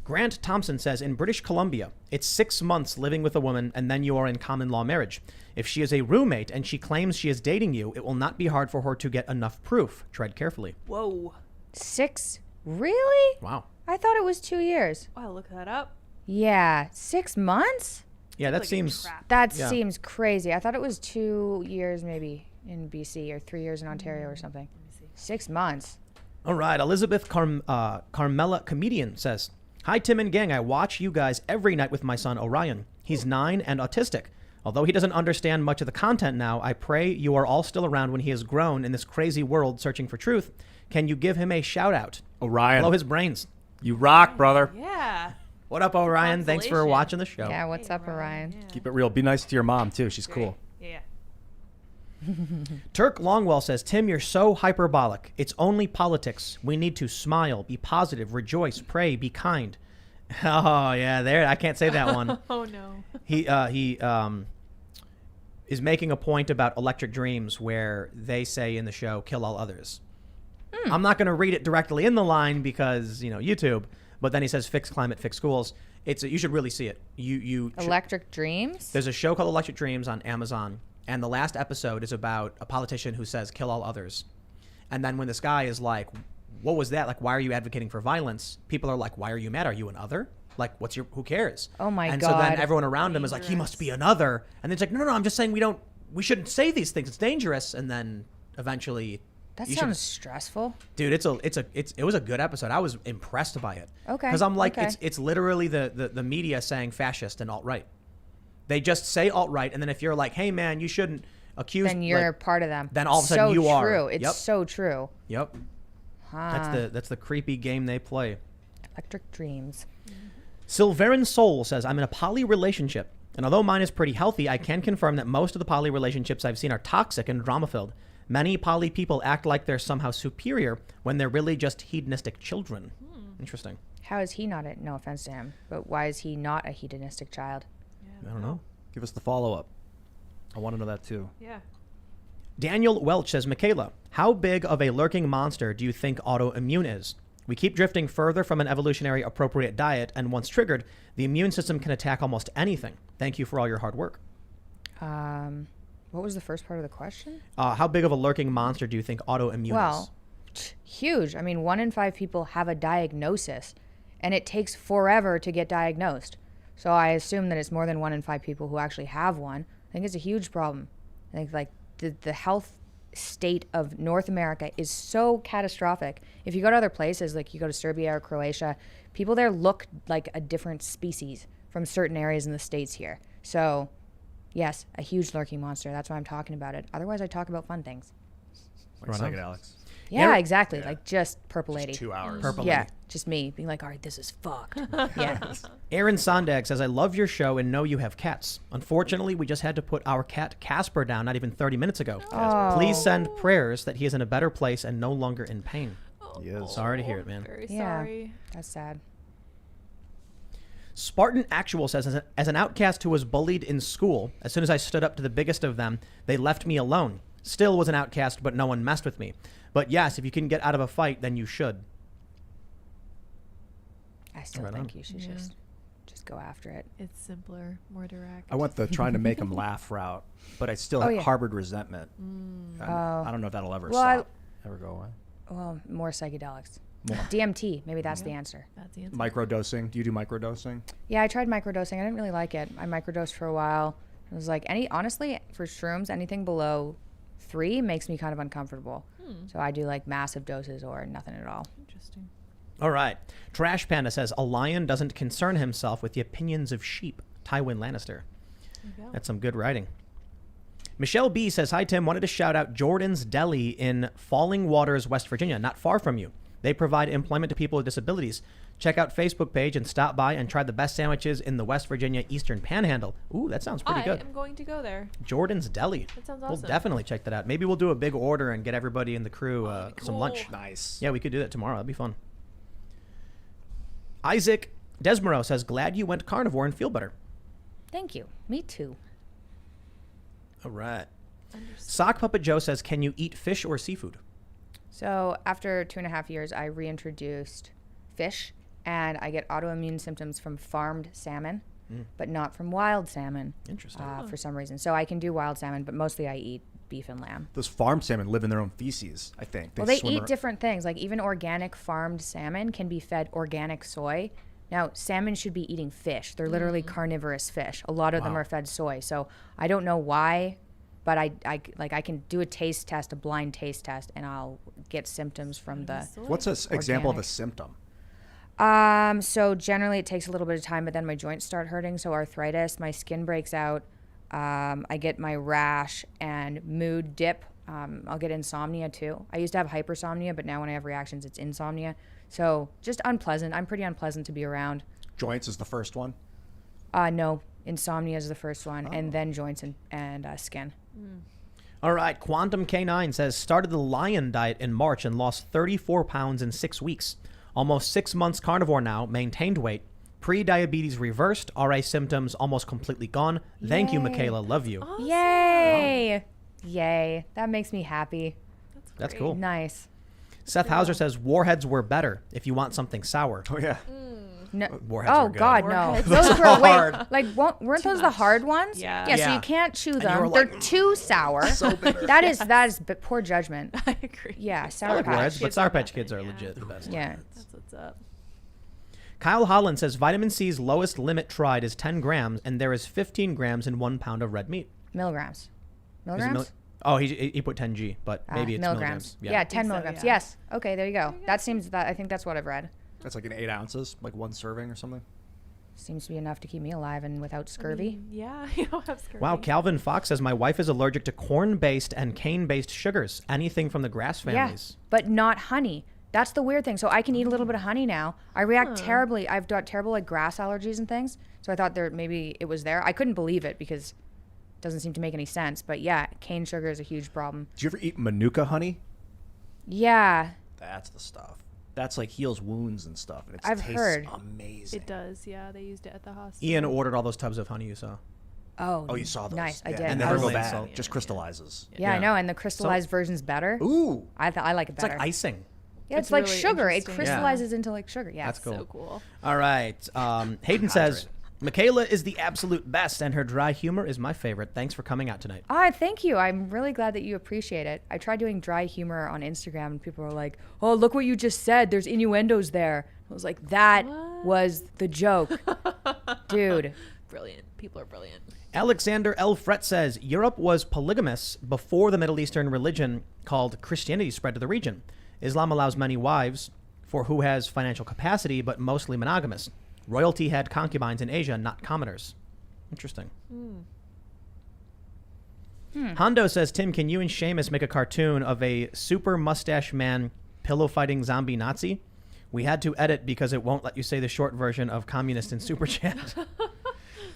Grant Thompson says, in British Columbia, it's 6 months living with a woman and then you are in common law marriage. If she is a roommate and she claims she is dating you, it will not be hard for her to get enough proof. Tread carefully. Whoa. 6? Really? Wow. I thought it was 2 years. I'll look that up. Yeah, 6 months? Yeah, that Like a seems... trap. That Yeah. seems crazy. I thought it was 2 years maybe in BC or 3 years in Ontario or something. 6 months. All right, Elizabeth Carmela Comedian says, hi, Tim and gang. I watch you guys every night with my son, Orion. He's 9 and autistic. Although he doesn't understand much of the content now, I pray you are all still around when he has grown in this crazy world searching for truth. Can you give him a shout out? Orion. Blow his brains. You rock, brother. Yeah. What up, Orion? Thanks for Consolation. watching the show. Yeah, what's up, Orion? Yeah. Keep it real. Be nice to your mom, too. She's cool. Yeah. Turk Longwell says, Tim, you're so hyperbolic. It's only politics. We need to smile, be positive, rejoice, pray, be kind. Oh, yeah, there. I can't say that one. Oh no. He is making a point about Electric Dreams where they say in the show, kill all others. I'm not going to read it directly in the line because, you know, YouTube, but then he says, fix climate, fix schools. You should really see it. Electric Dreams? There's a show called Electric Dreams on Amazon, and the last episode is about a politician who says, kill all others. And then when this guy is like, what was that? Like, why are you advocating for violence? People are like, why are you mad? Are you an other? Like, who cares? Oh my and God. so then everyone around him is like, he must be another. And it's like, no, I'm just saying we shouldn't say these things. It's dangerous. And then eventually, That you sounds stressful. dude, it was a good episode. I was impressed by it. Okay. Because I'm like, okay. it's literally the media saying fascist and alt-right. They just say alt-right. And then if you're like, hey man, you shouldn't accuse. Then you're like, part of them. then all of a sudden you are. True. It's Yep. so true. Yep. Huh. That's the creepy game they play. Electric Dreams. Silverin Soul says, I'm in a poly relationship, and although mine is pretty healthy, I can confirm that most of the poly relationships I've seen are toxic and drama-filled. Many poly people act like they're somehow superior when they're really just hedonistic children. Interesting. How is he not no offense to him, but why is he not a hedonistic child? I don't know. Give us the follow-up. I want to know that, too. Yeah. Daniel Welch says, Mikhaila, how big of a lurking monster do you think autoimmune is? We keep drifting further from an evolutionary appropriate diet, and once triggered, the immune system can attack almost anything. Thank you for all your hard work. What was the first part of the question? How big of a lurking monster do you think autoimmune is? Well, huge. I mean, 1 in 5 people have a diagnosis, and it takes forever to get diagnosed. So I assume that it's more than 1 in 5 people who actually have one. I think it's a huge problem. I think like the health state of North America is so catastrophic. If you go to other places, like you go to Serbia or Croatia, people there look like a different species from certain areas in the States here. So yes, a huge lurking monster. That's why I'm talking about it. Otherwise, I talk about fun things. Like psychedelics. Yeah, Yeah. exactly. Like just Purple Lady. 2 hours. Purple Yeah, Lady. just me being like, all right, this is fucked. Yeah. Aaron Sondag says, I love your show and know you have cats. Unfortunately, we just had to put our cat Casper down not even 30 minutes ago. Please send prayers that he is in a better place and no longer in pain. He is. Sorry to hear it, man. Very Yeah. sorry. That's sad. Spartan Actual says, as an outcast who was bullied in school, as soon as I stood up to the biggest of them, they left me alone. Still was an outcast, but no one messed with me. But yes, if you can get out of a fight, then you should. I still Right think on. you should just go after it. It's simpler, more direct. I went the trying to make him laugh route, but I still Oh, yeah. harbored resentment. I don't know if that'll ever Well, stop, ever go away. Well, more psychedelics. DMT, maybe that's the answer. That's the answer. Microdosing. Do you do microdosing? Yeah, I tried microdosing. I didn't really like it. I microdosed for a while. It was like honestly, for shrooms, anything below 3 makes me kind of uncomfortable. So I do like massive doses or nothing at all. Interesting. All right. Trash Panda says, a lion doesn't concern himself with the opinions of sheep. Tywin Lannister. There you go. That's some good writing. Michelle B says, hi, Tim. Wanted to shout out Jordan's Deli in Falling Waters, West Virginia, not far from you. They provide employment to people with disabilities. Check out Facebook page and stop by and try the best sandwiches in the West Virginia Eastern Panhandle. Ooh, that sounds pretty good. I am going to go there. Jordan's Deli. That sounds We'll awesome. definitely check that out. Maybe we'll do a big order and get everybody in the crew some lunch. Nice. Yeah, we could do that tomorrow. That'd be fun. Isaac Desmero says, glad you went carnivore and feel better. Thank you. Me too. All right. Sock Puppet Joe says, can you eat fish or seafood? So after 2.5 years, I reintroduced fish, and I get autoimmune symptoms from farmed salmon, but not from wild salmon. Interesting. For some reason. So I can do wild salmon, but mostly I eat beef and lamb. Those farm salmon live in their own feces, I think. They swim eat around. different things. Like even organic farmed salmon can be fed organic soy. Now, salmon should be eating fish. They're literally carnivorous fish. A lot of them are fed soy. So I don't know why, but I can do a taste test, a blind taste test, and I'll get symptoms from the. What's an example of a Organic. symptom? So generally it takes a little bit of time, but then my joints start hurting. So arthritis, my skin breaks out. I get my rash and mood dip. I'll get insomnia too. I used to have hypersomnia, but now when I have reactions, it's insomnia. So just unpleasant. I'm pretty unpleasant to be around. Joints is the first one. No, insomnia is the first one, and then joints and skin. All right. Quantum K9 says, started the lion diet in March and lost 34 pounds in 6 weeks. Almost 6 months carnivore now, maintained weight. Pre-diabetes reversed, RA symptoms almost completely gone. Thank you, Mikhaila. Love you. Awesome. Yay! Yay. That makes me happy. That's great. cool. Nice. Seth Hauser says, warheads were better if you want something sour. Oh, yeah. No. Warheads Oh were good. God, no! Warheads Those are were hard. weren't those the hard ones? Yeah. Yeah. So Yeah. you can't chew you them. were They're like, too sour. So bitter. That is poor judgment. I agree. Yeah, I Sour like Patch. warheads, but Kids Sour are Patch better, Kids are yeah. legit the best. Yeah. That's what's up. Kyle Holland says, vitamin C's lowest limit tried is 10 grams, and there is 15 grams in 1 pound of red meat. Milligrams. Is it Milligrams. Oh, he put 10 G, but maybe it's milligrams. milligrams. Yeah, 10 so, milligrams. yeah. Yes. Okay, there you go. That seems that I think that's what I've read. That's like in 8 ounces, like 1 serving or something. Seems to be enough to keep me alive and without scurvy. Yeah, you don't have scurvy. Wow, Calvin Fox says, my wife is allergic to corn-based and cane-based sugars. Anything from the grass families. Yeah, but not honey. That's the weird thing. So I can eat a little bit of honey now. I react terribly. I've got terrible like grass allergies and things. So I thought maybe it was there. I couldn't believe it because it doesn't seem to make any sense. But yeah, cane sugar is a huge problem. Do you ever eat Manuka honey? Yeah. That's the stuff. That's like heals wounds and stuff. And it I've tastes heard. amazing. It does. Yeah, they used it at the hospital. Ian ordered all those tubs of honey you saw. Oh, You saw those. Nice. I Yeah, did. And I never was go like, bad. so- Just crystallizes. Yeah, I Yeah. know. And the crystallized version's better. Ooh. I like it It's better. like icing. Yeah, it's It's like really sugar. It interesting. crystallizes into like sugar. Yeah. That's cool. So cool. All right. Hayden says, Mikhaila is the absolute best, and her dry humor is my favorite. Thanks for coming out tonight. Thank you. I'm really glad that you appreciate it. I tried doing dry humor on Instagram, and people were like, "Oh, look what you just said. There's innuendos there." I was like, "That was the joke, dude." Brilliant. People are brilliant. Alexander L. Fret says, Europe was polygamous before the Middle Eastern religion called Christianity spread to the region. Islam allows many wives for who has financial capacity, but mostly monogamous. Royalty had concubines in Asia, not commoners. Interesting. Hondo says, Tim, can you and Seamus make a cartoon of a super mustache man pillow fighting zombie Nazi? We had to edit because it won't let you say the short version of communist in super chat.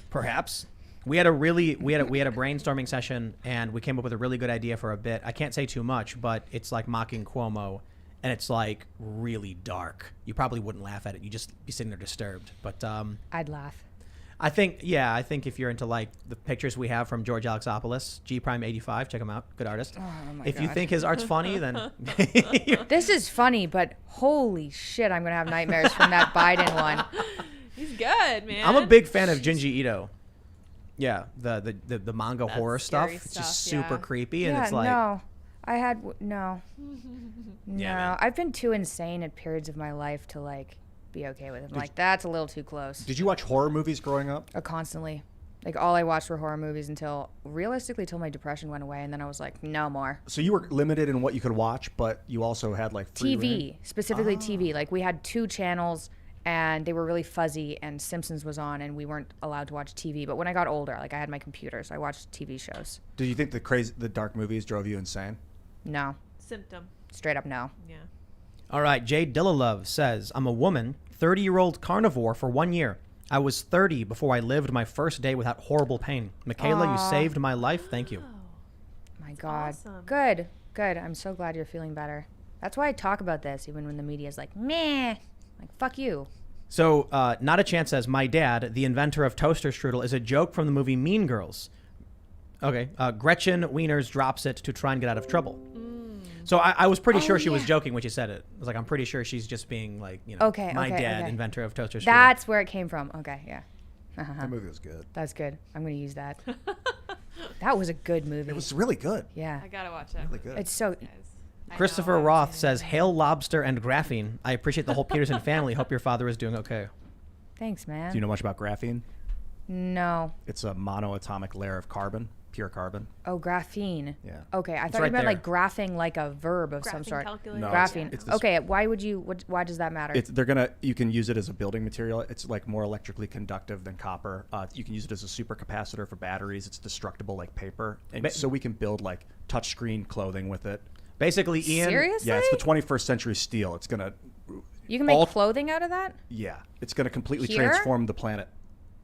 Perhaps. We had a brainstorming session, and we came up with a really good idea for a bit. I can't say too much, but it's like mocking Cuomo, and it's like really dark. You probably wouldn't laugh at it. You just be sitting there disturbed. But I'd laugh. I think if you're into like the pictures we have from George Alexopoulos, G Prime 85, check him out. Good artist. Oh my If you God. think his art's funny, then This is funny, but holy shit, I'm gonna have nightmares from that Biden one. He's good, man. I'm a big fan of Junji Ito. Yeah, the manga horror stuff. scary It's just stuff, super yeah. creepy, and Yeah, it's like no. I had no. Yeah, No, man. I've been too insane at periods of my life to like be okay with it. I'm like, that's a little too close. Did you watch horror movies growing up? Constantly. Like all I watched were horror movies until my depression went away, and then I was like, no more. So you were limited in what you could watch, but you also had like free TV, reign? specifically TV. Like we had 2 channels and they were really fuzzy, and Simpsons was on, and we weren't allowed to watch TV. But when I got older, like I had my computer, so I watched TV shows. Did you think the dark movies drove you insane? No. Symptom. Straight up no. Yeah. All right, Jay Dillalove says, I'm a woman, 30-year-old carnivore for 1 year. I was 30 before I lived my first day without horrible pain. Mikhaila, you saved my life. Thank you. My God. awesome. Good. I'm so glad you're feeling better. That's why I talk about this, even when the media is like, meh. Like, fuck you. So, Not a Chance says, my dad, the inventor of toaster strudel, is a joke from the movie Mean Girls. Okay. Gretchen Wieners drops it to try and get out of trouble. So I was pretty sure she was joking when she said it. I was like, I'm pretty sure she's just being like, my dad, inventor of toaster strudel. That's where it came from. Okay, yeah. That movie was good. That's good. I'm going to use that. That was a good movie. It was really good. Yeah. I gotta watch that. Really good. It's so... Christopher Roth says, hail lobster and graphene. I appreciate the whole Peterson family. Hope your father is doing okay. Thanks, man. Do you know much about graphene? No. It's a monoatomic layer of carbon, pure carbon. Oh, graphene. Yeah. Okay, I thought right you meant there. like graphing like a verb of some Graphing sort. calculator. No, Graphene. it's this- Okay, why does that matter? You can use it as a building material. It's like more electrically conductive than copper. You can use it as a supercapacitor for batteries. It's destructible like paper. And so we can build like touchscreen clothing with it. Basically, Ian. Seriously? Yeah, it's the 21st century steel. It's going to... You can make clothing out of that? Yeah, it's going to completely Here? transform the planet.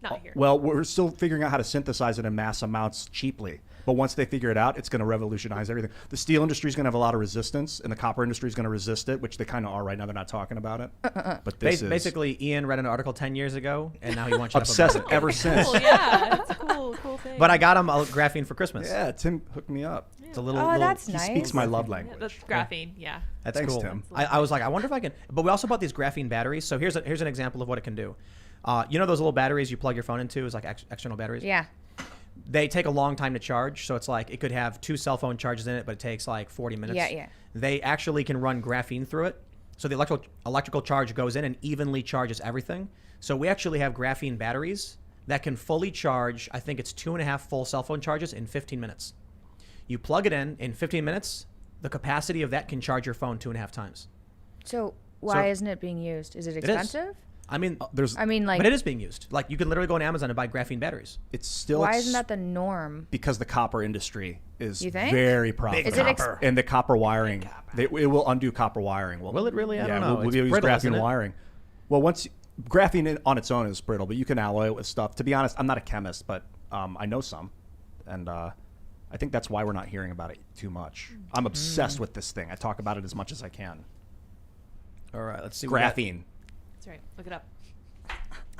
Not here. Well, we're still figuring out how to synthesize it in mass amounts cheaply. But once they figure it out, it's going to revolutionize everything. The steel industry is going to have a lot of resistance, and the copper industry is going to resist it, which they kind of are right now. They're not talking about it. But this is Basically, Ian read an article 10 years ago, and now he wants you to obsessed up about it. ever since. Cool, yeah. It's a cool thing. But I got him a graphene for Christmas. Yeah, Tim hooked me up. It's a little. Oh, little- that's He nice. speaks my love Yeah, language. that's graphene. Yeah. That's Thanks, cool. Tim. I was like, I wonder if I can. But we also bought these graphene batteries. So here's an example of what it can do. You know those little batteries you plug your phone into, is like external batteries. Yeah. They take a long time to charge, so it's like it could have 2 cell phone charges in it, but it takes like 40 minutes. Yeah. They actually can run graphene through it, so the electrical charge goes in and evenly charges everything. So we actually have graphene batteries that can fully charge. I think it's 2.5 full cell phone charges in 15 minutes. You plug it in 15 minutes. The capacity of that can charge your phone 2.5 times. So why isn't it being used? Is it is. expensive? I mean, Like, but it is being used. Like you can literally go on Amazon and buy graphene batteries. It's still why isn't that the norm? because the copper industry is You think? very profitable. Is it and the copper wiring, it will undo copper wiring. Will it really? I don't know. We'll It's use brittle, isn't graphene it? wiring. Well, graphene on its own is brittle, but you can alloy it with stuff. To be honest, I'm not a chemist, but I know some, and I think that's why we're not hearing about it too much. I'm obsessed with this thing. I talk about it as much as I can. All right, let's see. what we got. Graphene. That's right. Look it up.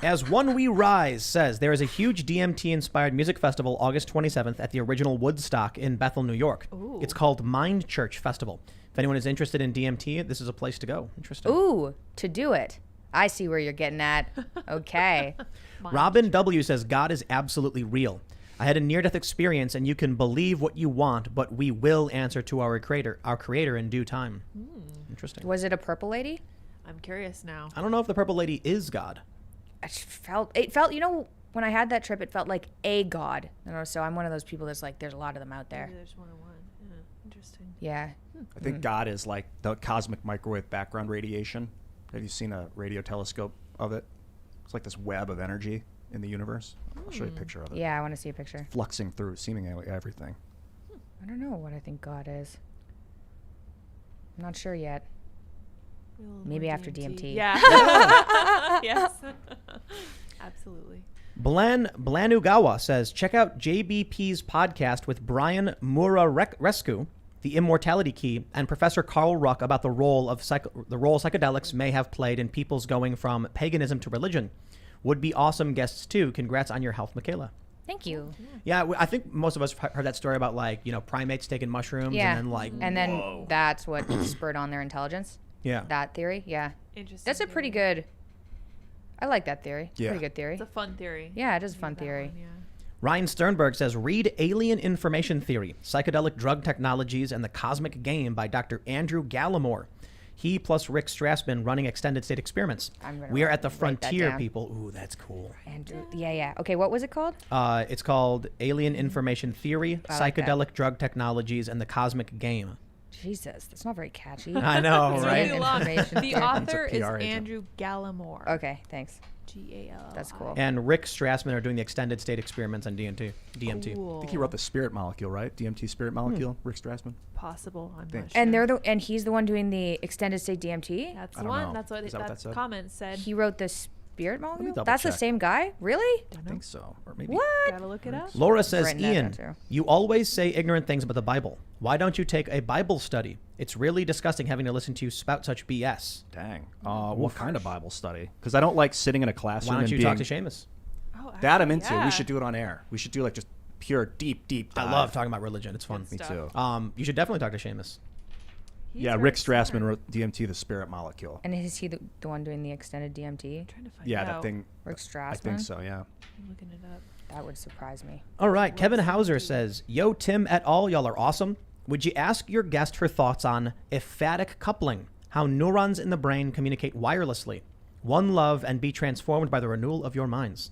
As One We Rise says, there is a huge DMT-inspired music festival August 27th at the original Woodstock in Bethel, New York. Ooh. It's called Mind Church Festival. If anyone is interested in DMT, this is a place to go. Interesting. Ooh, to do it. I see where you're getting at. Okay. Robin W. says, God is absolutely real. I had a near-death experience, and you can believe what you want, but we will answer to our creator in due time. Interesting. Was it a purple lady? I'm curious now. I don't know if the Purple Lady is God. It felt, you know, when I had that trip, it felt like a god. You know, so I'm one of those people that's like, there's a lot of them out there. Maybe there's more than one. Yeah. Interesting. Yeah. I think God is like the cosmic microwave background radiation. Have you seen a radio telescope of it? It's like this web of energy in the universe. I'll show you a picture of it. Yeah, I want to see a picture. Fluxing through seemingly everything. I don't know what I think God is. I'm not sure yet. Maybe after DMT. Yeah. Yes. Absolutely. Blanugawa says, check out JBP's podcast with Brian Murarescu, The Immortality Key, and Professor Carl Ruck about the role psychedelics may have played in people's going from paganism to religion. Would be awesome guests too. Congrats on your health, Mikhaila. Thank you. Yeah, I think most of us heard that story about primates taking mushrooms Yeah. and then And then that's what spurred on their intelligence. yeah. That theory. Yeah. Interesting. That's a pretty good. I like that theory. It's a Yeah. pretty good theory. It's a fun theory. Yeah, it is a fun That theory. one, yeah. Ryan Sternberg says, read Alien Information Theory, Psychedelic Drug Technologies and the Cosmic Game by Dr. Andrew Gallimore. He plus Rick Strassman running extended state experiments. We are at the frontier, people. Ooh, that's cool. Andrew. Yeah. Okay, what was it called? It's called Alien Information Theory, Psychedelic Drug Technologies and the Cosmic Game. Jesus, that's not very catchy. I know, right? Really long. Information The theory. author is PR agent. Andrew Gallimore. Okay, thanks. G-A-L. That's cool. And Rick Strassman are doing the extended state experiments on DMT. Cool. I think he wrote the spirit molecule, right? DMT spirit molecule, Rick Strassman. Possible. I'm not Thanks. sure. And he's the one doing the extended state DMT. That's I the don't one. know. That's what Is that what that said? comment said. He wrote the spirit molecule. double That's the check. same guy, really? I think so. Or maybe. What? Gotta look it up. Laura says, Written that down, Ian, too. you always say ignorant things about the Bible. Why don't you take a Bible study? It's really disgusting having to listen to you spout such BS. Dang. What kind of Bible study? Because I don't like sitting in a classroom Why don't and you talk to Seamus? Oh, that I'm actually, into. yeah. We should do it on air. We should do like just pure deep dive. I love talking about religion. It's fun. Good Me stuff. too. You should definitely talk to Seamus. He's Yeah, very Rick smart. Strassman wrote DMT, the spirit molecule. And is he the one doing the extended DMT? I'm trying to find Yeah, out. that thing. Rick Strassman? I think so, yeah. I'm looking it up. That would surprise me. All right. Kevin Hauser says, yo, Tim et al., y'all are awesome. Would you ask your guest her thoughts on emphatic coupling, how neurons in the brain communicate wirelessly? One love and be transformed by the renewal of your minds.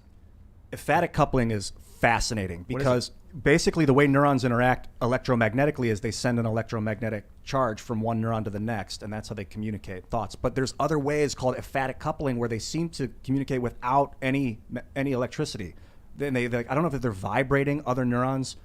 Emphatic coupling is fascinating because basically the way neurons interact electromagnetically is they send an electromagnetic charge from one neuron to the next, and that's how they communicate thoughts. But there's other ways called emphatic coupling where they seem to communicate without any electricity. Then I don't know if they're vibrating other neurons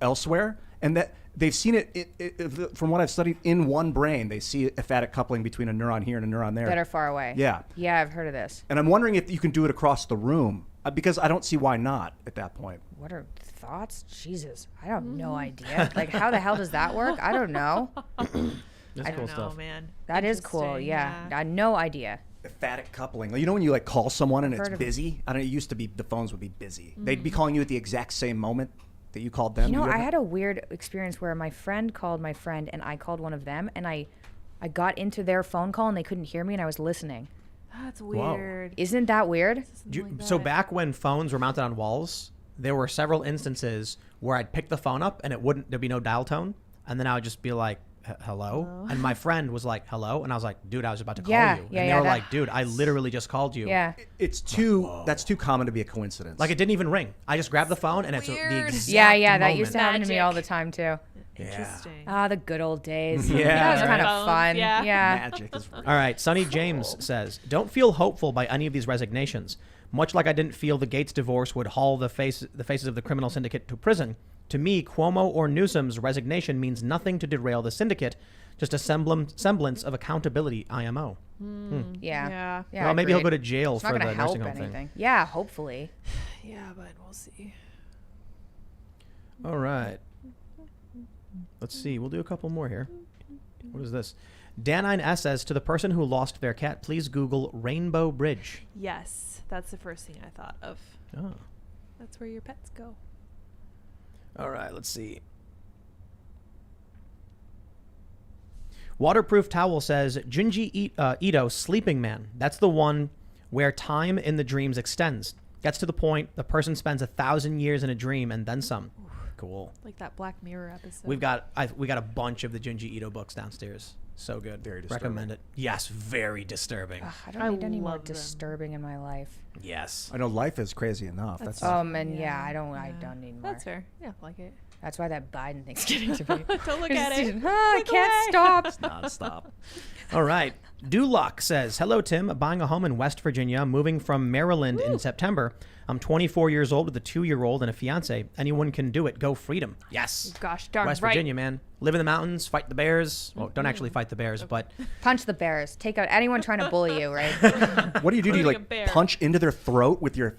elsewhere, and that they've seen it from what I've studied in one brain. They see emphatic coupling between a neuron here and a neuron there That are far away. Yeah. Yeah, I've heard of this. And I'm wondering if you can do it across the room because I don't see why not at that point. What are thoughts? Jesus, I have no idea. Like, how the hell does that work? I don't know. That's I cool don't know, stuff. man. That is cool. Interesting, Yeah, I had no idea. Emphatic coupling. You know when you like call someone and it's Heard of it. busy? I don't know. It used to be the phones would be busy. They'd be calling you at the exact same moment that you called them. You know, Do I ever- had a weird experience where my friend called my friend and I called one of them, and I got into their phone call and they couldn't hear me and I was listening. That's weird. Isn't that weird? Something like So that. back when phones were mounted on walls, there were several instances where I'd pick the phone up and there'd be no dial tone. And then I would just be like, hello? And my friend was like, hello? And I was like, dude, I was about to call Yeah, you. yeah, and they yeah, were that- like, dude, I literally just called you. Yeah. It's too. That's too common to be a coincidence. Like it didn't even ring. I just grabbed the phone and it's the Weird. exact Yeah, that moment. used to happen to me Magic. all the time too. Interesting. Ah, the good old days. Yeah, That was kind of Phones, fun. yeah. magic is real. All right, Sonny James says, don't feel hopeful by any of these resignations. Much like I didn't feel the Gates divorce would haul the faces of the criminal syndicate to prison, to me, Cuomo or Newsom's resignation means nothing to derail the syndicate, just a semblance of accountability, IMO. Yeah. Yeah. Well, maybe he'll go agreed. to jail It's for not the going to help nursing home anything. thing. Yeah, hopefully. Yeah, but we'll see. All right. Let's see. We'll do a couple more here. What is this? Dan9S says, to the person who lost their cat, please Google Rainbow Bridge. Yes, that's the first thing I thought of. Oh. That's where your pets go. All right, let's see. Waterproof Towel says, Junji Ito, Sleeping Man. That's the one where time in the dreams extends. Gets to the point, the person spends 1,000 years in a dream and then some. Cool. Like that Black Mirror episode. We got a bunch of the Junji Ito books downstairs. So good. Very disturbing. Recommend it. Yes, very disturbing. Ugh, I don't I need any more love them. disturbing in my life. Yes. I know life is crazy enough. That's And yeah, I don't need more. That's fair. Yeah, like it. That's why that Biden thing's getting to me. Don't look at it. I Look can't away. stop. nonstop. All right. Duloc says, hello, Tim. Buying a home in West Virginia, moving from Maryland in September. I'm 24 years old with a 2-year-old and a fiance. Anyone can do it. Go freedom. Yes. Gosh darn West right. Virginia, man. Live in the mountains, fight the bears. Well, don't actually fight the bears, but Punch the bears. Take out anyone trying to bully you, right? What do you do? Do you Including a like bear. punch into their throat with your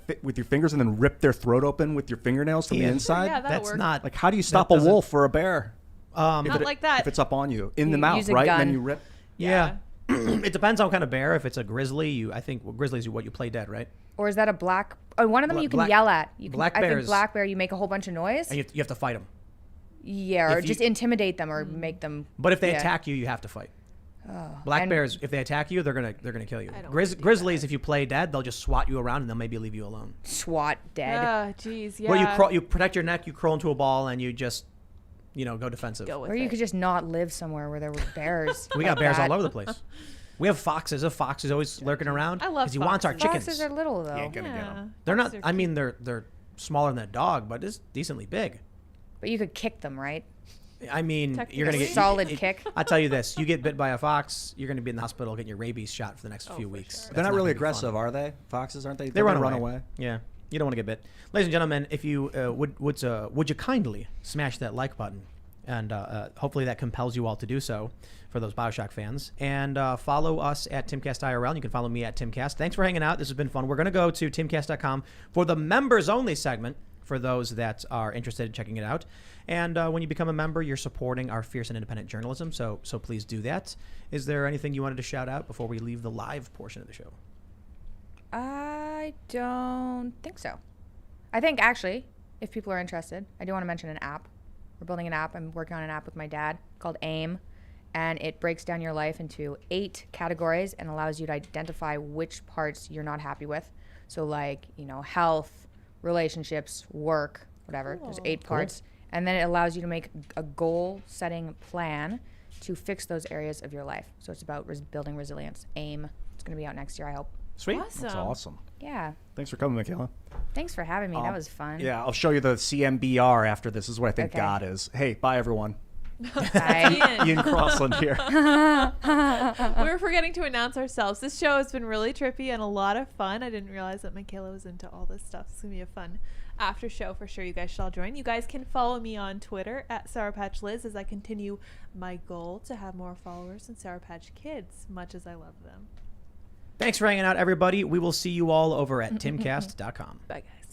fingers and then rip their throat open with your fingernails from the Yeah. inside? Yeah, that'll that's work. not Like, how do you stop a doesn't- wolf or a bear? Not like that. If it's up on you in the You mouth, use a right? And then gun. you rip. Yeah. It depends on what kind of bear. If it's a grizzly, I think grizzlies are what you play dead, right? Or is that a black? Oh, one of them you can Black- yell at. You can, black I think bears- black bear. You make a whole bunch of noise. And you have to fight them. Yeah, or if you- just intimidate them or make them. But if they yeah. attack you, you have to fight. Black And- bears, if they attack you, they're gonna kill you. I don't wanna do Grizzlies, if you play dead, they'll just swat you around and they'll maybe leave you alone. SWAT dead. Yeah, jeez, yeah. Well, you protect your neck, you crawl into a ball, and you just, go defensive. Go with Or you it. could just not live somewhere where there were bears. We got like bears that. all over the place. We have foxes. A fox is always lurking around I love because he wants our foxes. chickens. Foxes are little though. You ain't gonna get 'em. They're not. Foxes are I mean, cute. they're smaller than a dog, but it's decently big. But you could kick them, right? I mean, you're gonna get Solid kick. I'll tell you this: you get bit by a fox, you're gonna be in the hospital getting your rabies shot for the next few for weeks. sure. They're not That's really gonna be fun. aggressive, are they? Foxes, aren't they? They run gonna away. Yeah, you don't want to get bit. Ladies and gentlemen, if you would you kindly smash that like button, and hopefully that compels you all to do so for those Bioshock fans, and follow us at Timcast IRL. You can follow me at Timcast. Thanks for hanging out. This has been fun. We're gonna go to timcast.com for the members only segment for those that are interested in checking it out. And when you become a member, you're supporting our fierce and independent journalism. So please do that. Is there anything you wanted to shout out before we leave the live portion of the show? I don't think so. I think actually, if people are interested, I do want to mention an app. We're building an app. I'm working on an app with my dad called AIM, and it breaks down your life into 8 categories and allows you to identify which parts you're not happy with. So like, health, relationships, work, whatever. There's 8 parts. And then it allows you to make a goal-setting plan to fix those areas of your life. So it's about building resilience. AIM. It's going to be out next year, I hope. Sweet. Awesome. That's awesome. Yeah. Thanks for coming, Michaela. Thanks for having me. That was fun. Yeah, I'll show you the CMBR after this. This is what I think Okay. God is. Hey, bye, everyone. Bye. Ian. Ian Crossland here. We're forgetting to announce ourselves. This show has been really trippy and a lot of fun. I didn't realize that Mikhaila was into all this stuff. It's going to be a fun after show for sure. You guys should all join. You guys can follow me on Twitter at Sour Patch Liz as I continue my goal to have more followers than Sour Patch Kids, much as I love them. Thanks for hanging out, everybody. We will see you all over at timcast.com. Bye, guys.